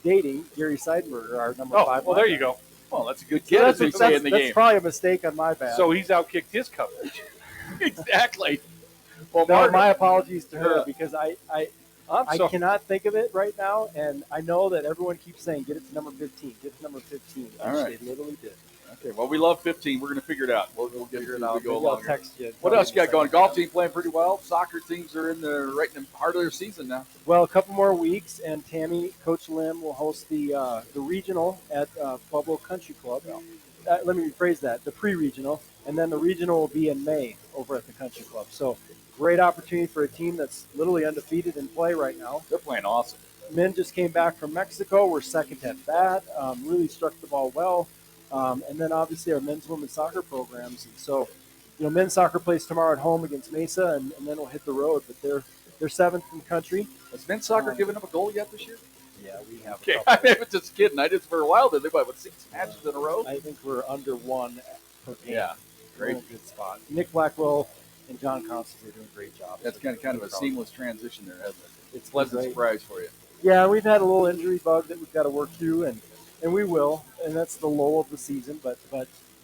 dating Gary Seidenberger, our number 5. Well, there you go. Well, that's a good kid. So that's probably a mistake on my bad. So he's outkicked his coverage. Exactly. Well, no, my apologies to her because I sorry. cannot think of it right now, and I know that everyone keeps saying get it to number 15, get it to number 15. All right. They literally did. Okay, well, we love 15. We're going to figure it out. We'll get it out. We go along. Text you. What else you got going? Golf team playing pretty well. Soccer teams are right in the heart of their season now. Well, a couple more weeks, and Tammy, Coach Lim, will host the regional at Pueblo Country Club. Let me rephrase that: the pre-regional, and then the regional will be in May over at the Country Club. So, great opportunity for a team that's literally undefeated in play right now. They're playing awesome. Men just came back from Mexico. We're second at bat. Really struck the ball well. And then obviously our men's women's soccer programs. And so, men's soccer plays tomorrow at home against Mesa, and then we'll hit the road. But they're 7th in the country. Has men's soccer given up a goal yet this year? Yeah, we have. Okay, I'm just kidding. I did for a while. Did they what 6 matches in a row? I think we're under 1 per game. Yeah, great. We're in a good spot. Nick Blackwell and John Constance are doing a great job. That's kind of a seamless transition there, hasn't it? It's a pleasant surprise for you. Yeah, we've had a little injury bug that we've got to work through, and we will, and that's the lull of the season, but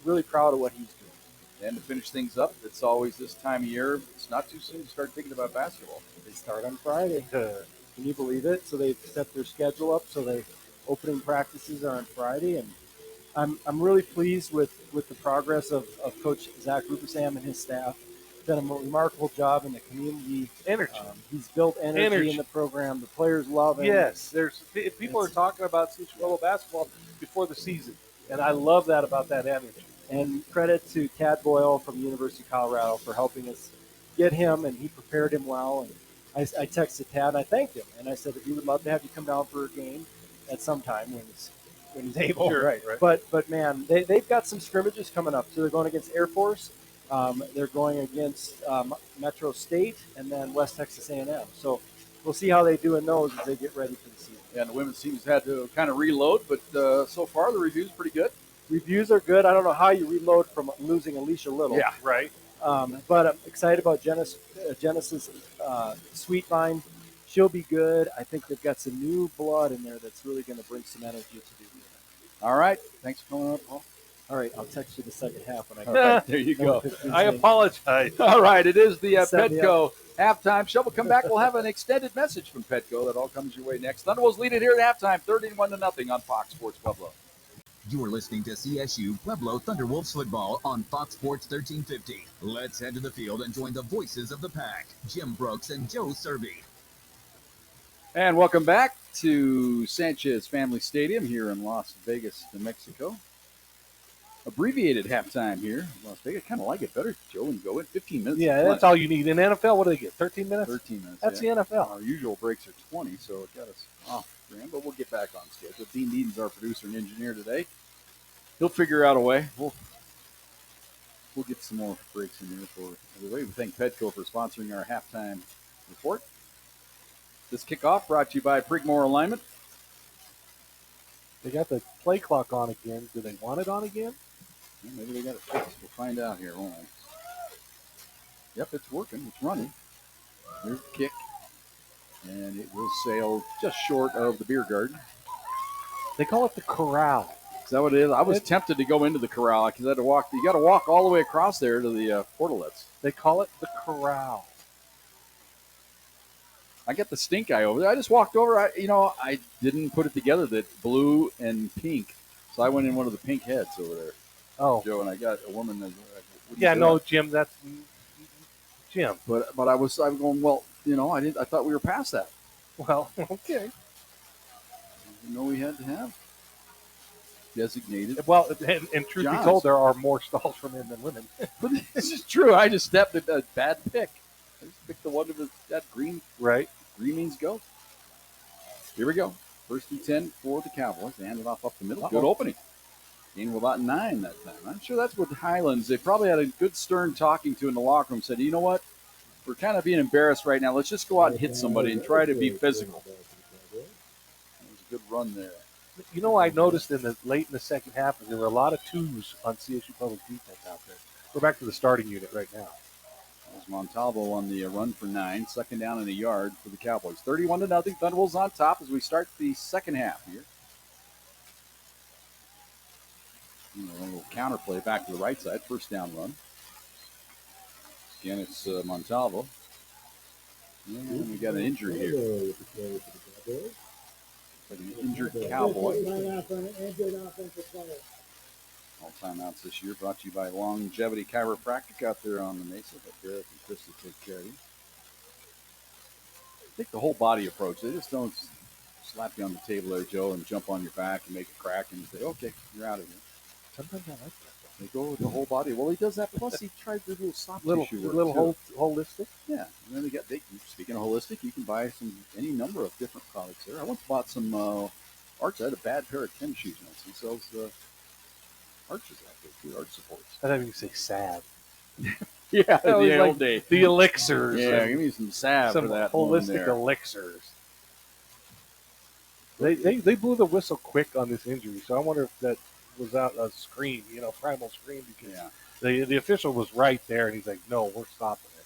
really proud of what he's doing. And to finish things up, it's always this time of year. It's not too soon to start thinking about basketball. They start on Friday. Can you believe it? So they've set their schedule up, so they opening practices are on Friday, and I'm really pleased with the progress of Coach Zach Rupersam and his staff. Done a remarkable job in the community. Energy. He's built energy in the program. The players love it. Yes, people are talking about Csu Pueblo basketball before the season, and I love that about that energy. And credit to Tad Boyle from the University of Colorado for helping us get him, and he prepared him well. And I texted Tad, and I thanked him, and I said that we would love to have you come down for a game at some time when he's able. Sure, right. But man, they've got some scrimmages coming up. So they're going against Air Force. They're going against Metro State and then West Texas A&M. So we'll see how they do in those as they get ready for the season. Yeah, and the women's team's had to kind of reload, but so far the review's pretty good. Reviews are good. I don't know how you reload from losing Alicia Little. Yeah, right. But I'm excited about Genesis Sweet Vine. She'll be good. I think they've got some new blood in there that's really going to bring some energy to the unit. All right. Thanks for coming up, Paul. All right, I'll text you the second half when I get back. There you go. I apologize. All right, it is the Petco halftime show. We'll come back. We'll have an extended message from Petco that all comes your way next. Thunderwolves lead it here at halftime, 31-0 on Fox Sports Pueblo. You are listening to CSU Pueblo Thunderwolves football on Fox Sports 1350. Let's head to the field and join the voices of the pack, Jim Brooks and Joe Cervi. And welcome back to Sanchez Family Stadium here in Las Vegas, New Mexico. Abbreviated halftime here in Las Vegas. Kind of like it better, Joe, and go in 15 minutes. Yeah, that's all you need. In NFL, what do they get, 13 minutes? 13 minutes. That's the NFL. Our usual breaks are 20, so it got us off grand, but we'll get back on schedule. Dean Nedens, our producer and engineer today. He'll figure out a way. We'll get some more breaks in here for everybody. We thank Petco for sponsoring our halftime report. This kickoff brought to you by Prigmore Alignment. They got the play clock on again. Do they want it on again? Well, maybe they got it fixed. We'll find out here. Hold on. Yep, it's working. It's running. Here's the kick. And it will sail just short of the beer garden. They call it the corral. Is that what it is? I was tempted to go into the corral because I had to walk. You got to walk all the way across there to the portalets. They call it the corral. I got the stink eye over there. I just walked over. I didn't put it together that blue and pink. So I went in one of the pink heads over there. Oh, Joe, and I got a woman that. Yeah, no, Jim. That's Jim. But I'm going. Well, I thought we were past that. Well, okay. I didn't know we had to have. designated. Well, and truth Johns. be told, there are more stalls for men than women. But this is true. I just stepped at a bad pick. I just picked the one that green. Right. Green means go. Here we go. First and 10 for the Cowboys. They hand it off up the middle. Uh-oh. Good opening. Gain of about 9 that time. I'm sure that's what Highlands, they probably had a good stern talking to in the locker room. Said, you know what? We're kind of being embarrassed right now. Let's just go out and hit somebody and try to be physical. That was a good run there. You know, I noticed late in the second half, there were a lot of twos on CSU Public defense out there. We're back to the starting unit right now. As Montalvo on the run for 9, second down and a yard for the Cowboys. 31-0. Thunderbolts on top as we start the second half here. A little counter play back to the right side. First down run. Again, it's Montalvo. And we got an injury here. An injured Cowboy. All timeouts this year brought to you by Longevity Chiropractic out there on the Mesa. But Derek and Chris will take care of you. Take the whole body approach. They just don't slap you on the table there, Joe, and jump on your back and make a crack and say, okay, you're out of here. Sometimes I like that. They go with the whole body. Well, he does that. Plus, he tries to do soft tissue work. Little holistic. Yeah. And then speaking of holistic, you can buy any number of different products there. I once bought some arch. I had a bad pair of tennis shoes once. He sells arches out there too, arch supports. I thought you could say salve. Yeah, the old old day. The elixirs. Yeah, give me some salve some for that. Holistic elixirs. They blew the whistle quick on this injury, so I wonder if that was out a scream, primal scream, because the official was right there, and he's like, no, we're stopping it.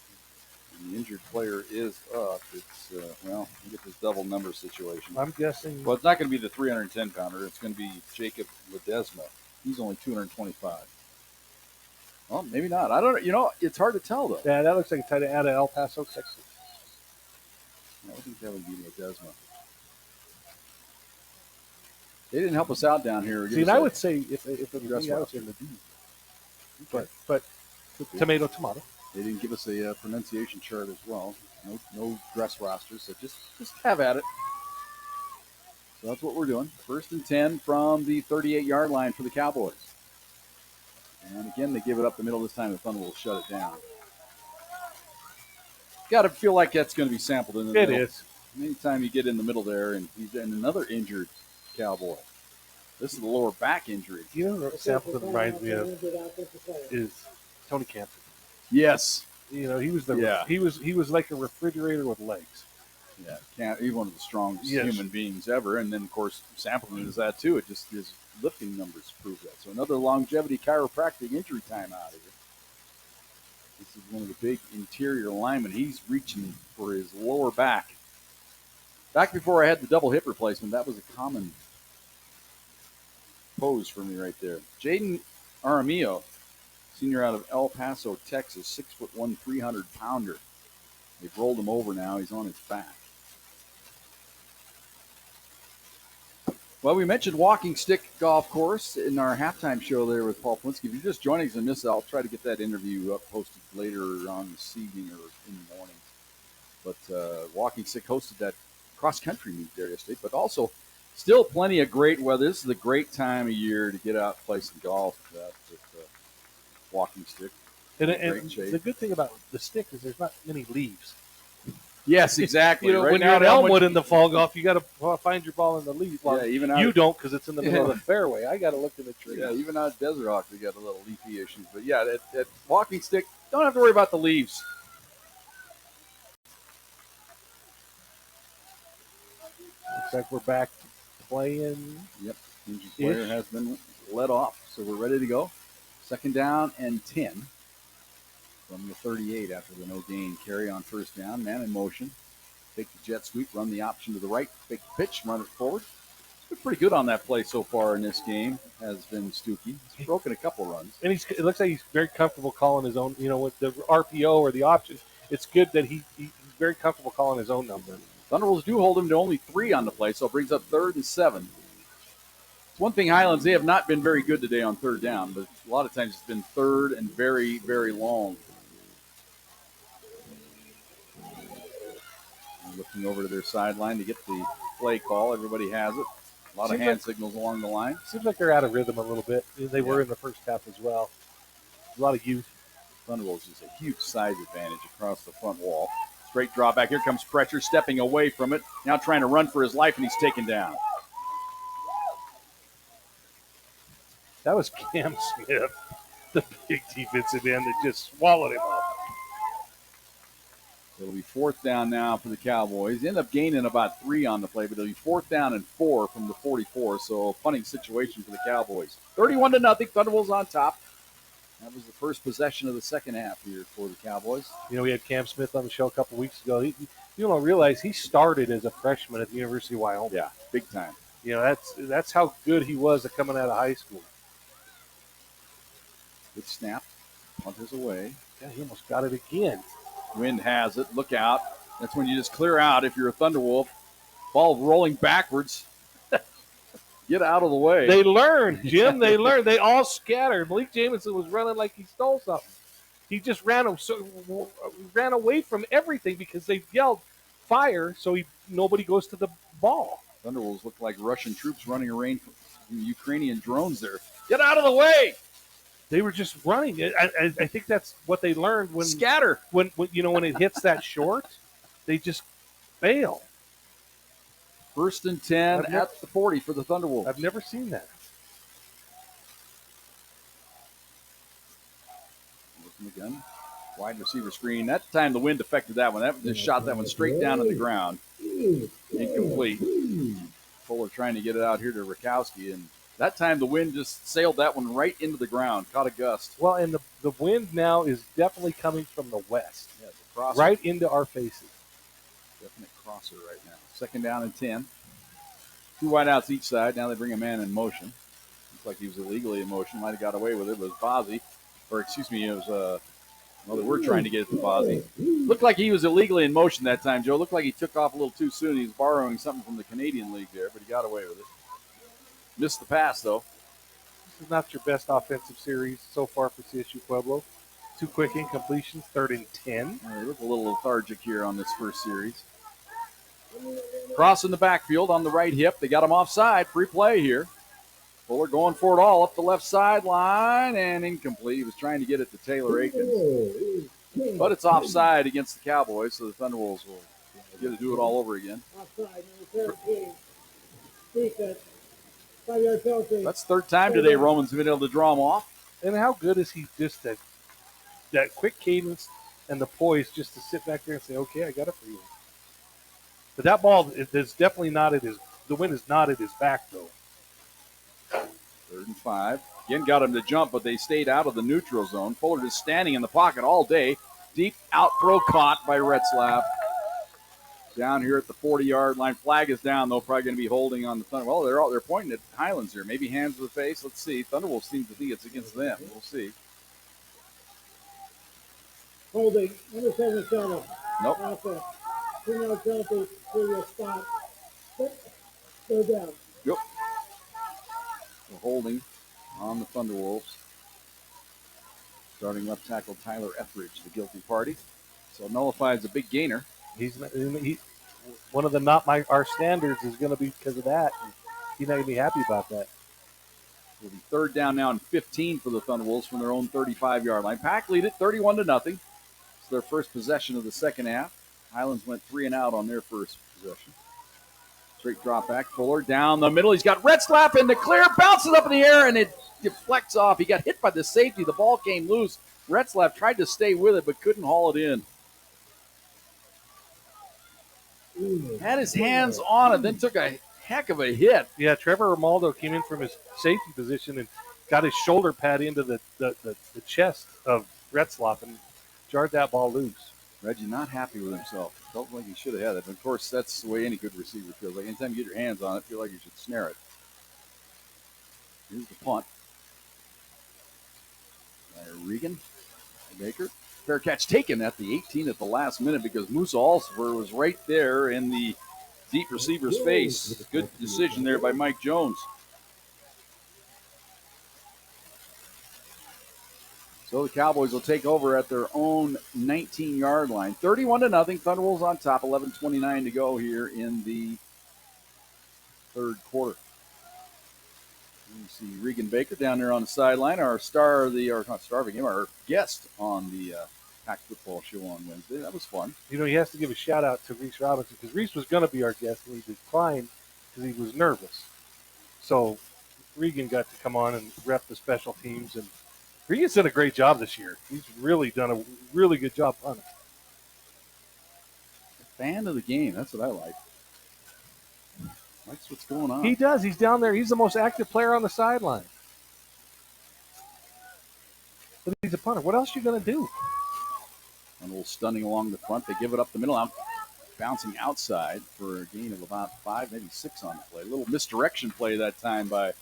And the injured player is up. It's, you get this double number situation. I'm guessing. Well, it's not going to be the 310-pounder. It's going to be Jacob Ledesma. He's only 225. Well, maybe not. I don't know. It's hard to tell, though. Yeah, that looks like a tight end out of El Paso, Texas. I think that would be Ledesma. They didn't help us out down here. See, and I would say if it was me, I would say Ledesma. But tomato. They didn't give us a pronunciation chart as well. No dress rosters, so just have at it. So that's what we're doing. First and 10 from the 38-yard line for the Cowboys. And again, they give it up the middle this time. The Thunder will shut it down. Got to feel like that's going to be sampled in the middle. It is. Anytime you get in the middle there, and he's in another injured Cowboy. This is the lower back injury. You know what sample that reminds me of is Tony Campbell. Yes. He was he was like a refrigerator with legs. Yeah, he's one of the strongest human beings ever. And then, of course, Sampleton is that, too. It just his lifting numbers prove that. So another longevity chiropractic injury time out of here. This is one of the big interior linemen. He's reaching for his lower back. Back before I had the double hip replacement, that was a common pose for me right there. Jaden Aramillo, senior out of El Paso, Texas, 6'1", 300-pounder. They've rolled him over now. He's on his back. Well, we mentioned Walking Stick Golf Course in our halftime show there with Paul Plinsky. If you're just joining us and missed it, I'll try to get that interview up posted later on this evening or in the morning. But Walking Stick hosted that cross-country meet there yesterday, but also still plenty of great weather. This is a great time of year to get out and play some golf with Walking Stick. And the good thing about the stick is there's not many leaves. Yes, exactly. Right when you're in Elmwood in the fall golf, you got to find your ball in the leaves. Well, even you don't because it's in the middle of the fairway. I got to look in the tree. Yeah, even out at Desert Hawk, they got a little leafy issues. But yeah, at Walking Stick, don't have to worry about the leaves. Looks like we're back to playing. Yep, injured player has been let off, so we're ready to go. Second down and 10 from the 38 after the no gain carry on first down. Man in motion. Take the jet sweep, run the option to the right, take the pitch, run it forward. He's been pretty good on that play so far in this game, has been Stuckey. He's broken a couple runs. And it looks like he's very comfortable calling his own, with the RPO or the option. It's good that he's very comfortable calling his own number. Thunderbolts do hold him to only 3 on the play, so it brings up 3rd and 7. It's one thing, Highlands, they have not been very good today on 3rd down, but a lot of times it's been 3rd and very, very long. Looking over to their sideline to get the play call. Everybody has it. A lot of hand signals along the line. Seems like they're out of rhythm a little bit. They were in the first half as well. A lot of youth. Thunderbolts is a huge size advantage across the front wall. Straight draw back. Here comes Pressure, stepping away from it. Now trying to run for his life, and he's taken down. That was Cam Smith, the big defensive end that just swallowed him up. It'll be 4th down now for the Cowboys. They end up gaining about 3 on the play, but it'll be 4th down and 4 from the 44. So a punting situation for the Cowboys. 31-0. Thunderbolts on top. That was the first possession of the second half here for the Cowboys. You know, we had Cam Smith on the show a couple weeks ago. You don't realize he started as a freshman at the University of Wyoming. Yeah, big time. You know, that's how good he was at coming out of high school. Good snap. Punt is away. Yeah, he almost got it again. Wind has it. Look out. That's when you just clear out if you're a Thunderwolf. Ball rolling backwards. Get out of the way. They learned, Jim. They learned. They all scattered. Malik Jamison was running like he stole something. He just ran away from everything because they yelled fire, so nobody goes to the ball. Thunderwolves look like Russian troops running a rain from Ukrainian drones there. Get out of the way. They were just running. I think that's what they learned when scatter. When it hits that short, they just fail. 1st and 10 at the 40 for the Thunderwolves. I've never seen that. Looking again. Wide receiver screen. That time the wind affected that one. That just shot that one straight down to the ground. Incomplete. Fuller trying to get it out here to Rakowski, and that time the wind just sailed that one right into the ground. Caught a gust. Well, and the wind now is definitely coming from the west. Yeah, it's a crosser. Right into our faces. Definite crosser right now. 2nd down and 10. 2 wideouts each side. Now they bring a man in motion. Looks like he was illegally in motion. Might have got away with it. It was Bozzi. Or, excuse me, it was, they were trying to get it to Bozzi. Looked like he was illegally in motion that time, Joe. Looked like he took off a little too soon. He was borrowing something from the Canadian League there, but he got away with it. Missed the pass, though. This is not your best offensive series so far for CSU Pueblo. 2 quick incompletions, 3rd and 10. They look a little lethargic here on this first series. Cross in the backfield on the right hip. They got him offside. Free play here. Fuller going for it all up the left sideline and incomplete. He was trying to get it to Taylor Aikens. But it's offside against the Cowboys, so the Thunderwolves will get to do it all over again. Offside, number 13. Defense. 5-yard penalty. That's 3rd time today Roman's been able to draw him off. And how good is he just that quick cadence and the poise just to sit back there and say, okay, I got it for you. But that ball is definitely not at his – the wind is not at his back, though. 3rd and 5. Again, got him to jump, but they stayed out of the neutral zone. Fuller just standing in the pocket all day. Deep out throw caught by Retzlaff. Down here at the 40-yard line. Flag is down, though. Probably going to be holding on the Thunder. Well, they're pointing at Highlands here. Maybe hands to the face. Let's see. Thunderwolves seem to think it's against them. We'll see. Holding. Number 77. Nope. Offense. 2-yard penalty. Previous spot. Go down. Yep. The holding on the Thunderwolves. Starting left tackle Tyler Etheridge, the guilty party. So nullifies a big gainer. He's one of the our standards is going to be because of that. And he's not going to be happy about that. It'll be 3rd down now and 15 for the Thunderwolves from their own 35-yard line. Pack lead it 31-0. It's their first possession of the second half. Highlands went 3 and out on their first possession. Straight drop back. Fuller down the middle. He's got Retzlaff in the clear. Bounces up in the air, and it deflects off. He got hit by the safety. The ball came loose. Retzlaff tried to stay with it, but couldn't haul it in. Had his hands on it, then took a heck of a hit. Yeah, Trevor Romaldo came in from his safety position and got his shoulder pad into the chest of Retzlaff and jarred that ball loose. Reggie not happy with himself. Felt like he should have had it. But of course, that's the way any good receiver feels. Like anytime you get your hands on it, feel like you should snare it. Here's the punt. Regan Baker. Fair catch taken at the 18 at the last minute because Musa Alsver was right there in the deep receiver's face. Good decision there by Mike Jones. So the Cowboys will take over at their own 19-yard line. 31-0. Thunderwolves on top. 11:29 to go here in the third quarter. You see Regan Baker down there on the sideline, our star of the, or not star of the game, our guest on the Pack Football Show on Wednesday. That was fun. You know, he has to give a shout out to Reese Robinson because Reese was going to be our guest and he declined because he was nervous. So Regan got to come on and rep the special teams, and Regan's done a great job this year. He's really done a really good job punting. Fan of the game. That's what I like. Likes what's going on. He does. He's down there. He's the most active player on the sideline. But he's a punter. What else are you going to do? And a little stunning along the front. They give it up the middle. Out, bouncing outside for a gain of about 5, maybe 6 on the play. A little misdirection play that time by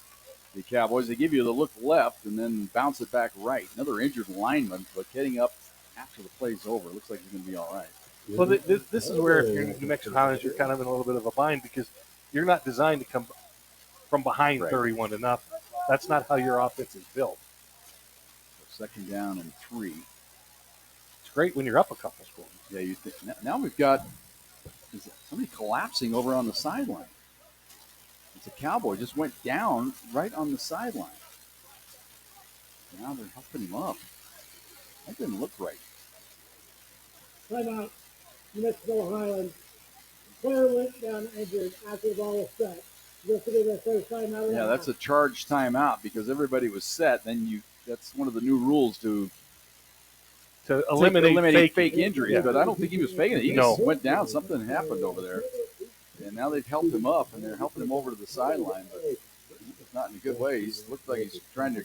the Cowboys. They give you the look left and then bounce it back right. Another injured lineman, but getting up after the play's over. Looks like he's going to be all right. Well, this is where if you're in New Mexico Highlands, you're kind of in a little bit of a bind because you're not designed to come from behind 31 to nothing. That's not how your offense is built. So 2nd down and 3. It's great when you're up a couple scores. Yeah, you think now we've got somebody collapsing over on the sideline. It's a Cowboy just went down right on the sideline. Now they're helping him up. That didn't look right. Timeout, New Mexico Highlands. Player went down injured after the ball was set. Just to give their first timeout. Yeah, that's a charged timeout because everybody was set. Then that's one of the new rules to eliminate fake injuries. Yeah. But I don't think he was faking it. He just went down. Something happened over there. And now they've helped him up, and they're helping him over to the sideline. But it's not in a good way. He looks like he's trying to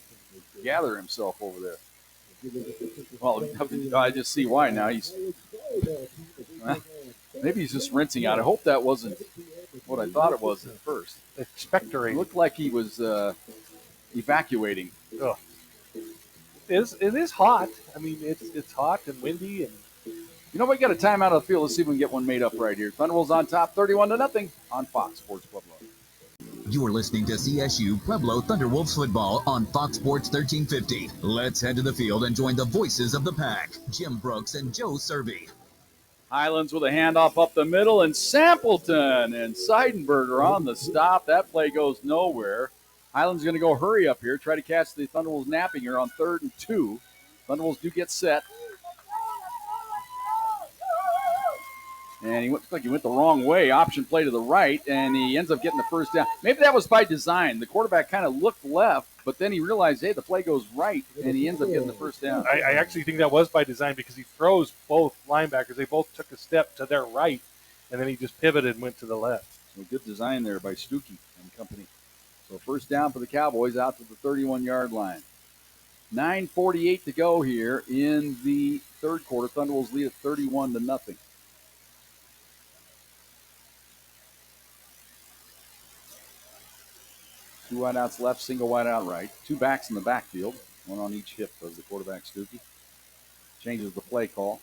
gather himself over there. Well, I just see why now. Maybe he's just rinsing out. I hope that wasn't what I thought it was at first. Expectorating. It looked like he was evacuating. Oh. It is hot. I mean, it's hot and windy. And you know, we got a timeout of the field. Let's see if we can get one made up right here. Thunderwolves on top, 31-0 on Fox Sports Pueblo. You're listening to CSU Pueblo Thunderwolves football on Fox Sports 1350. Let's head to the field and join the voices of the pack, Jim Brooks and Joe Cervi. Highlands with a handoff up the middle, and Sampleton and Seidenberger on the stop. That play goes nowhere. Highlands going to go hurry up here, try to catch the Thunderwolves napping here on 3rd and 2. Thunderwolves do get set. And he looked like he went the wrong way. Option play to the right, and he ends up getting the first down. Maybe that was by design. The quarterback kind of looked left, but then he realized, hey, the play goes right, and he ends up getting the first down. I actually think that was by design because he throws both linebackers. They both took a step to their right, and then he just pivoted and went to the left. So good design there by Stuckey and company. So first down for the Cowboys out to the 31-yard line. 9:48 to go here in the 3rd quarter. Thunderwolves lead at 31-0. Two wideouts left, single wideout right. 2 backs in the backfield, one on each hip of the quarterback, Stuckey. Changes the play call.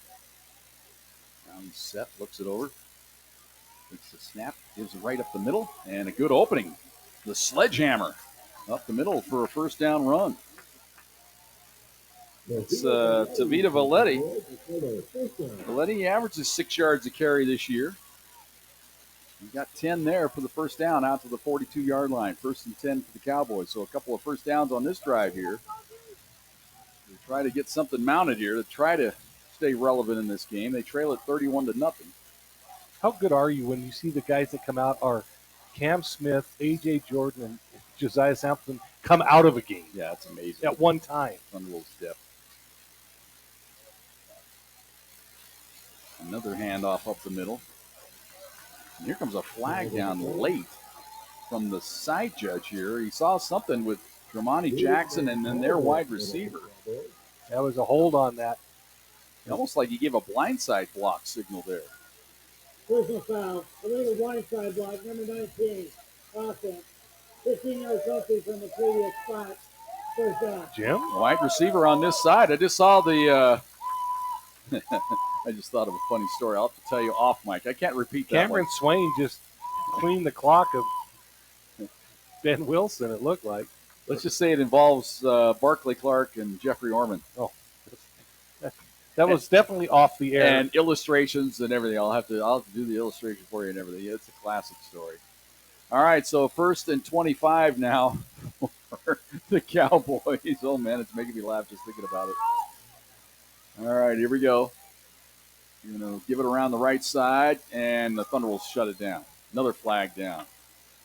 Now he's set, looks it over. Takes the snap, gives it right up the middle, and a good opening. The sledgehammer up the middle for a first down run. It's Tavita Valetti. Valetti averages 6 yards a carry this year. He got 10 there for the first down out to the 42-yard line. 1st and 10 for the Cowboys. So a couple of first downs on this drive here. They try to get something mounted here to try to stay relevant in this game. They trail it 31-0. How good are you when you see the guys that come out are Cam Smith, A.J. Jordan, and Josiah Sampson come out of a game? Yeah, it's amazing. At one time. Thunderwolves depth. Another handoff up the middle. And here comes a flag down late from the side judge here. He saw something with Dramani Jackson and then their wide receiver. That was a hold on that. Almost like he gave a blindside block signal there. Personal foul. Illegal blindside block, number 19. Offense. 15-yard penalty from the previous spot. First down. Jim? Wide receiver on this side. I just saw the I just thought of a funny story. I'll have to tell you off mic. I can't repeat that Cameron one. Swain just cleaned the clock of Ben Wilson, it looked like. Let's just say it involves Barkley Clark and Jeffrey Orman. Oh, that was definitely off the air. And illustrations and everything. I'll have to do the illustration for you and everything. It's a classic story. All right, so 1st and 25 now for the Cowboys. Oh, man, it's making me laugh just thinking about it. All right, here we go. You're going to give it around the right side, and the Thunderbolts shut it down. Another flag down.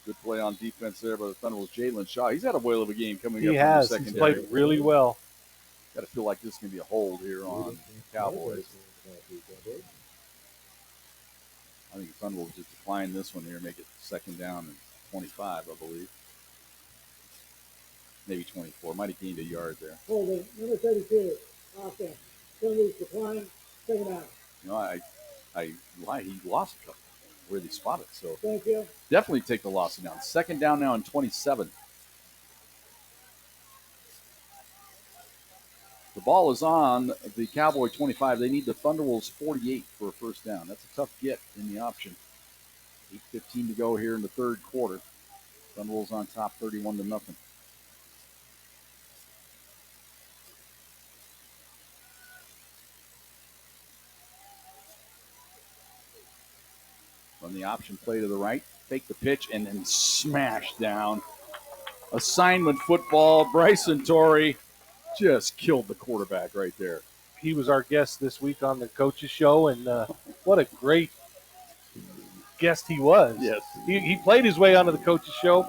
Good play on defense there by the Thunderbolts. Jalen Shaw. He's had a whale of a game coming up in the secondary. He's played really well. Got to feel like this is going to be a hold here on Cowboys. I think the Thunderbolts just decline this one here, make it second down and 25, I believe. Maybe 24. Might have gained a yard there. Holding, number 32, offense. Thunderbolts decline, second down. You know, I lie. He lost a couple where they spotted. So Thank you. definitely take the loss down. Second down now and 27. The ball is on the Cowboy 25. They need the Thunderwolves 48 for a first down. That's a tough get in the option. 8:15 to go here in the third quarter. Thunderwolves on top 31-0. Run the option play to the right, fake the pitch, and then smash down. Assignment football. Bryson Torrey just killed the quarterback right there. He was our guest this week on the Coach's Show, and what a great guest he was. Yes. He played his way onto the Coach's Show.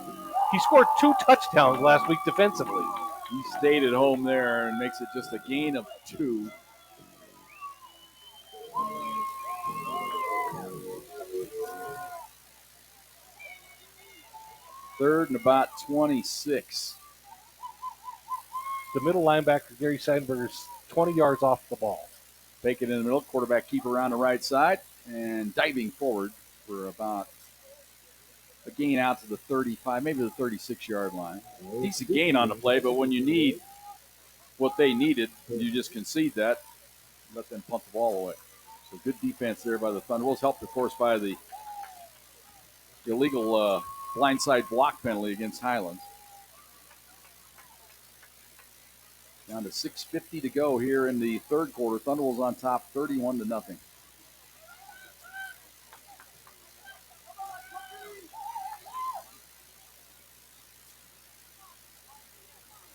He scored 2 touchdowns last week defensively. He stayed at home there and makes it just a gain of 2. Third and about 26. The middle linebacker, Gary Seidenberger's 20 yards off the ball. Fake it in the middle. Quarterback keep around the right side and diving forward for about a gain out to the 35, maybe the 36-yard line. Decent gain on the play, but when you need what they needed, you just concede that. Let them punt the ball away. So good defense there by the Thunderbolts. Helped, of course, by the illegal blindside block penalty against Highlands. Down to 6:50 to go here in the third quarter. Thunderbolts on top 31-0.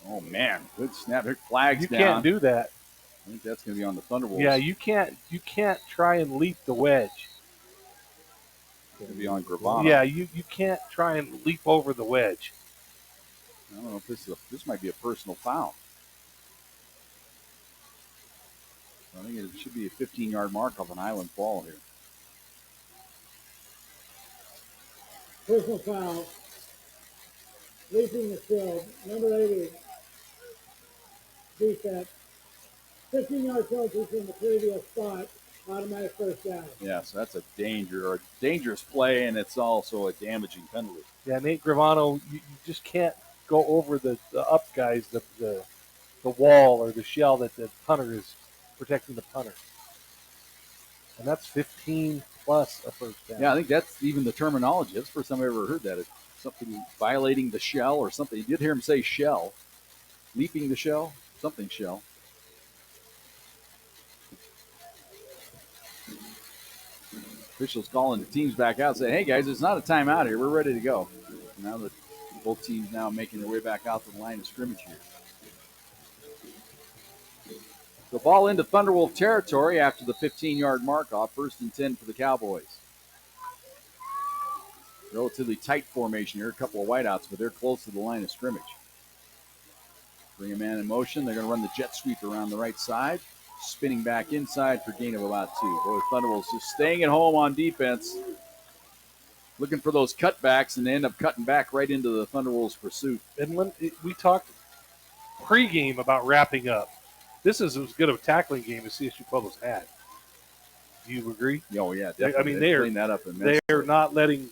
Oh, man. Good snap. Flags You down. can't do that. I think that's going to be on the Thunderbolts. Yeah, you can't try and leap the wedge. Going to be on Gravano. Yeah, you can't try and leap over the wedge. I don't know if this might be a personal foul. I think it should be a 15-yard mark off an Island ball here. Personal foul. Leaping the field. Number 80. Defense. 15-yard penalty from the previous spot. Automatic first down. Yeah, so that's a dangerous play, and it's also a damaging penalty. Yeah, Nate Gravano, you just can't go over the up guys, the wall or the shell that the punter is protecting the punter. And that's 15 plus a first down. Yeah, I think that's even the terminology. That's the first time I ever heard that. It's something violating the shell or something. You did hear him say shell. Leaping the shell, something shell. Officials calling the teams back out, saying, hey, guys, it's not a timeout here. We're ready to go. Now that both teams now making their way back out to the line of scrimmage here. The ball into Thunderwolf territory after the 15-yard mark off. 1st and 10 for the Cowboys. Relatively tight formation here. A couple of wideouts, but they're close to the line of scrimmage. Bring a man in motion. They're going to run the jet sweep around the right side. Spinning back inside for gain of about 2. Boy, Thunderbolts just staying at home on defense. Looking for those cutbacks, and they end up cutting back right into the Thunderbolts' pursuit. And when we talked pregame about wrapping up, this is as good of a tackling game as CSU Pueblo's had. Do you agree? Oh, yeah, definitely. I mean, they're clean that up immensely. They're not letting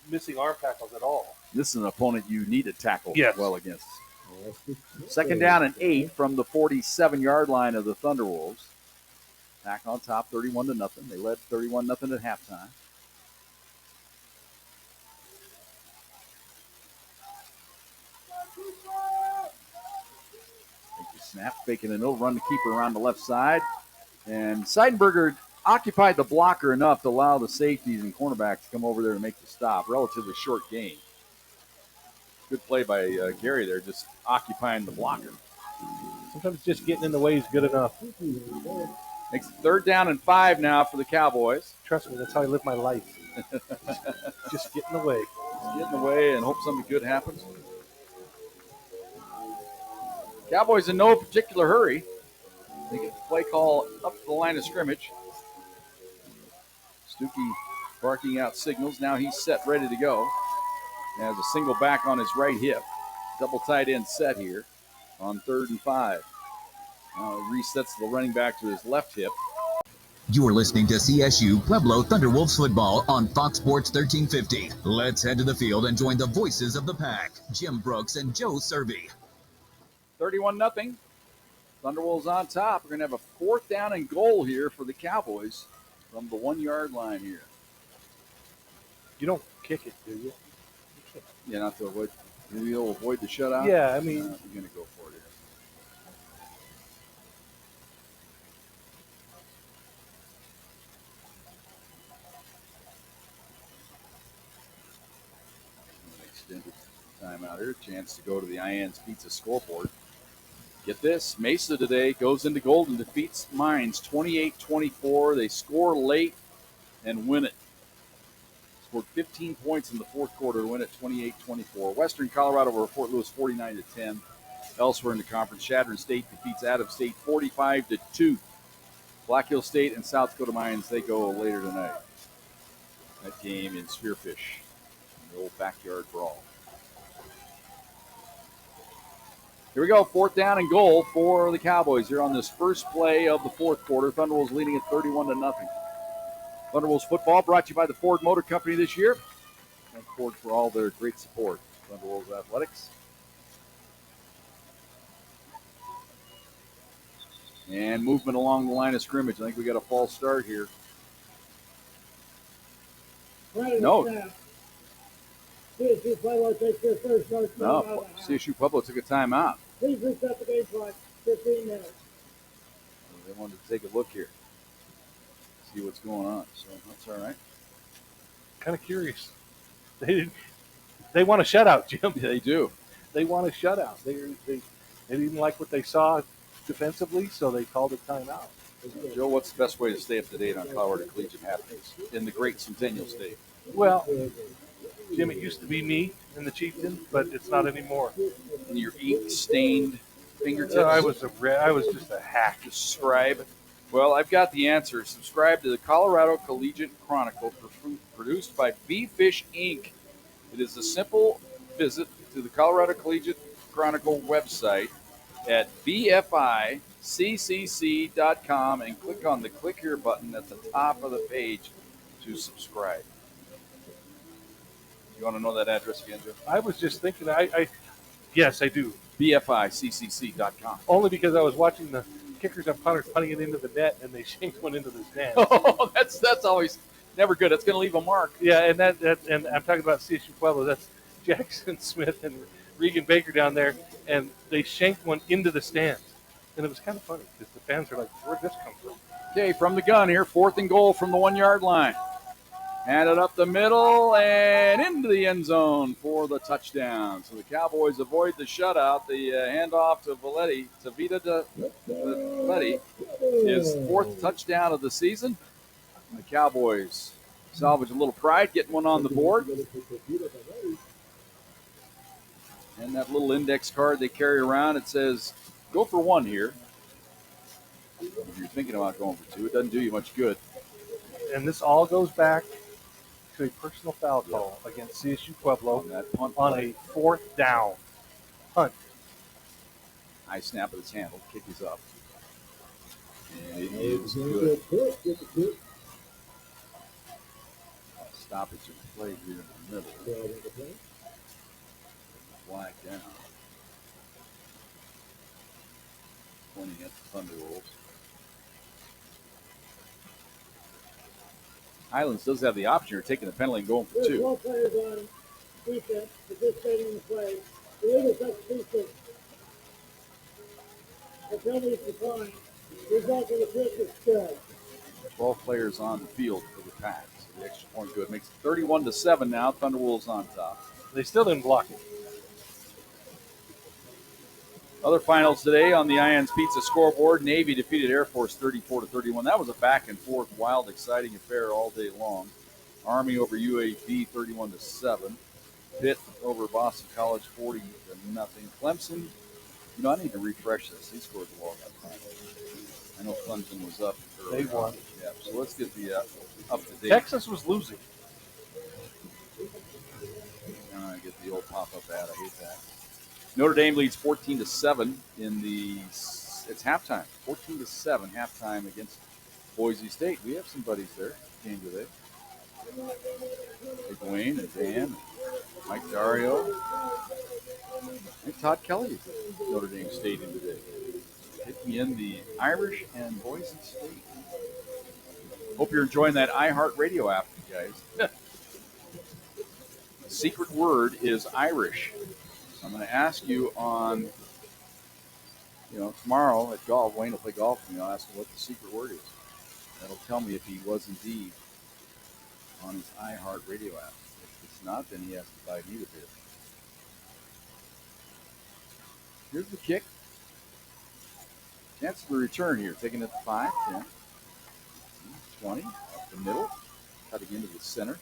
missing arm tackles at all. This is an opponent you need to tackle well against. Second down and 8 from the 47-yard line of the Thunderwolves. Back on top, 31-0. They led 31-0 at halftime. Take the snap, faking a no run to keeper around the left side. And Seidenberger occupied the blocker enough to allow the safeties and cornerbacks to come over there to make the stop. Relatively short gain. Good play by Gary there, just occupying the blocker. Sometimes just getting in the way is good enough. Makes it 3rd down and 5 now for the Cowboys. Trust me, that's how I live my life. Just get in the way. Just get in the way and hope something good happens. Cowboys in no particular hurry. They get the play call up the line of scrimmage. Stuckey barking out signals. Now he's set, ready to go. He has a single back on his right hip. Double tight end set here on 3rd and 5. Now resets the running back to his left hip. You are listening to CSU Pueblo Thunderwolves football on Fox Sports 1350. Let's head to the field and join the voices of the pack, Jim Brooks and Joe Cervi. 31-0. Thunderwolves on top. We're going to have a 4th down and goal here for the Cowboys from the 1-yard line here. You don't kick it, do you? Yeah, not to avoid. Maybe you'll avoid the shutout. Yeah, I mean, you're going to go for it here. Extended timeout here. Chance to go to the IAN's Pizza scoreboard. Get this. Mesa today goes into Golden, defeats Mines 28-24. They score late and win it. Scored 15 points in the 4th quarter to win it 28-24. Western Colorado over Fort Lewis 49-10. Elsewhere in the conference, Chadron State defeats Adams State 45-2. Black Hill State and South Dakota Mines, they go later tonight. That game in Spearfish, the old backyard brawl. Here we go, 4th down and goal for the Cowboys here on this first play of the 4th quarter. Thunderwolves leading at 31-0. Thunderwolves football brought to you by the Ford Motor Company this year. Thank Ford for all their great support. Thunderwolves athletics. And movement along the line of scrimmage. I think we got a false start here. No. CSU Pueblo takes their first short No, CSU Pueblo took a timeout. Please reset the game clock. 15 minutes. They wanted to take a look here. See what's going on. So that's all right. kind of curious. They want a shutout, Jim. They do. They want a shutout. They didn't like what they saw defensively, so they called a timeout. Joe, what's the best way to stay up to date on Colorado Collegiate happenings in the great Centennial State? Well, Jim, it used to be me and the Chieftain, but it's not anymore. And your ink-stained fingertips? I was just a hack. Subscribe. Well, I've got the answer. Subscribe to the Colorado Collegiate Chronicle, produced by B-Fish Inc. It is a simple visit to the Colorado Collegiate Chronicle website at bficcc.com and click on the Click Here button at the top of the page to subscribe. You want to know that address again, Joe? I was just thinking, yes, I do. bficcc.com. Only because I was watching the kickers and punters punting it into the net, and they shanked one into the net. Oh, that's always never good. That's going to leave a mark. Yeah, and and I'm talking about CSU Pueblo. That's Jackson Smith and Regan Baker down there, and they shanked one into the stands. And it was kind of funny because the fans are like, where'd this come from? Okay, from the gun here, 4th and goal from the 1 yard line. Handed up the middle and into the end zone for the touchdown. So the Cowboys avoid the shutout. The handoff to Valetti, to Vita de Valetti, his 4th touchdown of the season. The Cowboys salvage a little pride, getting one on the board. And that little index card they carry around, it says, go for one here. If you're thinking about going for two, it doesn't do you much good. And this all goes back to a personal foul call against CSU Pueblo On that punt on play. a 4th down punt. High snap of his handle, kick is up. And it is good. Stoppage of play here in the middle. Flag down. Pointing at the Thunderwolves. Highlands does have the option of taking the penalty and going for There's two. 12 players on defense participating in the play. The legal substitution. The penalty is declined. Result of the kick is good. 12 players on the field for the Pack. So the extra point good. Makes it 31-7 now. Thunderwolves on top. They still didn't block it. Other finals today on the Ions Pizza scoreboard. Navy defeated Air Force 34-31. That was a back and forth, wild, exciting affair all day long. Army over UAB 31-7. Pitt over Boston College 40-0. Clemson, I need to refresh this. These scores have all got time. I know Clemson was up early. They won. Yeah, so let's get the up to date. Texas was losing. I get the old pop-up ad. I hate that. Notre Dame leads 14-7 in the. It's halftime. 14-7 halftime against Boise State. We have some buddies there. Game today. Big Wayne and Dan, and Mike Dario, and Todd Kelly is at Notre Dame Stadium today. Taking in the Irish and Boise State. Hope you're enjoying that iHeartRadio app, you guys. The secret word is Irish. So I'm going to ask you on, tomorrow at golf. Wayne will play golf with me. I'll ask him what the secret word is. That'll tell me if he was indeed on his iHeartRadio app. If it's not, then he has to buy me the beer. Here's the kick. Chance for return here. Taking it to 5, 10, 20, up the middle, cutting into the center.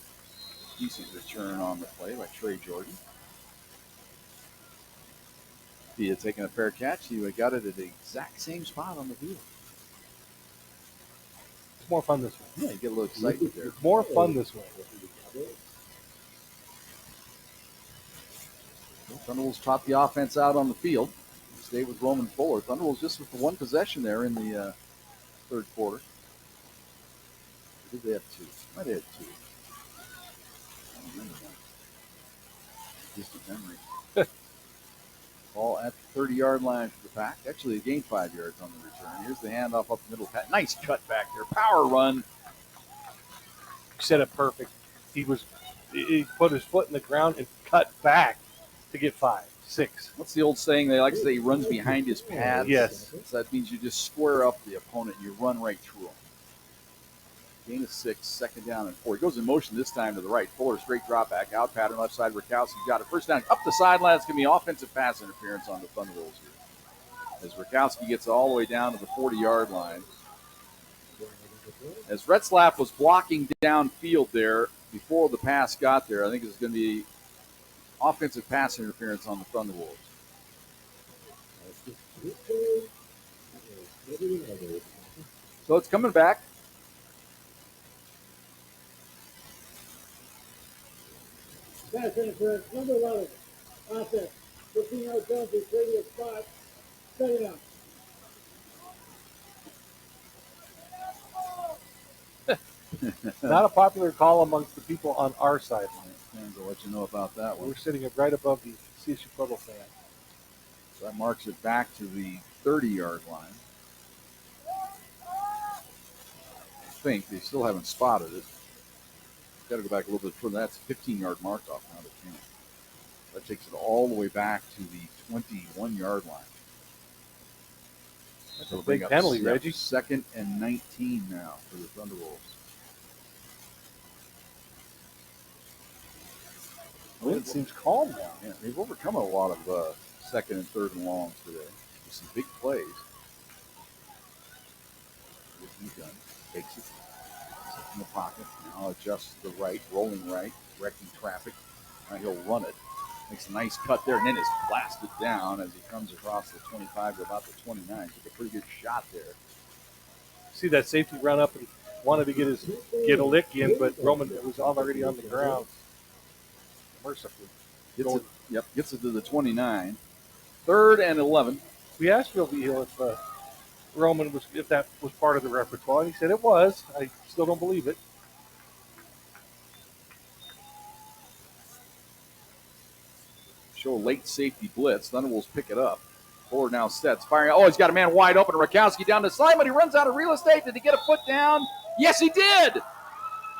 Decent return on the play by Trey Jordan. If he had taken a fair catch, he would have got it at the exact same spot on the field. It's more fun this way. Yeah, you get a little excitement there. It's more fun this way. Thunderwolves trot the offense out on the field. Stay with Roman Fuller. Thunderwolves just with the one possession there in the third quarter. Or did they have two? Might have had two. I don't remember that. Distant memory. Ball at the 30-yard line for the Pack. Actually, they gained 5 yards on the return. Here's the handoff up the middle. Nice cut back there. Power run. You said it perfect. He put his foot in the ground and cut back to get 5, 6. What's the old saying they like to say? He runs behind his pads. Yes. So that means you just square up the opponent and you run right through him. Gain of 6, second down and 4. He goes in motion this time to the right. Fuller straight drop back. Out pattern left side. Rakowski got it. First down. Up the sideline. It's going to be offensive pass interference on the Thunderwolves here. As Rakowski gets all the way down to the 40-yard line. As Retzlaff was blocking downfield there before the pass got there, I think it's going to be offensive pass interference on the Thunderwolves. So it's coming back. Pass interference, number 11, offense, 15-yard penalty, previous spot, setting up. Not a popular call amongst the people on our side. Fans will let you know about that one. We're sitting right above the Csu Pueblo fan. So that marks it back to the 30-yard line. I think they still haven't spotted it. Got to go back a little bit further. That's a 15-yard mark off now. That takes it all the way back to the 21-yard line. That's a big penalty, Reggie. Second and 19 now for the Thunderwolves. Well, it seems calm now. Yeah, they've overcome a lot of second and third and longs today. With some big plays. He's done. Takes it. Sits in the pocket. Now adjusts to the right, rolling right, wrecking traffic. Now he'll run it. Makes a nice cut there, and then is blasted down as he comes across the 25 to about the 29. Took a pretty good shot there. See that safety run up and wanted to get a lick in, but Roman was already on the ground. Mercifully. Gets it to the 29. Third and 11. We asked Phil Vigil if that was part of the repertoire, and he said it was. I still don't believe it. Show a late safety blitz. Thunderwolves pick it up. Fuller now sets. Firing. Oh, he's got a man wide open. Rakowski down the side, but he runs out of real estate. Did he get a foot down? Yes, he did.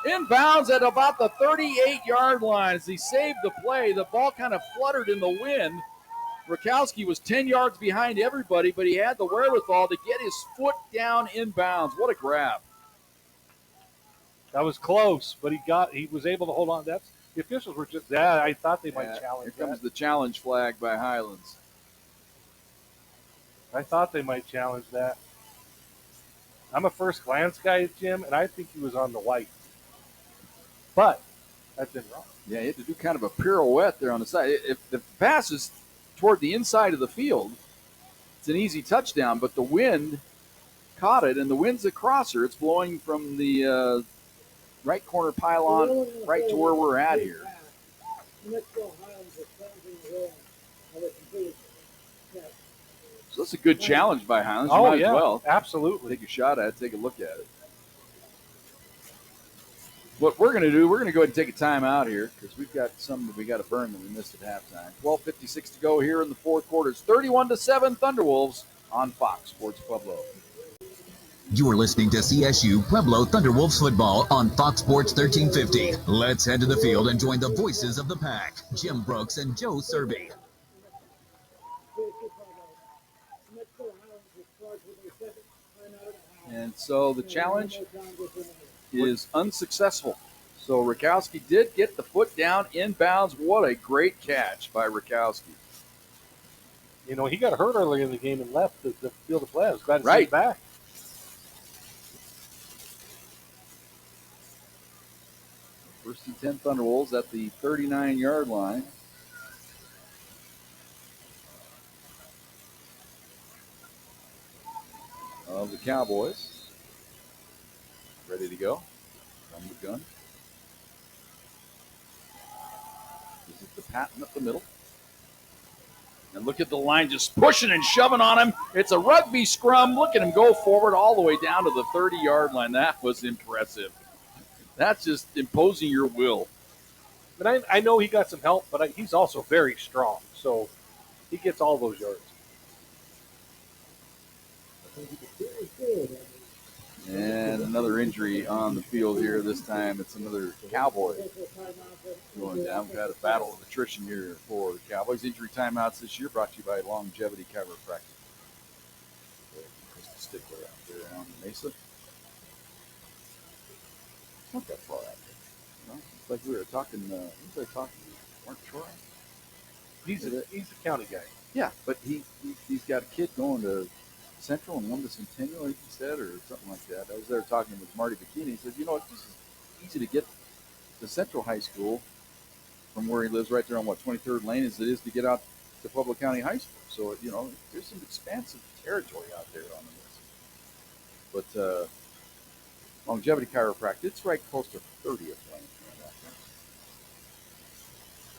Inbounds at about the 38-yard line as he saved the play. The ball kind of fluttered in the wind. Rakowski was 10 yards behind everybody, but he had the wherewithal to get his foot down inbounds. What a grab. That was close, but he was able to hold on. The officials were just I thought they might challenge. Here comes the challenge flag by Highlands. I thought they might challenge that. I'm a first glance guy, Jim, and I think he was on the white. But I've been wrong. Yeah, he had to do kind of a pirouette there on the side. If the pass is toward the inside of the field, it's an easy touchdown, but the wind caught it, and the wind's a crosser. It's blowing from the right corner pylon right to where we're at here. So that's a good challenge by Highlands. You might as well absolutely take a shot at it, take a look at it. What we're going to do, we're going to go ahead and take a timeout here because we've got some that we got to burn that we missed at halftime. 12:56 to go here in the fourth quarter. It's 31-7 Thunderwolves on Fox Sports Pueblo. You are listening to CSU Pueblo Thunderwolves football on Fox Sports 1350. Let's head to the field and join the voices of the pack, Jim Brooks and Joe Cervi. And so the challenge is unsuccessful. So Rakowski did get the foot down inbounds. What a great catch by Rakowski. You know, he got hurt early in the game and left the field of play. I was glad to see him back. First and 10 Thunderwolves at the 39-yard line. Of the Cowboys. Ready to go from the gun. This is the patent up the middle. And look at the line just pushing and shoving on him. It's a rugby scrum. Look at him go forward all the way down to the 30-yard line. That was impressive. That's just imposing your will. But I know he got some help, but he's also very strong. So he gets all those yards. And another injury on the field here. This time it's another Cowboy going down. We've had a battle of attrition here for the Cowboys. Injury timeouts this year brought to you by Longevity Chiropractic. Just a stickler out there on the Mesa. Not that far out there. No, it's like we were talking. Who's there talking? Mark Troy. He's a county guy. Yeah, but he's got a kid going to Central and one to Centennial, he said, or something like that. I was there talking with Marty Bikini. He said, you know, it's just easy to get to Central High School from where he lives right there on, 23rd Lane, as it is to get out to Pueblo County High School. So, you know, there's some expansive territory out there on the list. But Longevity Chiropractic, it's right close to 30th Lane.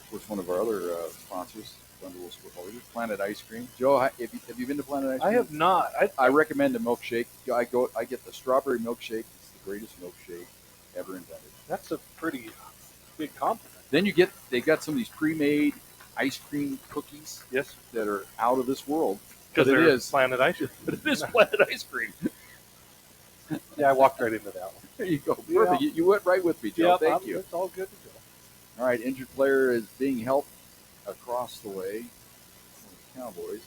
Of course, one of our other sponsors, Thunderwolves Football, Planet Ice Cream. Joe, have you been to Planet Ice Cream? I have not. I recommend a milkshake. I get the strawberry milkshake. It's the greatest milkshake ever invented. That's a pretty big compliment. Then they got some of these pre-made ice cream cookies. Yes, that are out of this world. Because it is Planet Ice Cream. But it is Planet Ice Cream. Yeah, I walked right into that one. There you go. Perfect. Yeah. You went right with me, Joe. Thank you. It's all good to go. All right, injured player is being helped across the way. The Cowboys.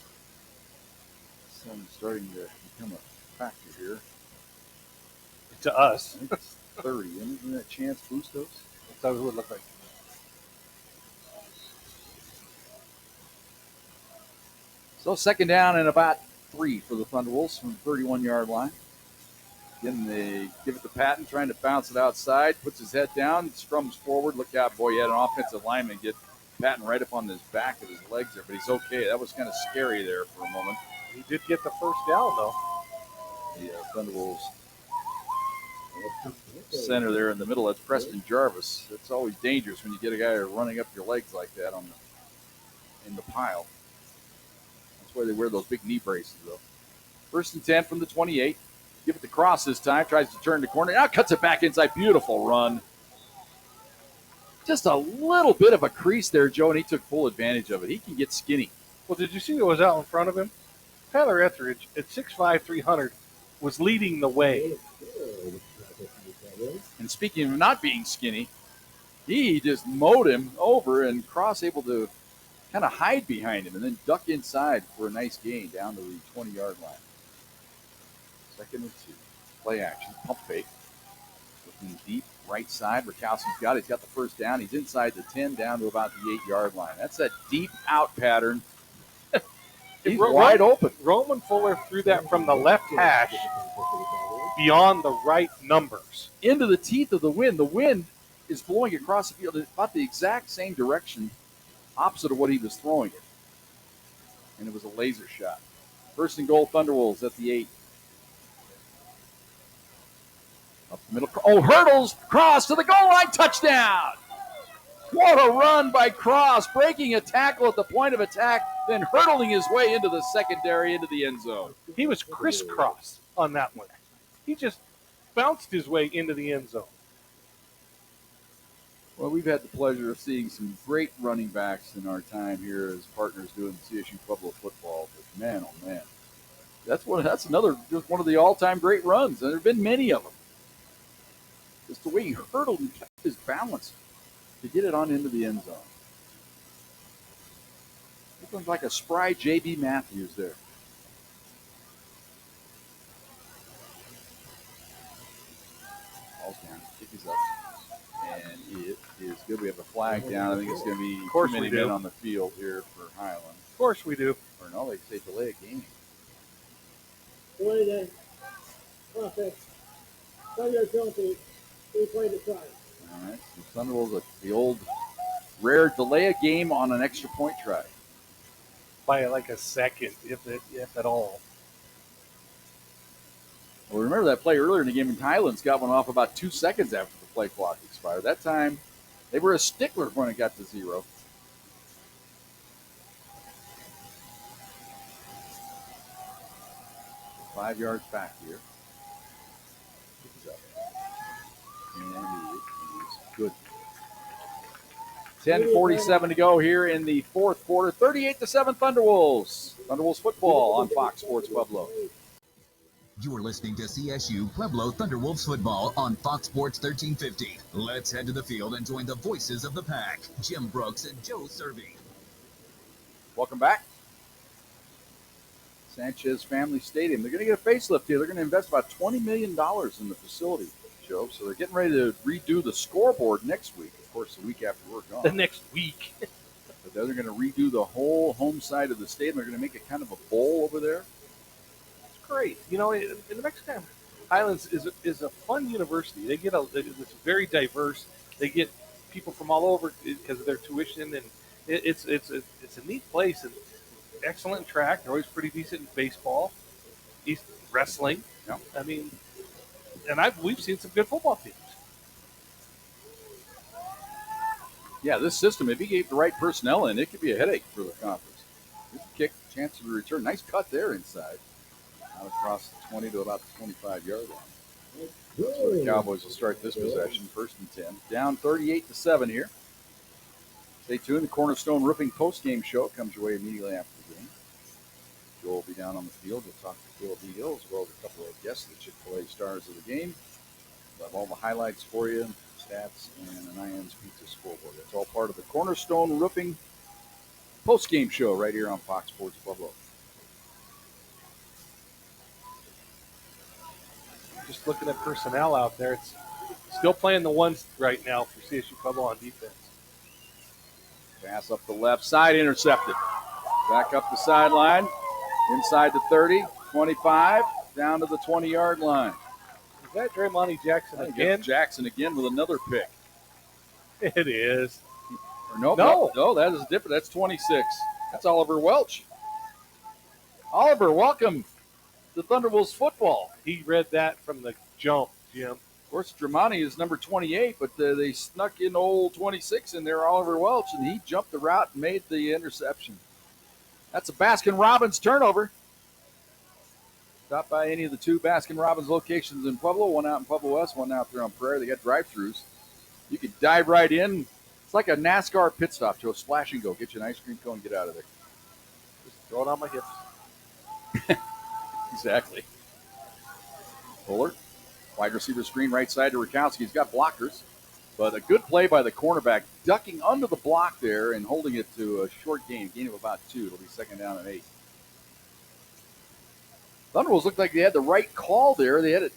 Sun's starting to become a factor here. To us. I think it's 30. Isn't that Chance Bustos? That's what it would look like. So second down and about 3 for the Thunderwolves from the 31-yard line. Again, they give it to Patton, trying to bounce it outside. Puts his head down, scrums forward. Look out, boy, he had an offensive lineman get Patton right up on his back of his legs there, but he's okay. That was kind of scary there for a moment. He did get the first down, though. The Thunderwolves center there in the middle. That's Preston Jarvis. It's always dangerous when you get a guy running up your legs like that in the pile. That's why they wear those big knee braces, though. First and 10 from the 28. Give it the cross this time. Tries to turn the corner. Now cuts it back inside. Beautiful run. Just a little bit of a crease there, Joe, and he took full advantage of it. He can get skinny. Well, did you see what was out in front of him? Tyler Etheridge, at 6'5", 300, was leading the way. And speaking of not being skinny, he just mowed him over, and Cross able to kind of hide behind him and then duck inside for a nice gain down to the 20-yard line. Second and 2. Play action. Pump fake. Looking deep right side. Rakowski's got it. He's got the first down. He's inside the 10 down to about the 8-yard line. That's that deep out pattern. He's wide open. Roman Fuller threw that from the left hash beyond the right numbers. Into the teeth of the wind. The wind is blowing across the field in about the exact same direction, opposite of what he was throwing it. And it was a laser shot. First and goal, Thunderwolves at the 8. Up the middle. Oh, hurdles, cross to the goal line, touchdown! What a run by Cross, breaking a tackle at the point of attack, then hurdling his way into the secondary, into the end zone. He was crisscross on that one. He just bounced his way into the end zone. Well, we've had the pleasure of seeing some great running backs in our time here as partners doing Csu Pueblo football. But man, oh man, that's another just one of the all-time great runs, and there have been many of them. Just the way he hurdled and kept his balance to get it on into the end zone. It looked like a spry J.B. Matthews there. Ball's down, kick is up. And it is good. We have a flag down. I think it's going to be 2 minutes on the field here for Highland. Of course we do. Or no, they say delay a game. Delay game. Offense. 5-yard penalty. 3-play to try. All right. So Thunderwolves, the old rare delay a game on an extra point try. By like a second, if at all. Well, remember that play earlier in the game in Highlands got one off about 2 seconds after the play clock expired. That time, they were a stickler when it got to 0. Five yards back here. And it is good. 10:47 to go here in the fourth quarter. 38-7 Thunderwolves. Thunderwolves football on Fox Sports Pueblo. You are listening to CSU Pueblo Thunderwolves football on Fox Sports 1350. Let's head to the field and join the voices of the pack, Jim Brooks and Joe Cervi. Welcome back. Sanchez Family Stadium. They're going to get a facelift here. They're going to invest about $20 million in the facility, Joe. So they're getting ready to redo the scoreboard next week. Of course, the week after we're gone. The next week. But then they're going to redo the whole home side of the stadium. They're going to make it kind of a bowl over there. Great. You know, in the Mexican Highlands is a fun university. They get it's very diverse. They get people from all over because of their tuition, and it's a neat place. And excellent track. They're always pretty decent in baseball, wrestling. Yeah. I mean, and we've seen some good football teams. Yeah, this system, if you gave the right personnel in, it could be a headache for the conference. Here's a kick, chance of a return. Nice cut there inside. Out across the 20 to about the 25-yard line. So the Cowboys will start this possession, 1st and 10. Down 38-7 here. Stay tuned. The Cornerstone Roofing postgame show comes your way immediately after the game. Joel will be down on the field. We'll talk to Phil D. Hill as well as a couple of guests, the Chick-fil-A stars of the game. We'll have all the highlights for you, stats, and an IN's Pizza scoreboard. That's all part of the Cornerstone Roofing postgame show right here on Fox Sports Pueblo. Just looking at personnel out there, it's still playing the ones right now for CSU Pueblo on defense. Pass up the left side, intercepted. Back up the sideline, inside the 30, 25, down to the 20-yard line. Is that Draymond Jackson again? Jackson again with another pick. It is. Or no, that is different. That's 26. That's Oliver Welch. Oliver, welcome to Thunderwolves football. He read that from the jump, Jim. Of course, Dramani is number 28, but they snuck in old 26 in there, Oliver Welch, and he jumped the route and made the interception. That's a Baskin-Robbins turnover. Stop by any of the 2 Baskin-Robbins locations in Pueblo, one out in Pueblo West, one out there on Prairie. They got drive-thrus. You could dive right in. It's like a NASCAR pit stop, Joe. Splash and go. Get you an ice cream cone and get out of there. Just throw it on my hips. Exactly. Fuller, wide receiver screen right side to Rakowski. He's got blockers, but a good play by the cornerback, ducking under the block there and holding it to a short gain of about 2. It'll be 2nd down and 8. Thunderwolves looked like they had the right call there. They had it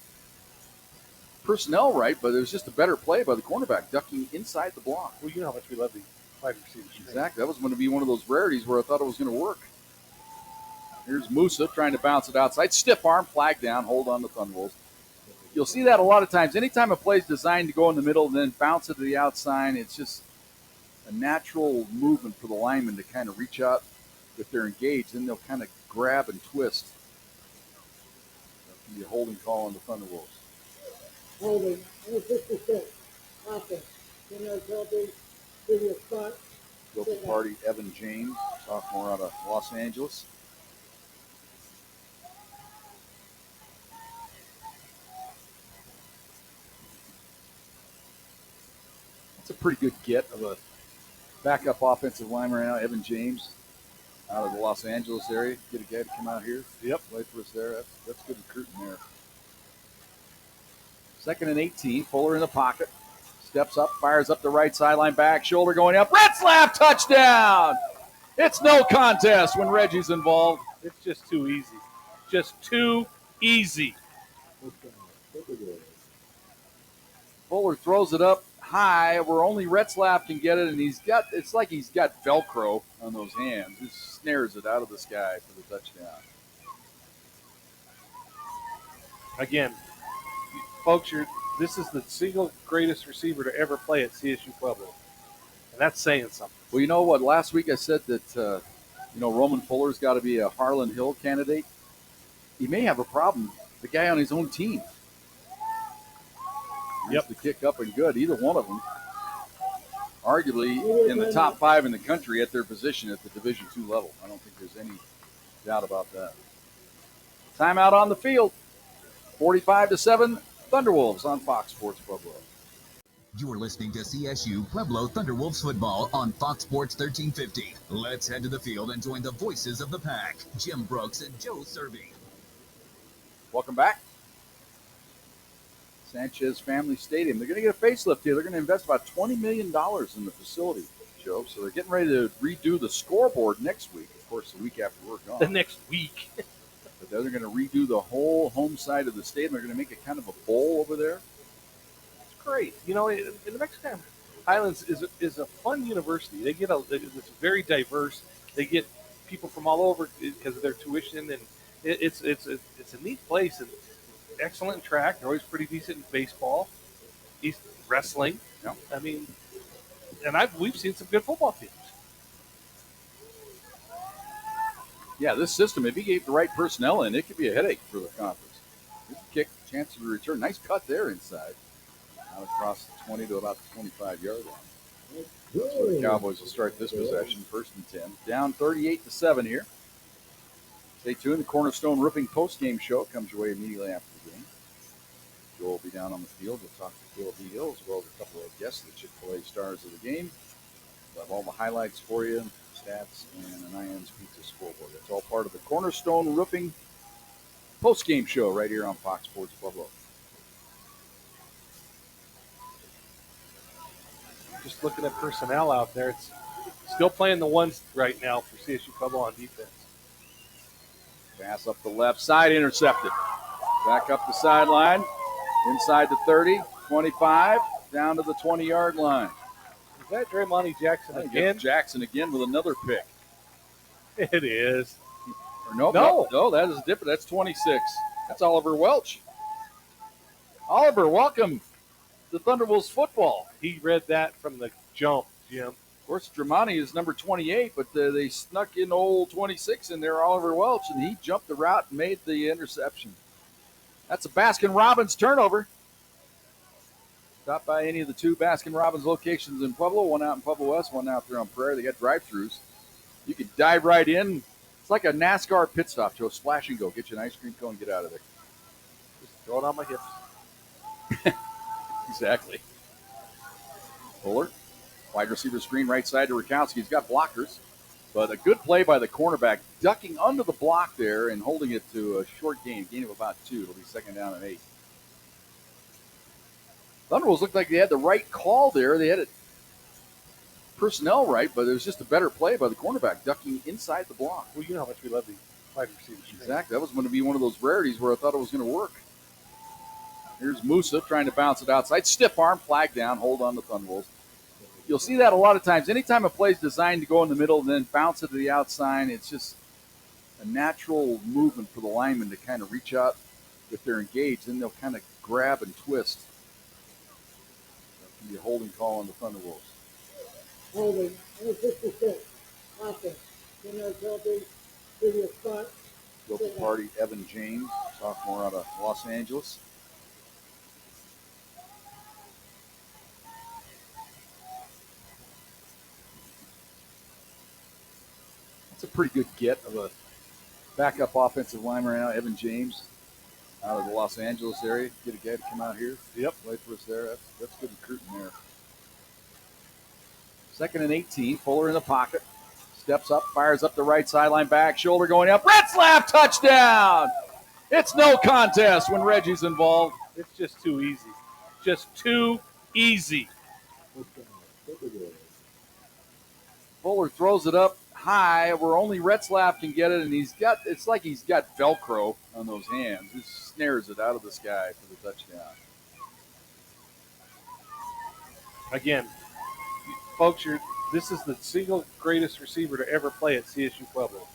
personnel right, but it was just a better play by the cornerback, ducking inside the block. Well, you know how much we love the wide receiver screen. Exactly. That was going to be one of those rarities where I thought it was going to work. Here's Musa trying to bounce it outside. Stiff arm, flag down, hold on the Thunderwolves. You'll see that a lot of times. Anytime a play is designed to go in the middle and then bounce it to the outside, it's just a natural movement for the linemen to kind of reach out if they're engaged. Then they'll kind of grab and twist. That can be a holding call on the Thunderwolves. Holding, number 56, offense. 10-yard penalty, previous spot. Guilty party, Evan James, sophomore out of Los Angeles. That's a pretty good get of a backup offensive lineman right now, Evan James, out of the Los Angeles area. Get a guy to come out here. Yep. Play for us there. That's good recruiting there. 2nd and 18. Fuller in the pocket. Steps up, fires up the right sideline, back shoulder going up. Retzlaff, touchdown! It's no contest when Reggie's involved. It's just too easy. Just too easy. Fuller throws it up high where only Retzlaff can get it, and it's like he's got Velcro on those hands. He snares it out of the sky for the touchdown. Again, folks, this is the single greatest receiver to ever play at CSU Pueblo. And that's saying something. Well, you know what? Last week I said that, Roman Fuller's got to be a Harlan Hill candidate. He may have a problem. The guy on his own team. Yep. The kick up and good. Either one of them, arguably in the top 5 in the country at their position at the Division II level. I don't think there's any doubt about that. Timeout on the field. 45-7, Thunderwolves on Fox Sports Pueblo. You're listening to CSU Pueblo Thunderwolves football on Fox Sports 1350. Let's head to the field and join the voices of the pack, Jim Brooks and Joe Cervi. Welcome back. Sanchez Family Stadium. They're going to get a facelift here. They're going to invest about $20 million in the facility, Joe. So they're getting ready to redo the scoreboard next week. Of course, the week after we're gone. The next week. But they're going to redo the whole home side of the stadium. They're going to make it kind of a bowl over there. It's great. In the Mexican Highlands is a fun university. It's very diverse. They get people from all over because of their tuition, and it's a neat place. And excellent in track. They're always pretty decent in baseball. Wrestling. Yeah. I mean, and we've seen some good football teams. Yeah, this system, if you gave the right personnel in, it could be a headache for the conference. Good kick, chance of a return. Nice cut there inside. Out across the 20 to about the 25-yard line. That's where the Cowboys will start this possession, 1st and 10. Down 38-7 here. Stay tuned. The Cornerstone Roofing postgame show comes your way immediately after the game. Joel will be down on the field. We'll talk to Caleb Hill as well as a couple of guests, the Chick-fil-A stars of the game. We'll have all the highlights for you, stats, and an IN's Pizza scoreboard. That's all part of the Cornerstone Roofing postgame show right here on Fox Sports Pueblo. Just looking at personnel out there, it's still playing the ones right now for CSU Pueblo on defense. Pass up the left side, intercepted. Back up the sideline, inside the 30, 25, down to the 20-yard line. Is that Draymond Jackson again? Jackson again with another pick. It is. Or no, that is different. That's 26. That's Oliver Welch. Oliver, welcome to Thunderwolves football. He read that from the jump, Jim. Of course, Dramani is number 28, but they snuck in old 26 in there, Oliver Welch, and he jumped the route and made the interception. That's a Baskin-Robbins turnover. Stop by any of the 2 Baskin-Robbins locations in Pueblo, one out in Pueblo West, one out there on Prairie. They got drive-thrus. You can dive right in. It's like a NASCAR pit stop, Joe. Splash and go. Get you an ice cream cone and get out of there. Just throw it on my hips. Exactly. Fuller. Wide receiver screen right side to Rakowski. He's got blockers. But a good play by the cornerback, ducking under the block there and holding it to a short gain of about 2. It'll be 2nd down and 8. Thunderwolves looked like they had the right call there. They had it personnel right, but it was just a better play by the cornerback, ducking inside the block. Well, you know how much we love the wide receivers. Exactly. That was going to be one of those rarities where I thought it was going to work. Here's Musa trying to bounce it outside. Stiff arm, flag down, hold on the Thunderwolves. You'll see that a lot of times. Anytime a play is designed to go in the middle and then bounce it to the outside, it's just a natural movement for the linemen to kind of reach out if they're engaged. Then they'll kind of grab and twist. That can be a holding call on the Thunderwolves. Holding, number 66, offense. 10-yard penalty, previous spot. Guilty party, Evan James, sophomore out of Los Angeles. That's a pretty good get of a backup offensive lineman right now, Evan James, out of the Los Angeles area. Get a guy to come out here. Yep. Play for us there. That's good recruiting there. 2nd and 18. Fuller in the pocket. Steps up, fires up the right sideline, back shoulder going up. Retzlaff, touchdown! It's no contest when Reggie's involved. It's just too easy. Just too easy. Fuller throws it up high where only Retzlaff can get it, and it's like he's got Velcro on those hands. He snares it out of the sky for the touchdown. Again, folks, this is the single greatest receiver to ever play at CSU Pueblo.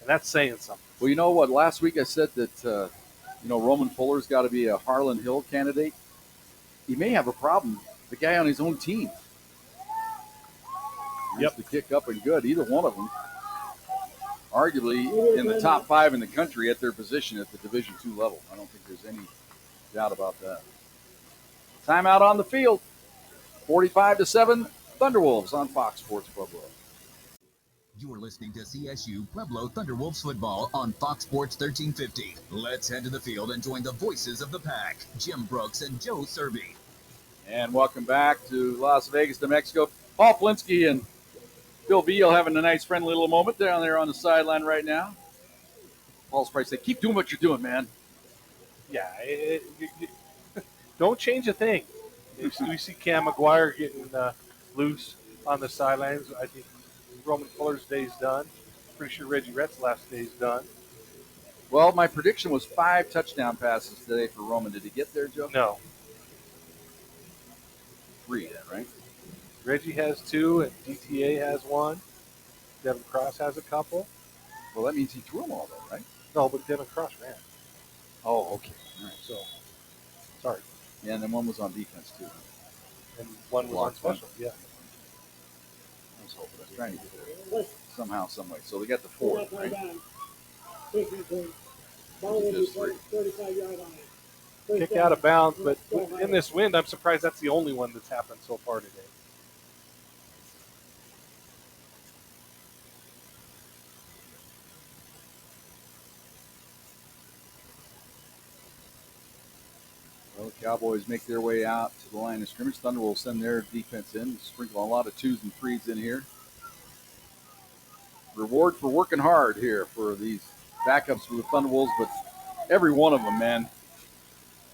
And that's saying something. Well, you know what? Last week I said that, Roman Fuller's got to be a Harlan Hill candidate. He may have a problem. The guy on his own team. Yep. The kick up and good. Either one of them, arguably in the top 5 in the country at their position at the Division II level. I don't think there's any doubt about that. Timeout on the field. 45-7, Thunderwolves on Fox Sports Pueblo. You are listening to CSU Pueblo Thunderwolves football on Fox Sports 1350. Let's head to the field and join the voices of the pack, Jim Brooks and Joe Cervi. And welcome back to Las Vegas, New Mexico. Paul Plinsky and Bill Beal having a nice friendly little moment down there on the sideline right now. Paul's probably saying, keep doing what you're doing, man. Yeah, don't change a thing. We see Cam McGuire getting loose on the sidelines. I think Roman Fuller's day's done. Pretty sure Reggie Retzlaff's day's done. Well, my prediction was 5 touchdown passes today for Roman. Did he get there, Joe? No. 3 then, right? Reggie has 2, and DTA has 1. Devin Cross has a couple. Well, that means he threw them all, though, right? No, but Devin Cross ran. Oh, okay. All right, so, sorry. Yeah, and then one was on defense, too. And one was on special, yeah. I was hoping. I was trying to get there somehow, some way. So they got the 4, right? Ball will be 35-yard line. Kick out of bounds, but in this wind, I'm surprised that's the only one that's happened so far today. Well, the Cowboys make their way out to the line of scrimmage. Thunder will send their defense in, sprinkle a lot of 2s and 3s in here. Reward for working hard here for these backups for the Thunderwolves, but every one of them, man,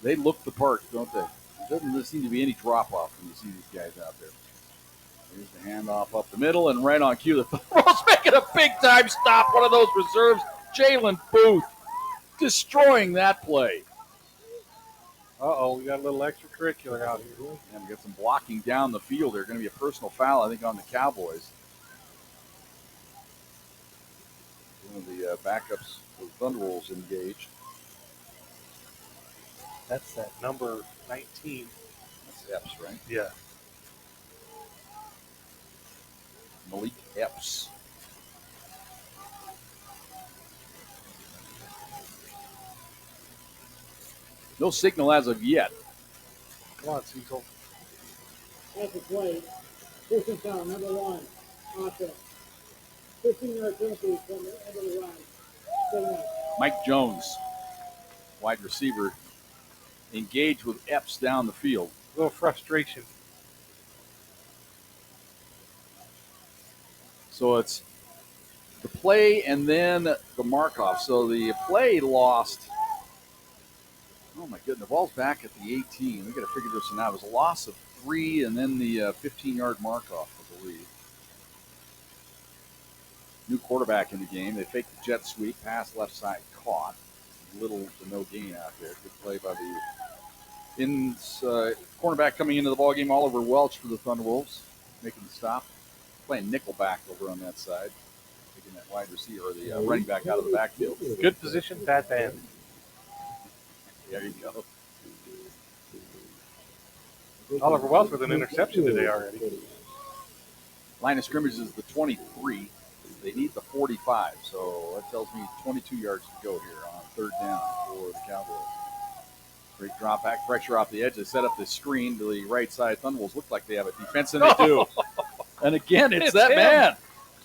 they look the part, don't they? There doesn't seem to be any drop-off when you see these guys out there. Here's the handoff up the middle, and right on cue, the Thunderwolves making a big-time stop. One of those reserves, Jalen Booth, destroying that play. Uh-oh, we got a little extracurricular out here. And we got some blocking down the field. There's going to be a personal foul, I think, on the Cowboys. One of the backups for the Thunderwolves engaged. That's that number 19. That's Epps, right? Yeah. Malik Epps. No signal as of yet. Come on, Cecil. That's a play. First and foul, number 1. Offense. 15-yard penalty from the end of the run. Mike Jones, wide receiver, engaged with Epps down the field. A little frustration. So it's the play and then the mark-off. So the play lost. Oh, my goodness. The ball's back at the 18. We've got to figure this one out. It was a loss of 3 and then the 15-yard mark-off, I believe. New quarterback in the game. They faked the jet sweep. Pass left side caught. Little to no gain out there. Good play by the cornerback coming into the ballgame. Oliver Welch for the Thunderwolves. Making the stop. Playing nickelback over on that side. taking that wide receiver or the running back out of the backfield. Good position, bad band. There you go. Oliver Wells with an interception today already. Line of scrimmage is the 23. They need the 45, so that tells me 22 yards to go here on third down for the Cowboys. Great drop back, pressure off the edge. They set up this screen to the right side. Thunderbolts look like they have a defense, and they do. And again, it's that him. man,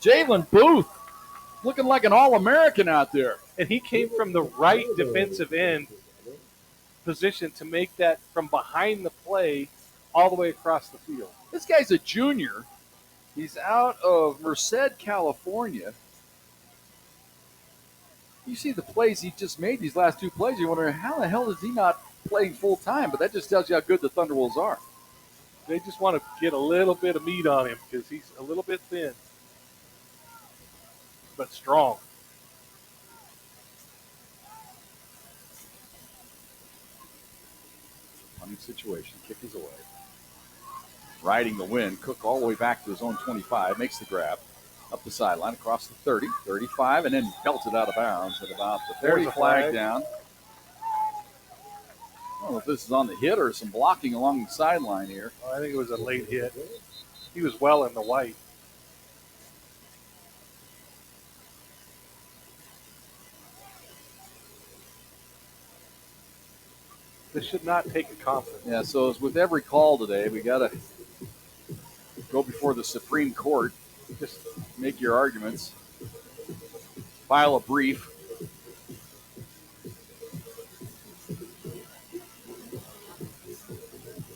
Jalen Booth, looking like an All-American out there. And he came from the right defensive end position to make that from behind the play all the way across the field. This guy's a junior. He's out of Merced, California. You see the plays he just made, these last two plays, you're wondering, how the hell is he not playing full time? But that just tells you how good the Thunderwolves are. They just want to get a little bit of meat on him because he's a little bit thin, but strong. Funny situation. Kick is away. Riding the wind. Cook all the way back to his own 25. Makes the grab. Up the sideline, across the 30, 35, and then belted out of bounds at about the 40. There's a flag down. I don't know if this is on the hit or some blocking along the sideline here. I think it was a late hit. He was well in the white. This should not take a conference. Yeah, so as with every call today, we got to go before the Supreme Court. Just make your arguments. File a brief.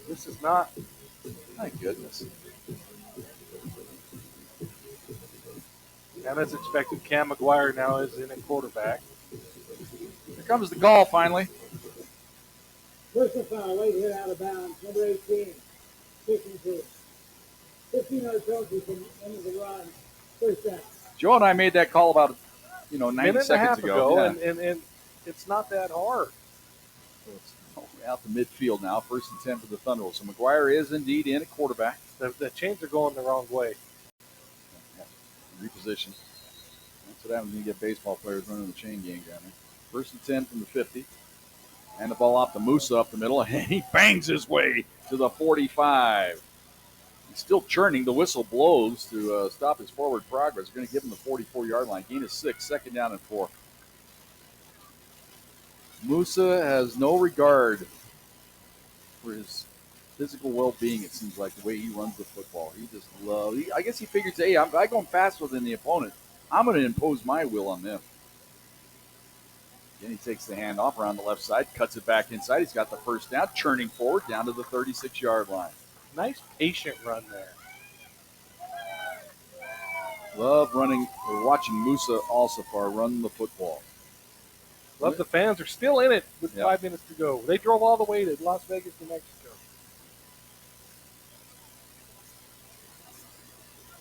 This is not. My goodness. And as expected, Cam McGuire now is in at quarterback. Here comes the call finally. Personal foul, late hit out of bounds, number 18, kicking to 15-yard penalty from the end of the run, first down. Joe and I made that call about 90 minute and a seconds half ago. Yeah. And it's not that hard. So it's out the midfield now, first and 10 for the Thunderbolts. So McGuire is indeed in at quarterback. The chains are going the wrong way. Yeah. Reposition. That's what happens when you get baseball players running the chain game down there. First and 10 from the 50. And the ball off to Musa up the middle, and he bangs his way to the 45. He's still churning. The whistle blows to stop his forward progress. We're going to give him the 44-yard line. Gain of 6, second down and 4. Musa has no regard for his physical well-being, it seems like, the way he runs the football. He just loves – I guess he figures, hey, I'm going faster than the opponent. I'm going to impose my will on them. Then he takes the handoff around the left side, cuts it back inside. He's got the first down, churning forward down to the 36-yard line. Nice patient run there. Love running or watching Musa Alsafar run the football. Love the fans are still in it with 5 minutes to go. They drove all the way to Las Vegas, New Mexico.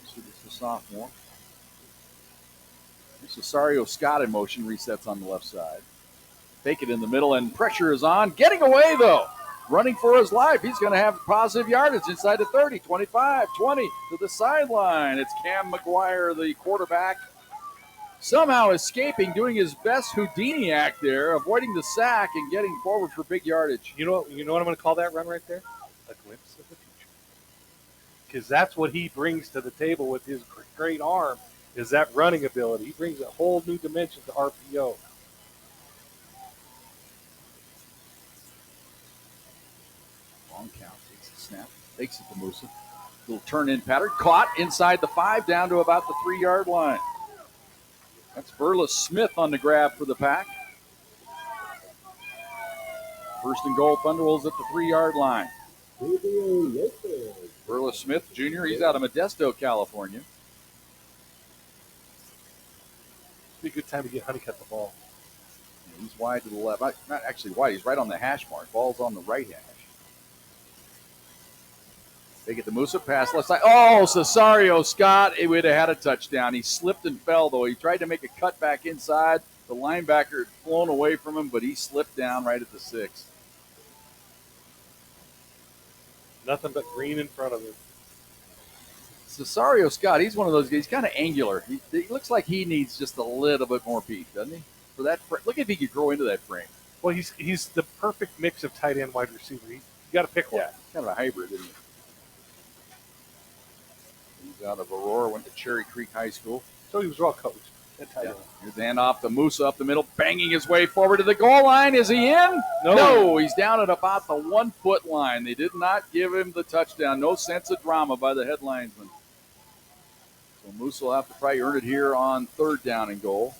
So this is the sophomore. Cesario Scott in motion, resets on the left side. Take it in the middle, and pressure is on. Getting away, though. Running for his life. He's going to have positive yardage inside the 30, 25, 20 to the sideline. It's Cam McGuire, the quarterback, somehow escaping, doing his best Houdini act there, avoiding the sack and getting forward for big yardage. You know what I'm going to call that run right there? A glimpse of the future. Because that's what he brings to the table with his great arm, is that running ability. He brings a whole new dimension to RPO. Long count. Takes the snap. Takes it to Musa. Little turn-in pattern. Caught inside the 5, down to about the 3-yard line. That's Burles Smith on the grab for the Pack. First and goal, Thunderwolves at the 3-yard line. Burles Smith, Jr., he's out of Modesto, California. Be a good time to get Honeycutt the ball. Yeah, he's wide to the left. Not actually wide. He's right on the hash mark. Ball's on the right hash. They get the Musa pass left side. Oh, Cesario Scott. It would have had a touchdown. He slipped and fell, though. He tried to make a cut back inside. The linebacker had flown away from him, but he slipped down right at the 6. Nothing but green in front of him. Cesario Scott, he's one of those guys. He's kind of angular. He looks like he needs just a little bit more beef, doesn't he? For that, look if he could grow into that frame. Well, he's the perfect mix of tight end wide receiver. You got to pick one. Yeah, kind of a hybrid, isn't he? He's out of Aurora, went to Cherry Creek High School. So he was well coached at tight end. Here's the handoff to Musa up the middle, banging his way forward to the goal line. Is he in? No, he's down at about the 1 foot line. They did not give him the touchdown. No sense of drama by the head linesman. So Musa will have to probably earn it here on 3rd down and goal.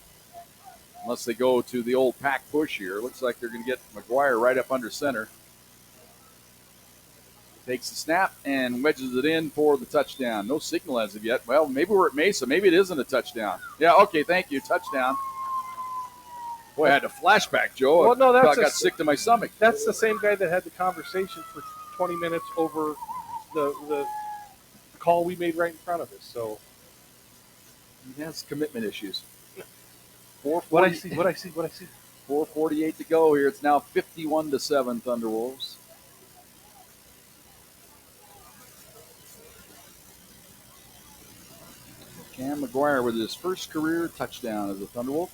Unless they go to the old pack push here. Looks like they're going to get McGuire right up under center. Takes the snap and wedges it in for the touchdown. No signal as of yet. Well, maybe we're at Mesa. Maybe it isn't a touchdown. Yeah, okay, thank you. Touchdown. Boy, I had a flashback, Joe. Well, no, I got sick to my stomach. That's the same guy that had the conversation for 20 minutes over the call we made right in front of us. So he has commitment issues. What I see. 4:48 to go here. It's now 51-7 Thunderwolves. Cam McGuire with his first career touchdown as a Thunderwolf.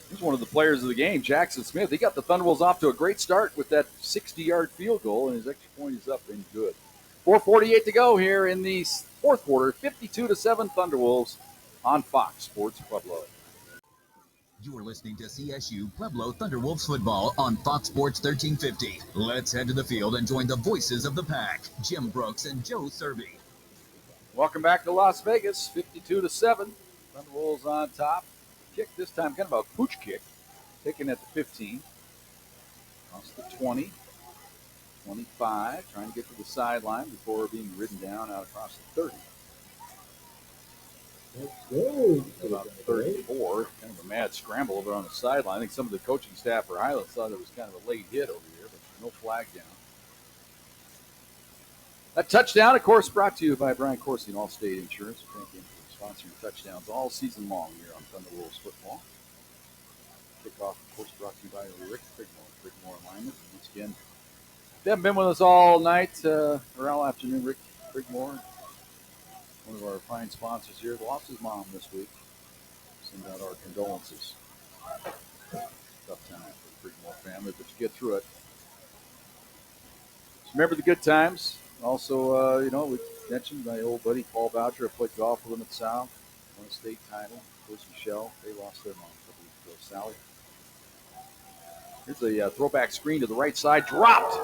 He's one of the players of the game, Jackson Smith. He got the Thunderwolves off to a great start with that 60-yard field goal, and his extra point is up and good. 4:48 to go here in the 4th quarter. 52-7 Thunderwolves on Fox Sports Pueblo. You are listening to CSU Pueblo Thunderwolves football on Fox Sports 1350. Let's head to the field and join the voices of the pack, Jim Brooks and Joe Cervi. Welcome back to Las Vegas, 52-7. Thunderwolves on top. Kick this time, kind of a pooch kick, taken at the 15. Across the 20, 25, trying to get to the sideline before being ridden down out across the 30. About 34, kind of a mad scramble over on the sideline. I think some of the coaching staff for Highlands thought it was kind of a late hit over here, but no flag down. That touchdown, of course, brought to you by Brian Corsi and Allstate Insurance. Thank you for sponsoring touchdowns all season long here on Thunderwolves football. Kickoff, of course, brought to you by Rick Prigmore Alignment. Once again, they haven't been with us all night or all afternoon. Rick Prigmore, one of our fine sponsors here, lost his mom this week. Send out our condolences. Tough time for the Prigmore family, but you get through it. Just remember the good times. Also, we mentioned my old buddy Paul Boucher. I played golf with him at South. Won a state title. Coach Michelle, they lost their mom a couple weeks ago. Sally. Here's a throwback screen to the right side. Dropped.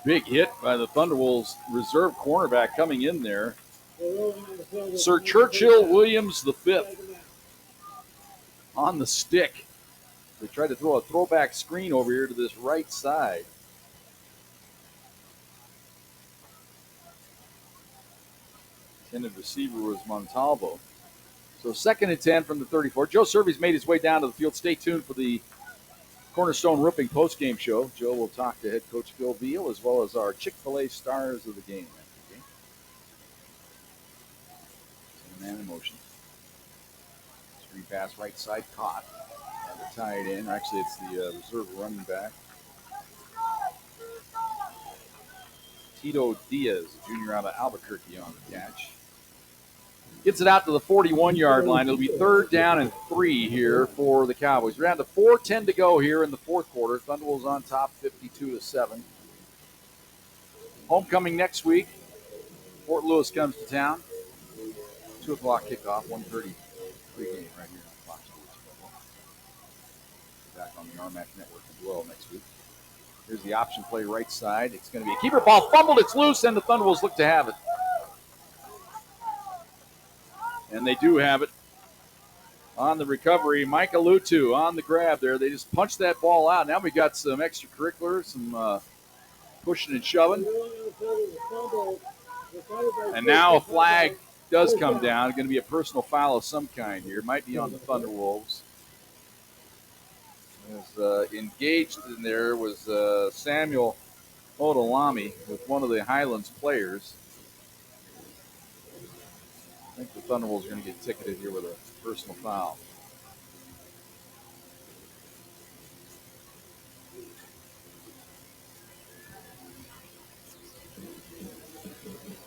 Big hit by the Thunderwolves reserve cornerback coming in there. Sir Churchill Williams V on the stick. They tried to throw a throwback screen over here to this right side. Intended receiver was Montalvo. So 2nd and 10 from the 34. Joe Cervi's made his way down to the field. Stay tuned for the Cornerstone Roofing postgame show. Joe will talk to head coach Bill Veal as well as our Chick-fil-A stars of the game. Man in motion. Screen pass right side caught. The tight end. Actually, it's the reserve running back. Tito Diaz, a junior out of Albuquerque on the catch. Gets it out to the 41-yard line. It'll be 3rd down and 3 here for the Cowboys. We're down to 4:10 to go here in the 4th quarter. Thunderwolves on top, 52-7. Homecoming next week. Fort Lewis comes to town. 2 o'clock kickoff, 1:30 pregame right here on Fox Sports Pueblo. Back on the RMAC network as well next week. Here's the option play right side. It's going to be a keeper ball. Fumbled, it's loose, and the Thunderwolves look to have it. And they do have it on the recovery. Micah Lutu on the grab there. They just punched that ball out. Now we got some extracurriculars, some pushing and shoving. And now a flag does come down. It's going to be a personal foul of some kind here. It might be on the Thunderwolves. Engaged in there was Samuel Odolami with one of the Highlands players. I think the Thunderwolves are going to get ticketed here with a personal foul.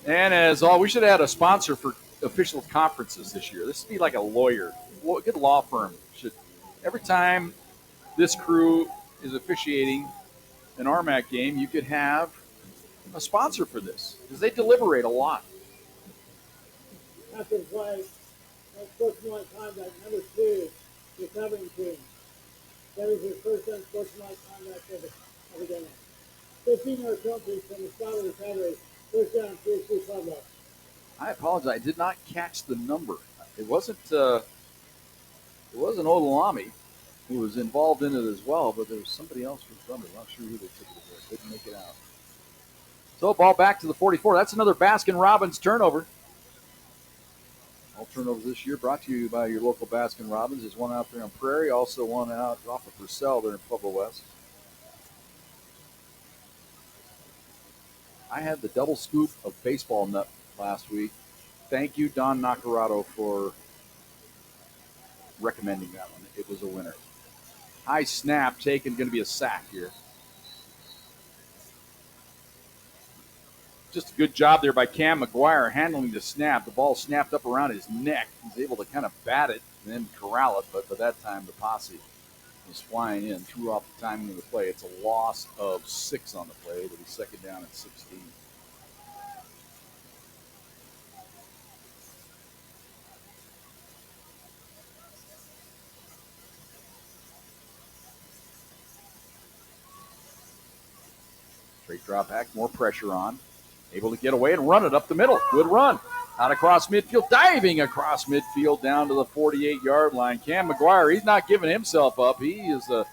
And as all, we should add a sponsor for official conferences this year. This would be like a lawyer, a good law firm. Should every time this crew is officiating an RMAC game, you could have a sponsor for this because they deliberate a lot. After play, unsportsmanlike conduct, number 2, recovering team. That is your first unsportsmanlike conduct of the game. 15-yard penalty from the spot of recovery. First down, Csu Pueblo. I apologize. I did not catch the number. It wasn't Olalami who was involved in it as well, but there was somebody else from Thunder. I'm not sure who they took it with. Didn't make it out. So ball back to the 44. That's another Baskin-Robbins turnover. All turnovers this year brought to you by your local Baskin-Robbins. There's one out there on Prairie, also one out off of Purcell there in Pueblo West. I had the double scoop of baseball nut last week. Thank you, Don Nacarado, for recommending that one. It was a winner. High snap taken, going to be a sack here. Just a good job there by Cam McGuire handling the snap. The ball snapped up around his neck. He's able to kind of bat it and then corral it, but by that time the posse was flying in, threw off the timing of the play. It's a loss of 6 on the play. It'll be second down at 16. Straight drop back, more pressure on. Able to get away and run it up the middle. Good run. Out across midfield, diving across midfield down to the 48-yard line. Cam McGuire, he's not giving himself up. He is a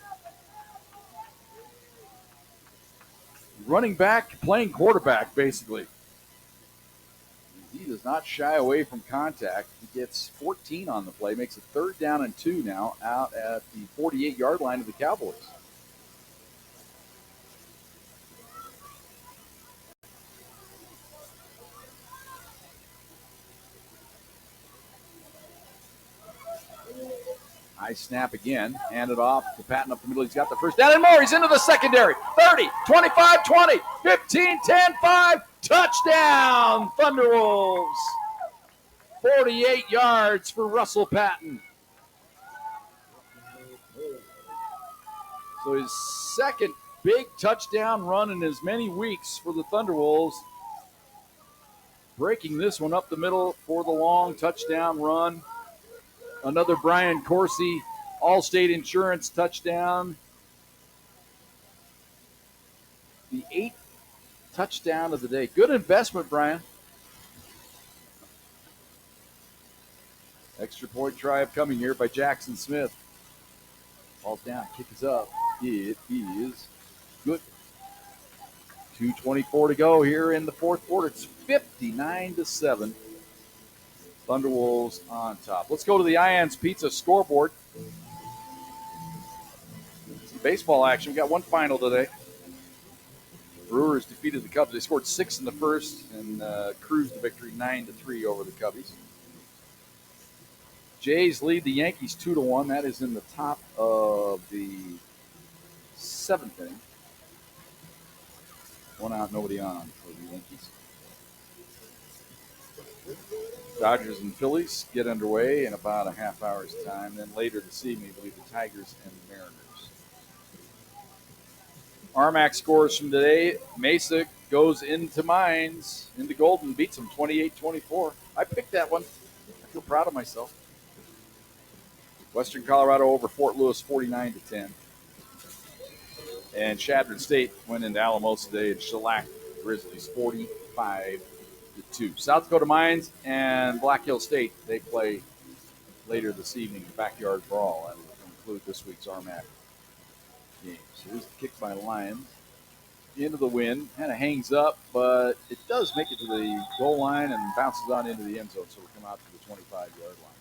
running back playing quarterback, basically. He does not shy away from contact. He gets 14 on the play, makes it third down and 2 now out at the 48-yard line of the Cowboys. High snap again. Hand it off to Patton up the middle. He's got the first down and more. He's into the secondary. 30, 25, 20, 15, 10, 5. Touchdown, Thunderwolves. 48 yards for Russell Patton. So his second big touchdown run in as many weeks for the Thunderwolves. Breaking this one up the middle for the long touchdown run. Another Brian Corsi Allstate Insurance touchdown. The 8th touchdown of the day. Good investment, Brian. Extra point try upcoming here by Jackson Smith. Ball's down, kick is up. It is good. 2:24 to go here in the fourth quarter. It's 59-7. Thunderwolves on top. Let's go to the Ian's Pizza scoreboard. Some baseball action. We got one final today. Brewers defeated the Cubs. They scored 6 in the first and cruised to victory 9-3 over the Cubbies. Jays lead the Yankees 2-1. That is in the top of the 7th inning. 1 out, nobody on for the Yankees. Dodgers and Phillies get underway in about a half hour's time. Then later this evening, I believe the Tigers and the Mariners. RMAC scores from today. Mesa goes into Mines, into Golden, beats them 28-24. I picked that one. I feel proud of myself. Western Colorado over Fort Lewis 49-10. And Chadron State went into Alamos today and shellacked the Grizzlies 45-2. South Dakota Mines and Black Hill State, they play later this evening, backyard brawl. That will conclude this week's RMAC game. So here's the kick by Lions. Into the wind, kind of hangs up, but it does make it to the goal line and bounces on into the end zone, so we'll come out to the 25-yard line.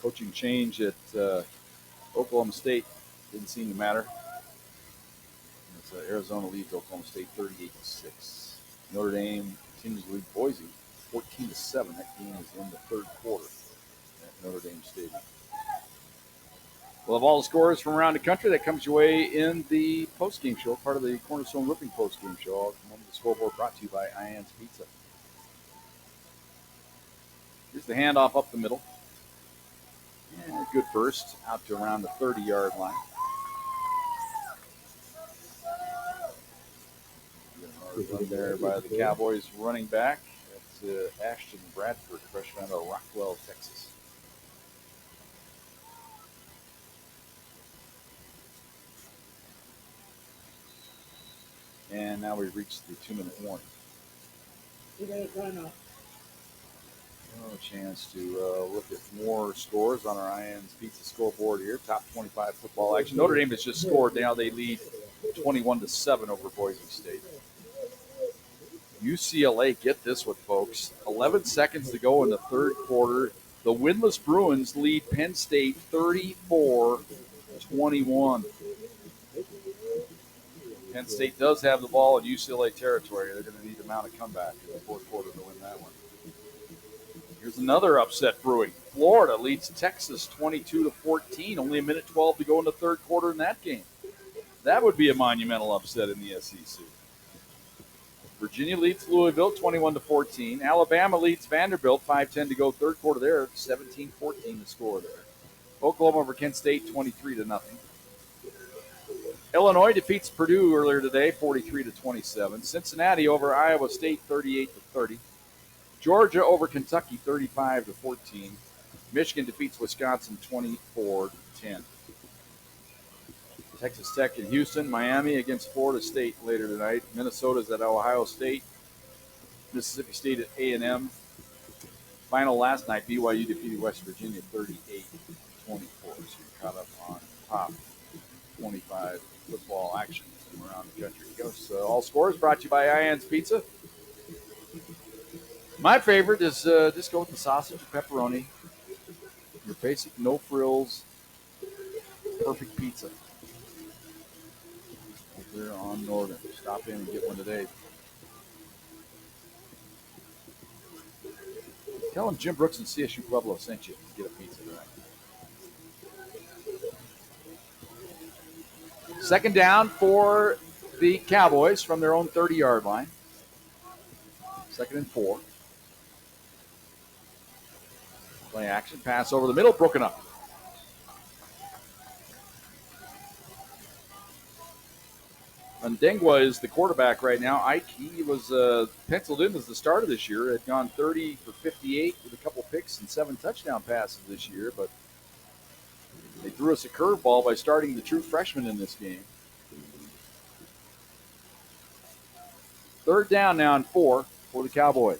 Coaching change at Oklahoma State didn't seem to matter. Arizona leads Oklahoma State 38-6. Notre Dame continues to lead Boise 14-7. That game is in the third quarter at Notre Dame Stadium. We'll have all the scores from around the country. That comes your way in the post-game show, part of the Cornerstone Roofing post-game show. The scoreboard brought to you by Ian's Pizza. Here's the handoff up the middle. And good first, out to around the 30-yard line. Run there by the Cowboys running back. That's Ashton Bradford, freshman out of Rockwell, Texas. And now we've reached the 2-minute warning. A chance to look at more scores on our Ian's Pizza scoreboard here. Top 25 football action. Notre Dame has just scored. Now they lead 21-7 over Boise State. UCLA, get this one, folks. 11 seconds to go in the third quarter. The winless Bruins lead Penn State 34-21. Penn State does have the ball in UCLA territory. They're going to need to mount a comeback in the fourth quarter to win that one. Here's another upset brewing. Florida leads Texas 22-14. Only a minute 12 to go in the third quarter in that game. That would be a monumental upset in the SEC. Virginia leads Louisville 21-14. Alabama leads Vanderbilt 5:10 to go third quarter there. 17-14 the score there. Oklahoma over Kent State 23-0. Illinois defeats Purdue earlier today 43-27. Cincinnati over Iowa State 38-30. Georgia over Kentucky 35-14. Michigan defeats Wisconsin 24-10. Texas Tech in Houston. Miami against Florida State later tonight. Minnesota's at Ohio State. Mississippi State at A&M. Final last night, BYU defeated West Virginia 38-24. So you're caught up on top 25 football action from around the country. Goes all scores brought to you by Ian's Pizza. My favorite is just go with the sausage and pepperoni. Your basic, no frills, perfect pizza. Over there on Northern. Stop in and get one today. Tell them Jim Brooks and Csu Pueblo sent you to get a pizza tonight. Second down for the Cowboys from their own 30-yard line. 2nd and 4. Play action, pass over the middle, broken up. Ndengwa is the quarterback right now. Ike, he was penciled in as the starter this year. Had gone 30 for 58 with a couple picks and 7 touchdown passes this year, but they threw us a curveball by starting the true freshman in this game. 3rd down now and 4 for the Cowboys.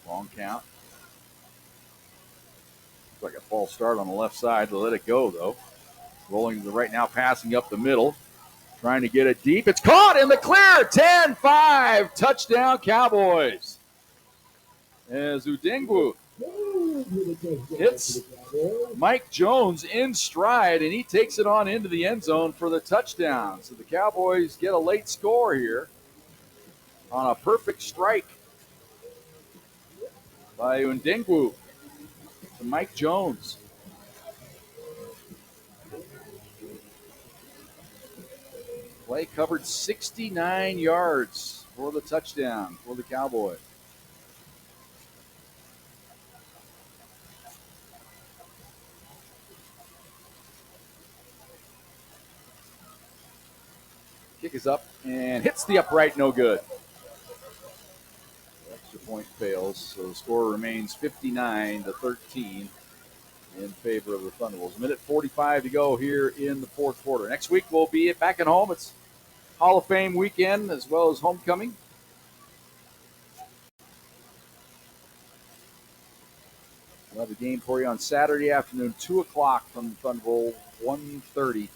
Long count. Looks like a false start on the left side. They'll let it go, though. Rolling to the right now, passing up the middle. Trying to get it deep. It's caught in the clear. 10-5. Touchdown, Cowboys. As Udengwu hits Mike Jones in stride, and he takes it on into the end zone for the touchdown. So the Cowboys get a late score here on a perfect strike by Udengwu to Mike Jones. Play covered 69 yards for the touchdown for the Cowboys. Kick is up and hits the upright, no good. Extra point fails, so the score remains 59-13 in favor of the Thunderbolts. Minute 45 to go here in the fourth quarter. Next week we'll be back at home. It's Hall of Fame weekend as well as homecoming. We'll have a game for you on Saturday afternoon, 2 o'clock from the Thunderbolt, 1:30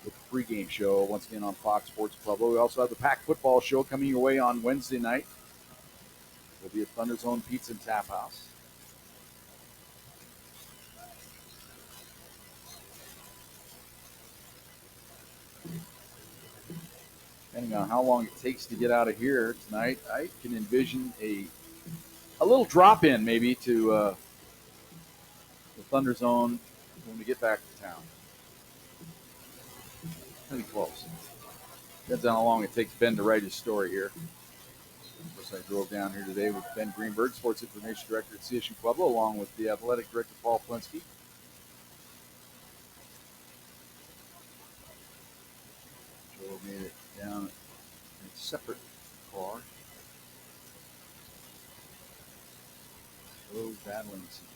with the pregame show, once again on Fox Sports Pueblo. We also have the Pack football show coming your way on Wednesday night. We'll be at Thunder's Own Pizza and Tap House. Depending on how long it takes to get out of here tonight, I can envision a little drop in maybe to the Thunder Zone when we get back to town. Pretty close. Depends on how long it takes Ben to write his story here. Of course, I drove down here today with Ben Greenberg, Sports Information Director at Csu Pueblo, along with the Athletic Director Paul Plinsky. Joe made it down in a separate car. Joe battling some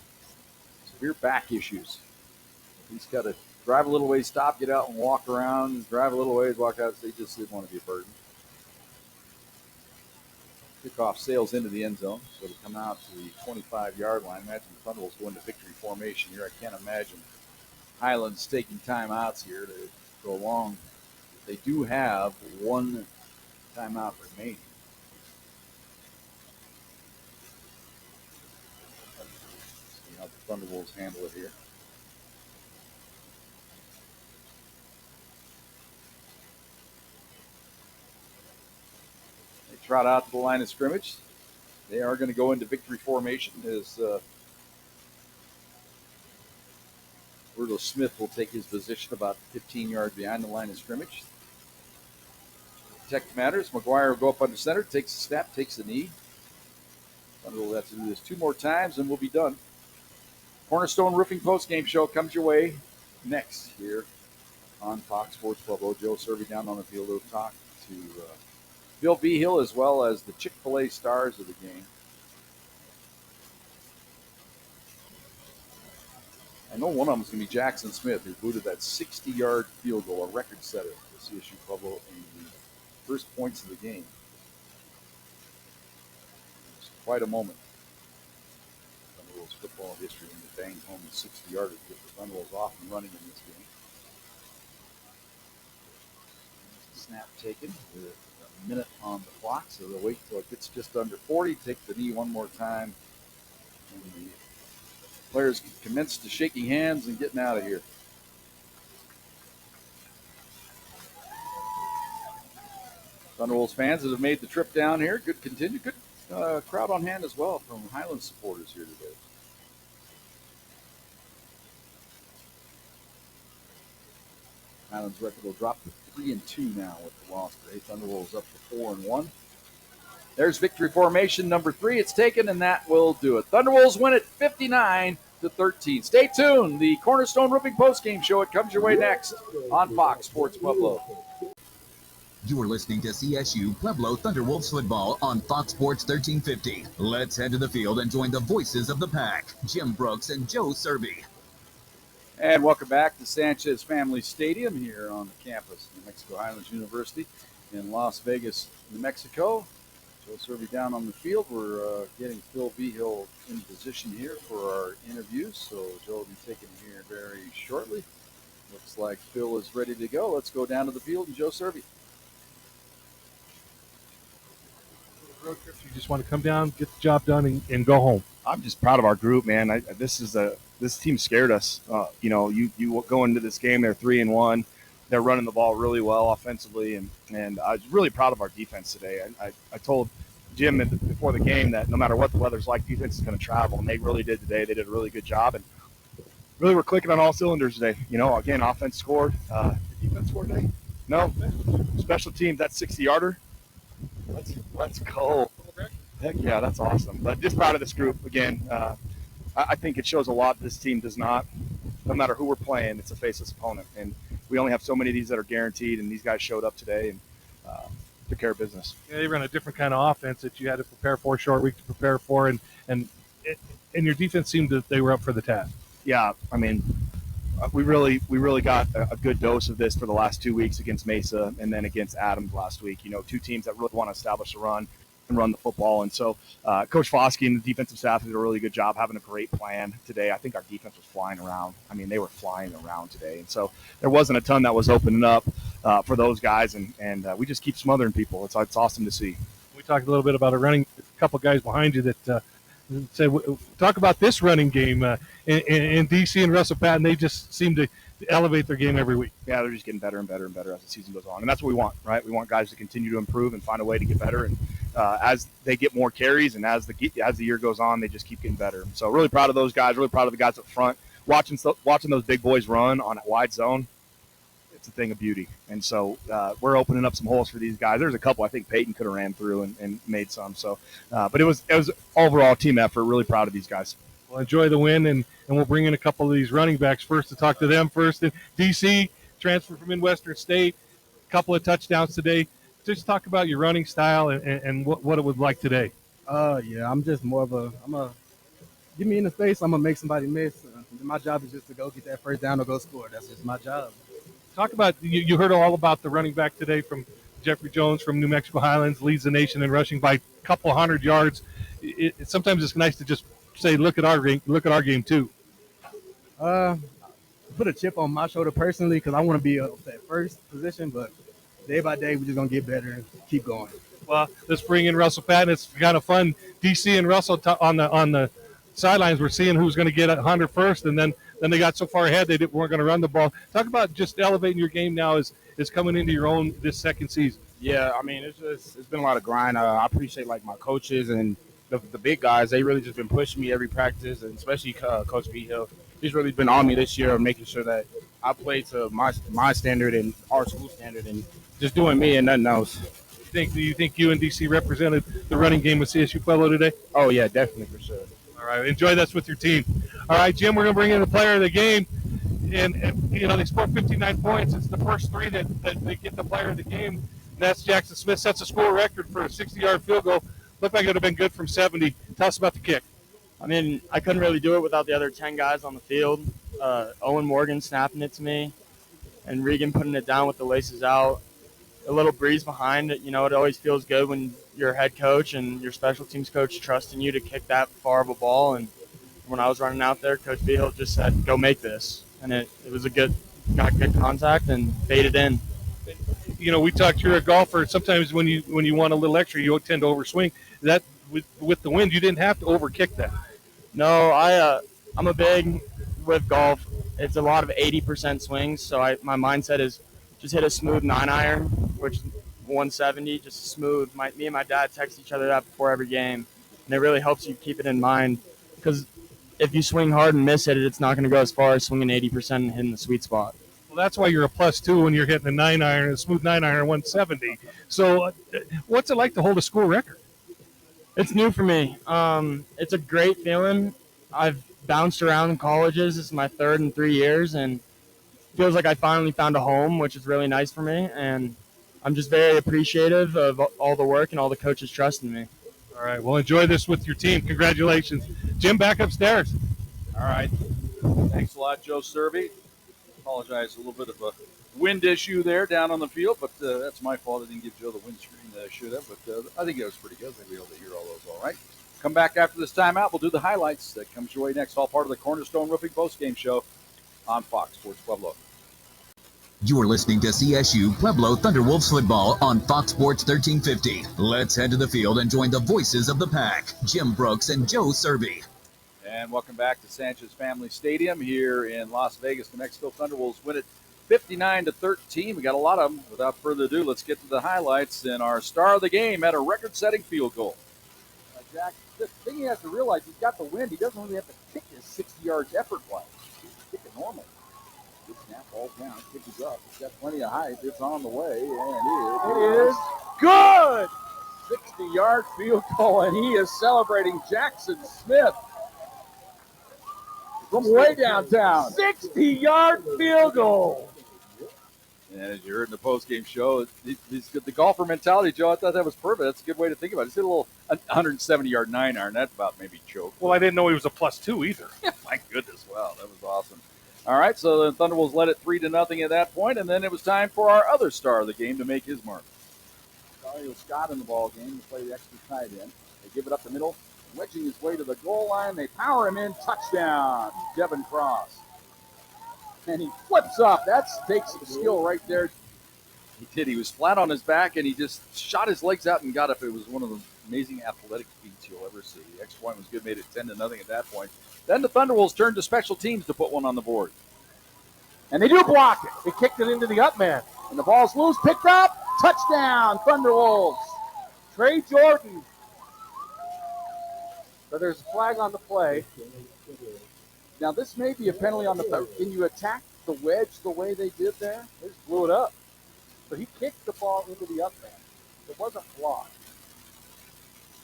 severe back issues. He's got to drive a little ways, stop, get out and walk around, drive a little ways, walk out. They just didn't want to be a burden. Kickoff sails into the end zone, so to come out to the 25-yard line. Imagine the Thunderbolts going to victory formation here. I can't imagine Highlands taking timeouts here to go along. They do have one timeout remaining. See how the Thunderbolts handle it here. Trot out to the line of scrimmage. They are going to go into victory formation as Roberto Smith will take his position about 15 yards behind the line of scrimmage. Protect matters. McGuire will go up under center, takes a snap, takes the knee. Thunder will have to do this 2 more times and we'll be done. Cornerstone Roofing postgame show comes your way next here on Fox Sports Pueblo. Joe Cervi down on the field will talk to Bill Behill, as well as the Chick-fil-A stars of the game. I know one of them is going to be Jackson Smith, who booted that 60-yard field goal, a record setter for Csu Pueblo in the first points of the game. It's quite a moment. Thunderbolts football history when they banged home the 60-yarder to get the Thunderbolts off and running in this game. Snap taken with a minute on the clock, so they'll wait until it gets just under 40, take the knee one more time, and the players commence to shaking hands and getting out of here. Thunderbolts fans that have made the trip down here, good crowd on hand as well from Highlands supporters here today. Highlands record will drop to 3-2 now with the loss today. Thunderbolts up to 4-1. There's victory formation number 3. It's taken, and that will do it. Thunderbolts win it 59-13. Stay tuned. The Cornerstone Roofing postgame show. It comes your way next on Fox Sports Pueblo. You are listening to CSU Pueblo Thunderwolves football on Fox Sports 1350. Let's head to the field and join the voices of the pack, Jim Brooks and Joe Cervi. And welcome back to Sanchez Family Stadium here on the campus of New Mexico Highlands University in Las Vegas, New Mexico. Joe Cervi down on the field. We're getting Phil Behill in position here for our interviews, so Joe will be taken here very shortly. Looks like Phil is ready to go. Let's go down to the field and Joe Cervi. Road trips, you just want to come down, get the job done, and go home. I'm just proud of our group, man. This team scared us. You go into this game, they're 3-1. They're running the ball really well offensively, and I was really proud of our defense today. I told Jim before the game that no matter what the weather's like, defense is going to travel, and they really did today. They did a really good job, and really we're clicking on all cylinders today. Again, offense scored. Did defense score today? No. Special teams, that 60-yarder. Let's go. Heck yeah, that's awesome. But just proud of this group again. I think it shows a lot this team does not, no matter who we're playing, it's a faceless opponent. And we only have so many of these that are guaranteed, and these guys showed up today and took care of business. Yeah, they run a different kind of offense that you had to prepare for, short week to prepare for, and your defense seemed that they were up for the task. Yeah, I mean, we really got a good dose of this for the last 2 weeks against Mesa and then against Adams last week. Two teams that really want to establish a run and run the football. And so Coach Foskey and the defensive staff did a really good job having a great plan today. I think our defense was flying around. I mean, they were flying around today. And so there wasn't a ton that was opening up for those guys. And we just keep smothering people. It's awesome to see. We talked a little bit about a couple guys behind you that Say, talk about this running game in DC and Russell Patton. They just seem to elevate their game every week. Yeah, they're just getting better and better and better as the season goes on, and that's what we want, right? We want guys to continue to improve and find a way to get better. And as they get more carries and as the year goes on, they just keep getting better. So really proud of those guys. Really proud of the guys up front. Watching those big boys run on a wide zone, it's a thing of beauty. And so we're opening up some holes for these guys. There's a couple I think Peyton could have ran through and made some. So, but it was overall team effort. Really proud of these guys. Well, enjoy the win, and we'll bring in a couple of these running backs first to talk to them first. And DC, transfer from Midwestern State, a couple of touchdowns today. Just talk about your running style and what it was like today. Yeah, I'm just more of get me in the face, I'm going to make somebody miss. My job is just to go get that first down or go score. That's just my job. Talk about, you heard all about the running back today from Jeffrey Jones from New Mexico Highlands, leads the nation in rushing by a couple hundred yards. Sometimes it's nice to just say, look at our game too. Put a chip on my shoulder personally because I want to be that first position, but day by day, we're just going to get better and keep going. Well, let's bring in Russell Patton. It's kind of fun. DC and Russell on the sidelines, we're seeing who's going to get 100 first, and then they got so far ahead they weren't going to run the ball. Talk about just elevating your game now is coming into your own this second season. Yeah, I mean, it's been a lot of grind. I appreciate like my coaches and the big guys. They really just been pushing me every practice, and especially Coach V Hill. He's really been on me this year of making sure that I play to my standard and our school standard, and just doing me and nothing else. Do you think you and DC represented the running game with CSU Pueblo today? Oh yeah, definitely for sure. All right, enjoy this with your team. All right, Jim, we're going to bring in the player of the game. And they scored 59 points. It's the first three that they get the player of the game. And that's Jackson Smith. Sets a school record for a 60-yard field goal. Looked like it would have been good from 70. Tell us about the kick. I mean, I couldn't really do it without the other 10 guys on the field. Owen Morgan snapping it to me, and Regan putting it down with the laces out. A little breeze behind it. It always feels good when your head coach and your special teams coach trusting you to kick that far of a ball. And when I was running out there, Coach Beal just said, go make this. And it was got good contact and faded in. We talked, you're a golfer. Sometimes when you want a little extra, you tend to overswing. That with the wind, you didn't have to overkick that. No, I'm a big with golf. It's a lot of 80% swings. So my mindset is just hit a smooth 9-iron, which is 170, just smooth. Me and my dad text each other that before every game, and it really helps you keep it in mind because if you swing hard and miss it, it's not going to go as far as swinging 80% and hitting the sweet spot. Well, that's why you're a +2 when you're hitting a 9-iron, a smooth 9-iron, 170. So what's it like to hold a school record? It's new for me. It's a great feeling. I've bounced around in colleges. This is my third in 3 years, and it feels like I finally found a home, which is really nice for me. And I'm just very appreciative of all the work and all the coaches trusting me. All right. Well, enjoy this with your team. Congratulations. Jim, back upstairs. All right. Thanks a lot, Joe Cervi. Apologize, a little bit of a wind issue there down on the field, but that's my fault. I didn't give Joe the windscreen that I should have, but I think it was pretty good. I think we'll be able to hear all those all right. Come back after this timeout. We'll do the highlights. That comes your way next. All part of the Cornerstone Roofing Postgame Show on Fox Sports Pueblo. You're listening to CSU Pueblo Thunderwolves football on Fox Sports 1350. Let's head to the field and join the voices of the pack, Jim Brooks and Joe Cervi. And welcome back to Sanchez Family Stadium here in Las Vegas. New Mexico Thunderwolves win it 59-13. We got a lot of them. Without further ado, let's get to the highlights. And our star of the game had a record-setting field goal. Jack, the thing you have to realize, he's got the wind. He doesn't really have to kick his 60 yards effort-wise. He's kicking normal. Good snap, ball down, kick is up. It's got plenty of height. It's on the way, and it is good! 60-yard field goal, and he is celebrating Jackson Smith from way downtown. 60-yard field goal. And as you heard in the postgame show, the golfer mentality, Joe, I thought that was perfect. That's a good way to think about it. He's hit a little 170-yard 9-iron. That's about maybe choke. Well, I didn't know he was a +2 either. My goodness, wow, that was awesome. All right, so the Thunderwolves led it 3-0 at that point, and then it was time for our other star of the game to make his mark. Dario Scott in the ball game to play the extra tight end. They give it up the middle, wedging his way to the goal line. They power him in, touchdown, Devin Cross. And he flips up. That takes some skill right there. He did. He was flat on his back, and he just shot his legs out and got up. It was one of the amazing athletic feats you'll ever see. The extra point was good, made it 10-0 at that point. Then the Thunderwolves turned to special teams to put one on the board. And they do block it. They kicked it into the up man. And the ball's loose, picked up, touchdown, Thunderwolves. Trey Jordan. So there's a flag on the play. Now, this may be a penalty on the – can you attack the wedge the way they did there? They just blew it up. So he kicked the ball into the up man. It wasn't blocked.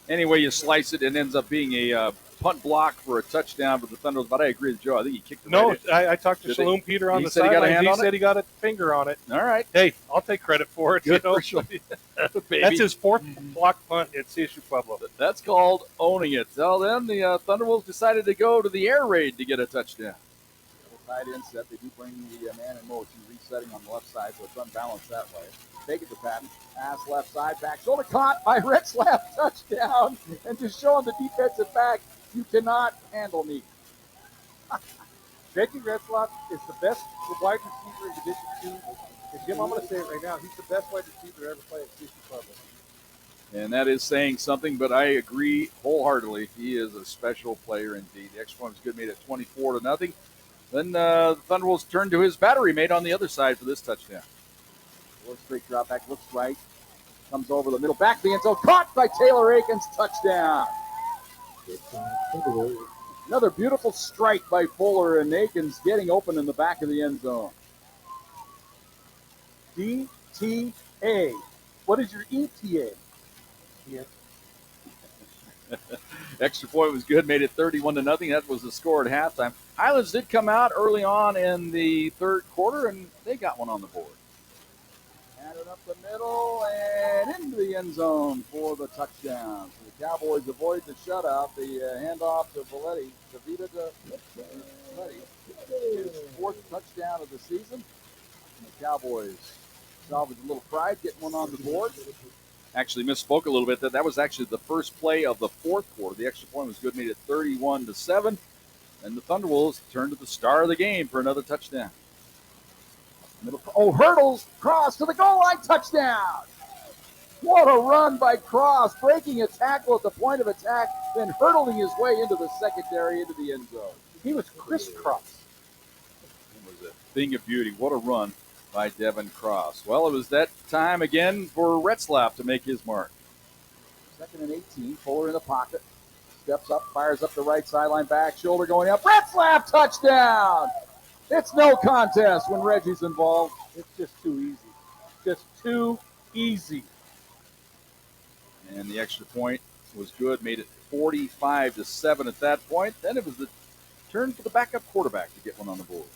Anyway, you slice it, and ends up being a punt block for a touchdown for the Thunderwolves. But I agree with Joe. I think he kicked it. No, right I talked to Shalom Peter on the sideline. He said he got a finger on it. All right. Hey, I'll take credit for it. Good for sure. That's his fourth block punt at Csu Pueblo. That's called owning it. So then the Thunderwolves decided to go to the air raid to get a touchdown. Tight end set. They do bring the man in motion, resetting on the left side, so it's unbalanced that way. Take it to Patton. Pass left side, back shoulder caught by Retzlaff. Touchdown. And just showing the defensive back, you cannot handle me. J.T. Retzlaff is the best wide receiver in Division II. And Jim, I'm going to say it right now. He's the best wide receiver to ever play at Csu Pueblo. And that is saying something, but I agree wholeheartedly. He is a special player indeed. The extra point was good, made it 24-0. Then the Thunderwolves turned to his battery mate on the other side for this touchdown. Straight drop back, looks right. Comes over the middle, back the end zone. Caught by Taylor Akins, touchdown. Another beautiful strike by Fuller, and Akins getting open in the back of the end zone. DTA. What is your ETA? Yeah. Extra point was good, made it 31-0. That was the score at halftime. Highlands did come out early on in the third quarter, and they got one on the board. Handed up the middle and into the end zone for the touchdown. So the Cowboys avoid the shutout. The handoff to Valetti. Davida to Valetti. His fourth touchdown of the season. And the Cowboys salvage a little pride, getting one on the board. Actually misspoke a little bit. That was actually the first play of the fourth quarter. The extra point was good, made it 31-7. And the Thunderwolves turned to the star of the game for another touchdown. Hurdles, Cross to the goal line, touchdown. What a run by Cross, breaking a tackle at the point of attack, then hurdling his way into the secondary, into the end zone. He was crisscross. It was a thing of beauty. What a run by Devin Cross. Well, it was that time again for Retzlaff to make his mark. 2nd and 18, Fuller in the pocket. Steps up, fires up the right sideline, back shoulder going up. Retzlaff, touchdown! It's no contest when Reggie's involved. It's just too easy. Just too easy. And the extra point was good, made it 45-7 at that point. Then it was the turn for the backup quarterback to get one on the board.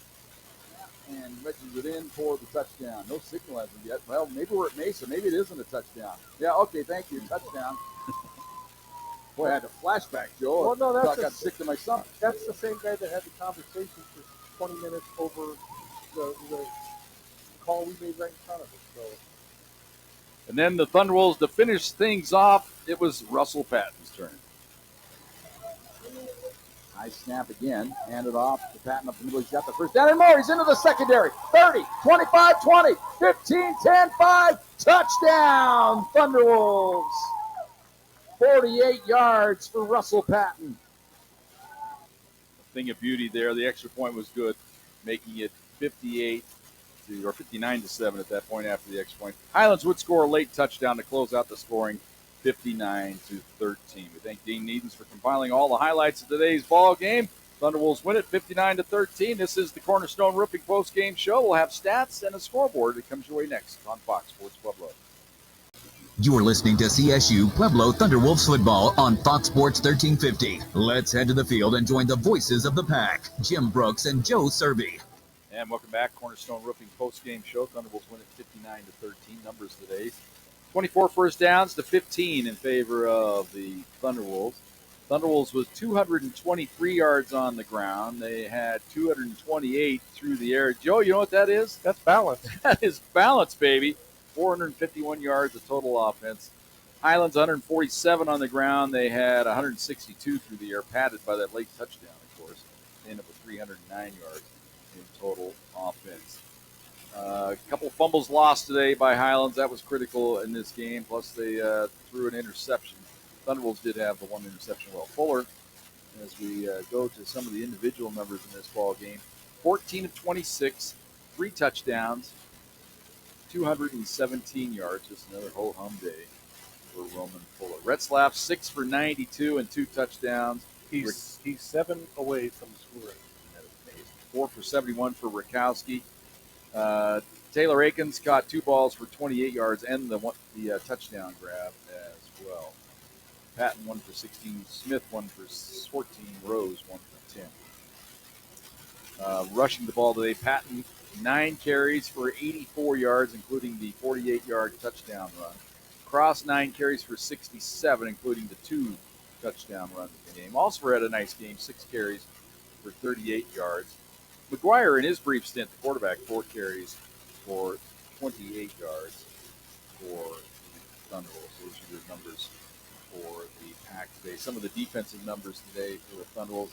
And Reggie's it in for the touchdown. No signal as of yet. Well, maybe we're at Mesa. Maybe it isn't a touchdown. Yeah, okay, thank you. Touchdown. Boy, I had a flashback, Joe. Well, no, I got sick to my stomach. That's the same guy that had the conversation for 20 minutes over the call we made right in front of us. So. And then the Thunderwolves, to finish things off, it was Russell Patton's turn. High snap again, handed off to Patton up the middle. He's got the first down and more. He's into the secondary. 30, 25, 20, 15, 10, 5. Touchdown, Thunderwolves. 48 yards for Russell Patton. A thing of beauty there. The extra point was good, making it 59-7 at that point after the extra point. Highlands would score a late touchdown to close out the scoring, 59-13. We thank Dean Nedens for compiling all the highlights of today's ball game. Thunderwolves win it 59-13. This is the Cornerstone Roofing post-game show. We'll have stats and a scoreboard that comes your way next on Fox Sports Pueblo. You are listening to CSU Pueblo Thunderwolves football on Fox Sports 1350. Let's head to the field and join the voices of the pack, Jim Brooks and Joe Cervi. And welcome back, Cornerstone Roofing post-game show. Thunderwolves win it 59-13. Numbers today: 24 first downs to 15 in favor of the Thunderwolves. Thunderwolves was 223 yards on the ground. They had 228 through the air. Joe, you know what that is? That's balance. That is balance, baby. 451 yards of total offense. Highlands 147 on the ground. They had 162 through the air, padded by that late touchdown, of course. They ended up with 309 yards in total offense. A couple fumbles lost today by Highlands. That was critical in this game. Plus, they threw an interception Thunderbolts did have the one interception. Well, Fuller, as we go to some of the individual numbers in this ball game, 14 of 26, 3 touchdowns, 217 yards. Just another ho-hum day for Roman Fuller. Retzlaff, 6 for 92 and 2 touchdowns. He's 7 away from scoring. 4 for 71 for Rakowski. Taylor Akins caught 2 balls for 28 yards and the touchdown grab as well. Patton 1 for 16, Smith 1 for 14, Rose 1 for 10. Rushing the ball today, Patton 9 carries for 84 yards, including the 48-yard touchdown run. Cross 9 carries for 67, including the 2 touchdown runs in the game. Also had a nice game, 6 carries for 38 yards. McGuire, in his brief stint, the quarterback, 4 carries for 28 yards for the Thunderbolts. Those are your numbers for the Pack today. Some of the defensive numbers today for the Thunderbolts.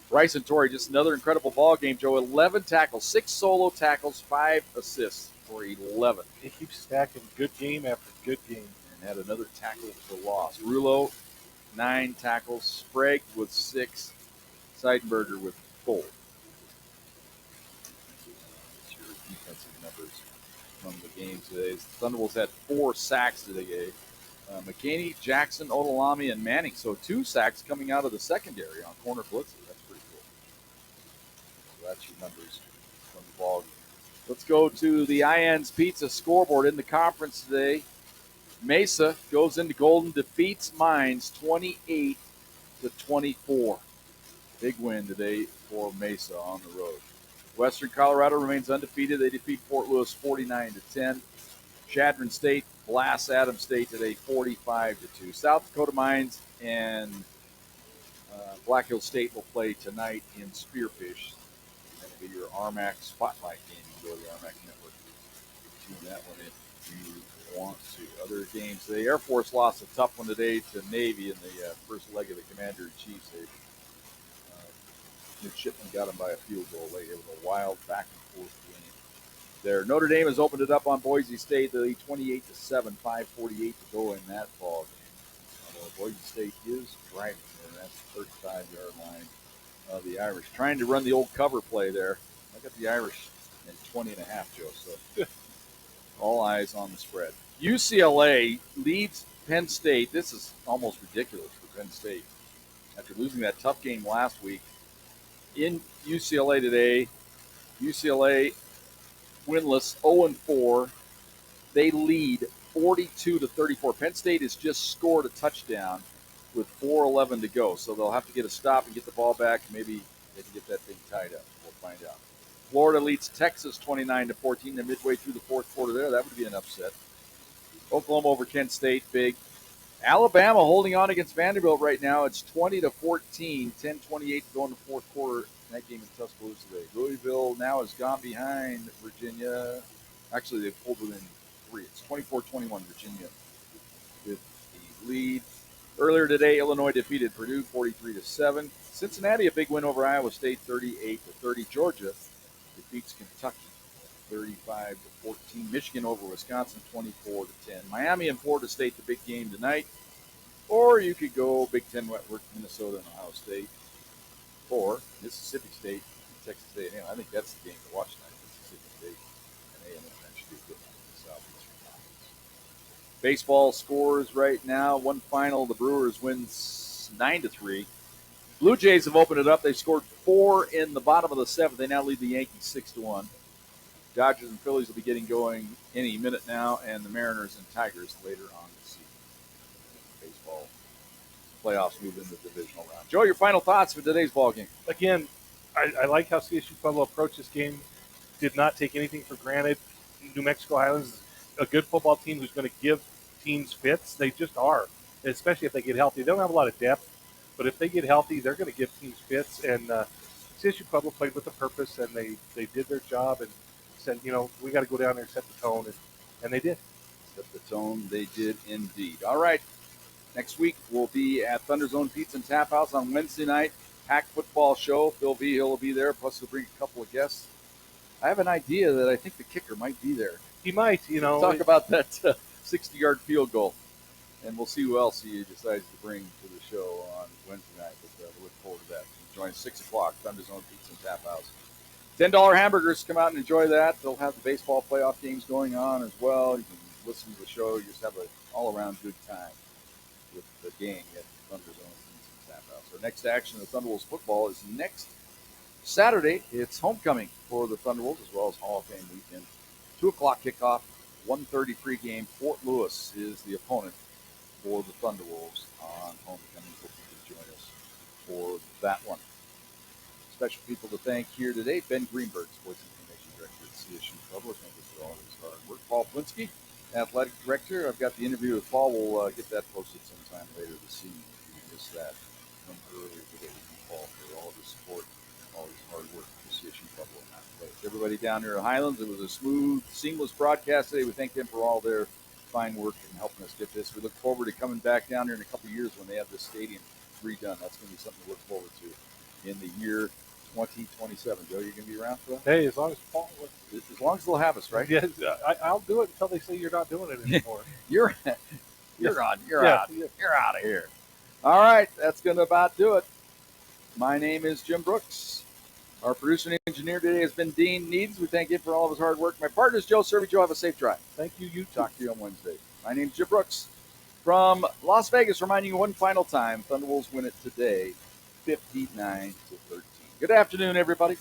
Bryson Torrey, just another incredible ball game, Joe. 11 tackles, 6 solo tackles, 5 assists for 11. He keeps stacking good game after good game. And had another tackle for loss. Rulo, 9 tackles. Sprague with 6. Seidenberger with 4. That's your defensive numbers from the game today. The Thunderbolts had 4 sacks today. McKinney, Jackson, Odolami, and Manning. So 2 sacks coming out of the secondary on corner blitzes. That's pretty cool. So that's your numbers from the ball game. Let's go to the IN's Pizza scoreboard in the conference today. Mesa goes into Golden, defeats Mines 28-24. Big win today for Mesa on the road. Western Colorado remains undefeated. They defeat Fort Lewis 49-10. Chadron State blasts Adams State today 45-2. South Dakota Mines and Black Hills State will play tonight in Spearfish. That'll be your RMAC Spotlight game. You go to the RMAC Network. Tune that one if you want to. Other games, the Air Force lost a tough one today to Navy in the first leg of the Commander-in-Chief's. Midshipman got them by a field goal late. It was a wild back-and-forth game there. Notre Dame has opened it up on Boise State. They lead 28-7, 5:48 to go in that ball game. Although Boise State is driving there. That's the 35-yard line of the Irish. Trying to run the old cover play there. I got the Irish in 20.5, Joe. So all eyes on the spread. UCLA leads Penn State. This is almost ridiculous for Penn State. After losing that tough game last week, in UCLA today, UCLA winless 0-4. They lead 42-34. Penn State has just scored a touchdown with 4:11 to go, so they'll have to get a stop and get the ball back. Maybe they can get that thing tied up. We'll find out. Florida leads Texas 29-14. They're midway through the fourth quarter there. That would be an upset. Oklahoma over Kent State, big. Alabama holding on against Vanderbilt right now. It's 20-14, 10:28 to go in the fourth quarter. That game in Tuscaloosa today. Louisville now has gone behind Virginia. Actually, they pulled within 3. It's 24-21, Virginia with the lead. Earlier today, Illinois defeated Purdue 43-7. Cincinnati, a big win over Iowa State 38-30. Georgia defeats Kentucky 35-14. Michigan over Wisconsin 24-10. Miami and Florida State, the big game tonight. Or you could go Big Ten Network, Minnesota and Ohio State. Or Mississippi State, Texas A&M. I think that's the game to watch tonight. Mississippi State and A&M. That should be a good one in the Southeastern Conference. Baseball scores right now. One final. The Brewers wins 9-3. Blue Jays have opened it up. They've scored 4 in the bottom of the 7th. They now lead the Yankees 6-1. Dodgers and Phillies will be getting going any minute now, and the Mariners and Tigers later on this season. Baseball playoffs move into the divisional round. Joe, your final thoughts for today's ball game? Again, I like how Csu Pueblo approached this game. Did not take anything for granted. New Mexico Highlands is a good football team who's going to give teams fits. They just are, especially if they get healthy. They don't have a lot of depth, but if they get healthy, they're going to give teams fits. And Csu Pueblo played with a purpose, and they did their job and said, we got to go down there and set the tone, and they did. Set the tone, they did indeed. All right. Next week, we'll be at Thunder Zone Pizza and Tap House on Wednesday night. Pack football show. Phil Vigil will be there, plus he'll bring a couple of guests. I have an idea that I think the kicker might be there. He might, Talk about that 60-yard field goal. And we'll see who else he decides to bring to the show on Wednesday night. But we look forward to that. Join 6 o'clock, Thunder Zone Pizza and Tap House. $10 hamburgers. Come out and enjoy that. They'll have the baseball playoff games going on as well. You can listen to the show. You just have an all-around good time with the gang at Thunder Zone Pizza and Tap House. Our next action of Thunderwolves football is next Saturday. It's homecoming for the Thunderwolves as well as Hall of Fame weekend. 2 o'clock kickoff, 1:30 pregame. Fort Lewis is the opponent for the Thunderwolves on homecoming. Hope you can join us for that one. Special people to thank here today: Ben Greenberg, Sports Information Director at CSU Pueblo. Thank you for all his hard work. Paul Plinsky, Athletic Director. I've got the interview with Paul. We'll get that posted sometime later this evening. If you missed that from earlier today, Paul, for all of his support, all his hard work for CSU Pueblo. Everybody down here at Highlands, it was a smooth, seamless broadcast today. We thank them for all their fine work and helping us get this. We look forward to coming back down here in a couple of years when they have this stadium redone. That's going to be something to look forward to in the year 2027. Joe, you're going to be around for that? Hey, as long as Paul, as long as they'll have us, right? Yeah, I'll do it until they say you're not doing it anymore. You're out. You're out of here. All right, that's going to about do it. My name is Jim Brooks. Our producer and engineer today has been Dean Nedens. We thank him for all of his hard work. My partner is Joe Cervi. Joe, have a safe drive. Thank you. You too. Talk to you on Wednesday. My name is Jim Brooks from Las Vegas, reminding you one final time, Thunderwolves win it today, 59-13. Good afternoon, everybody.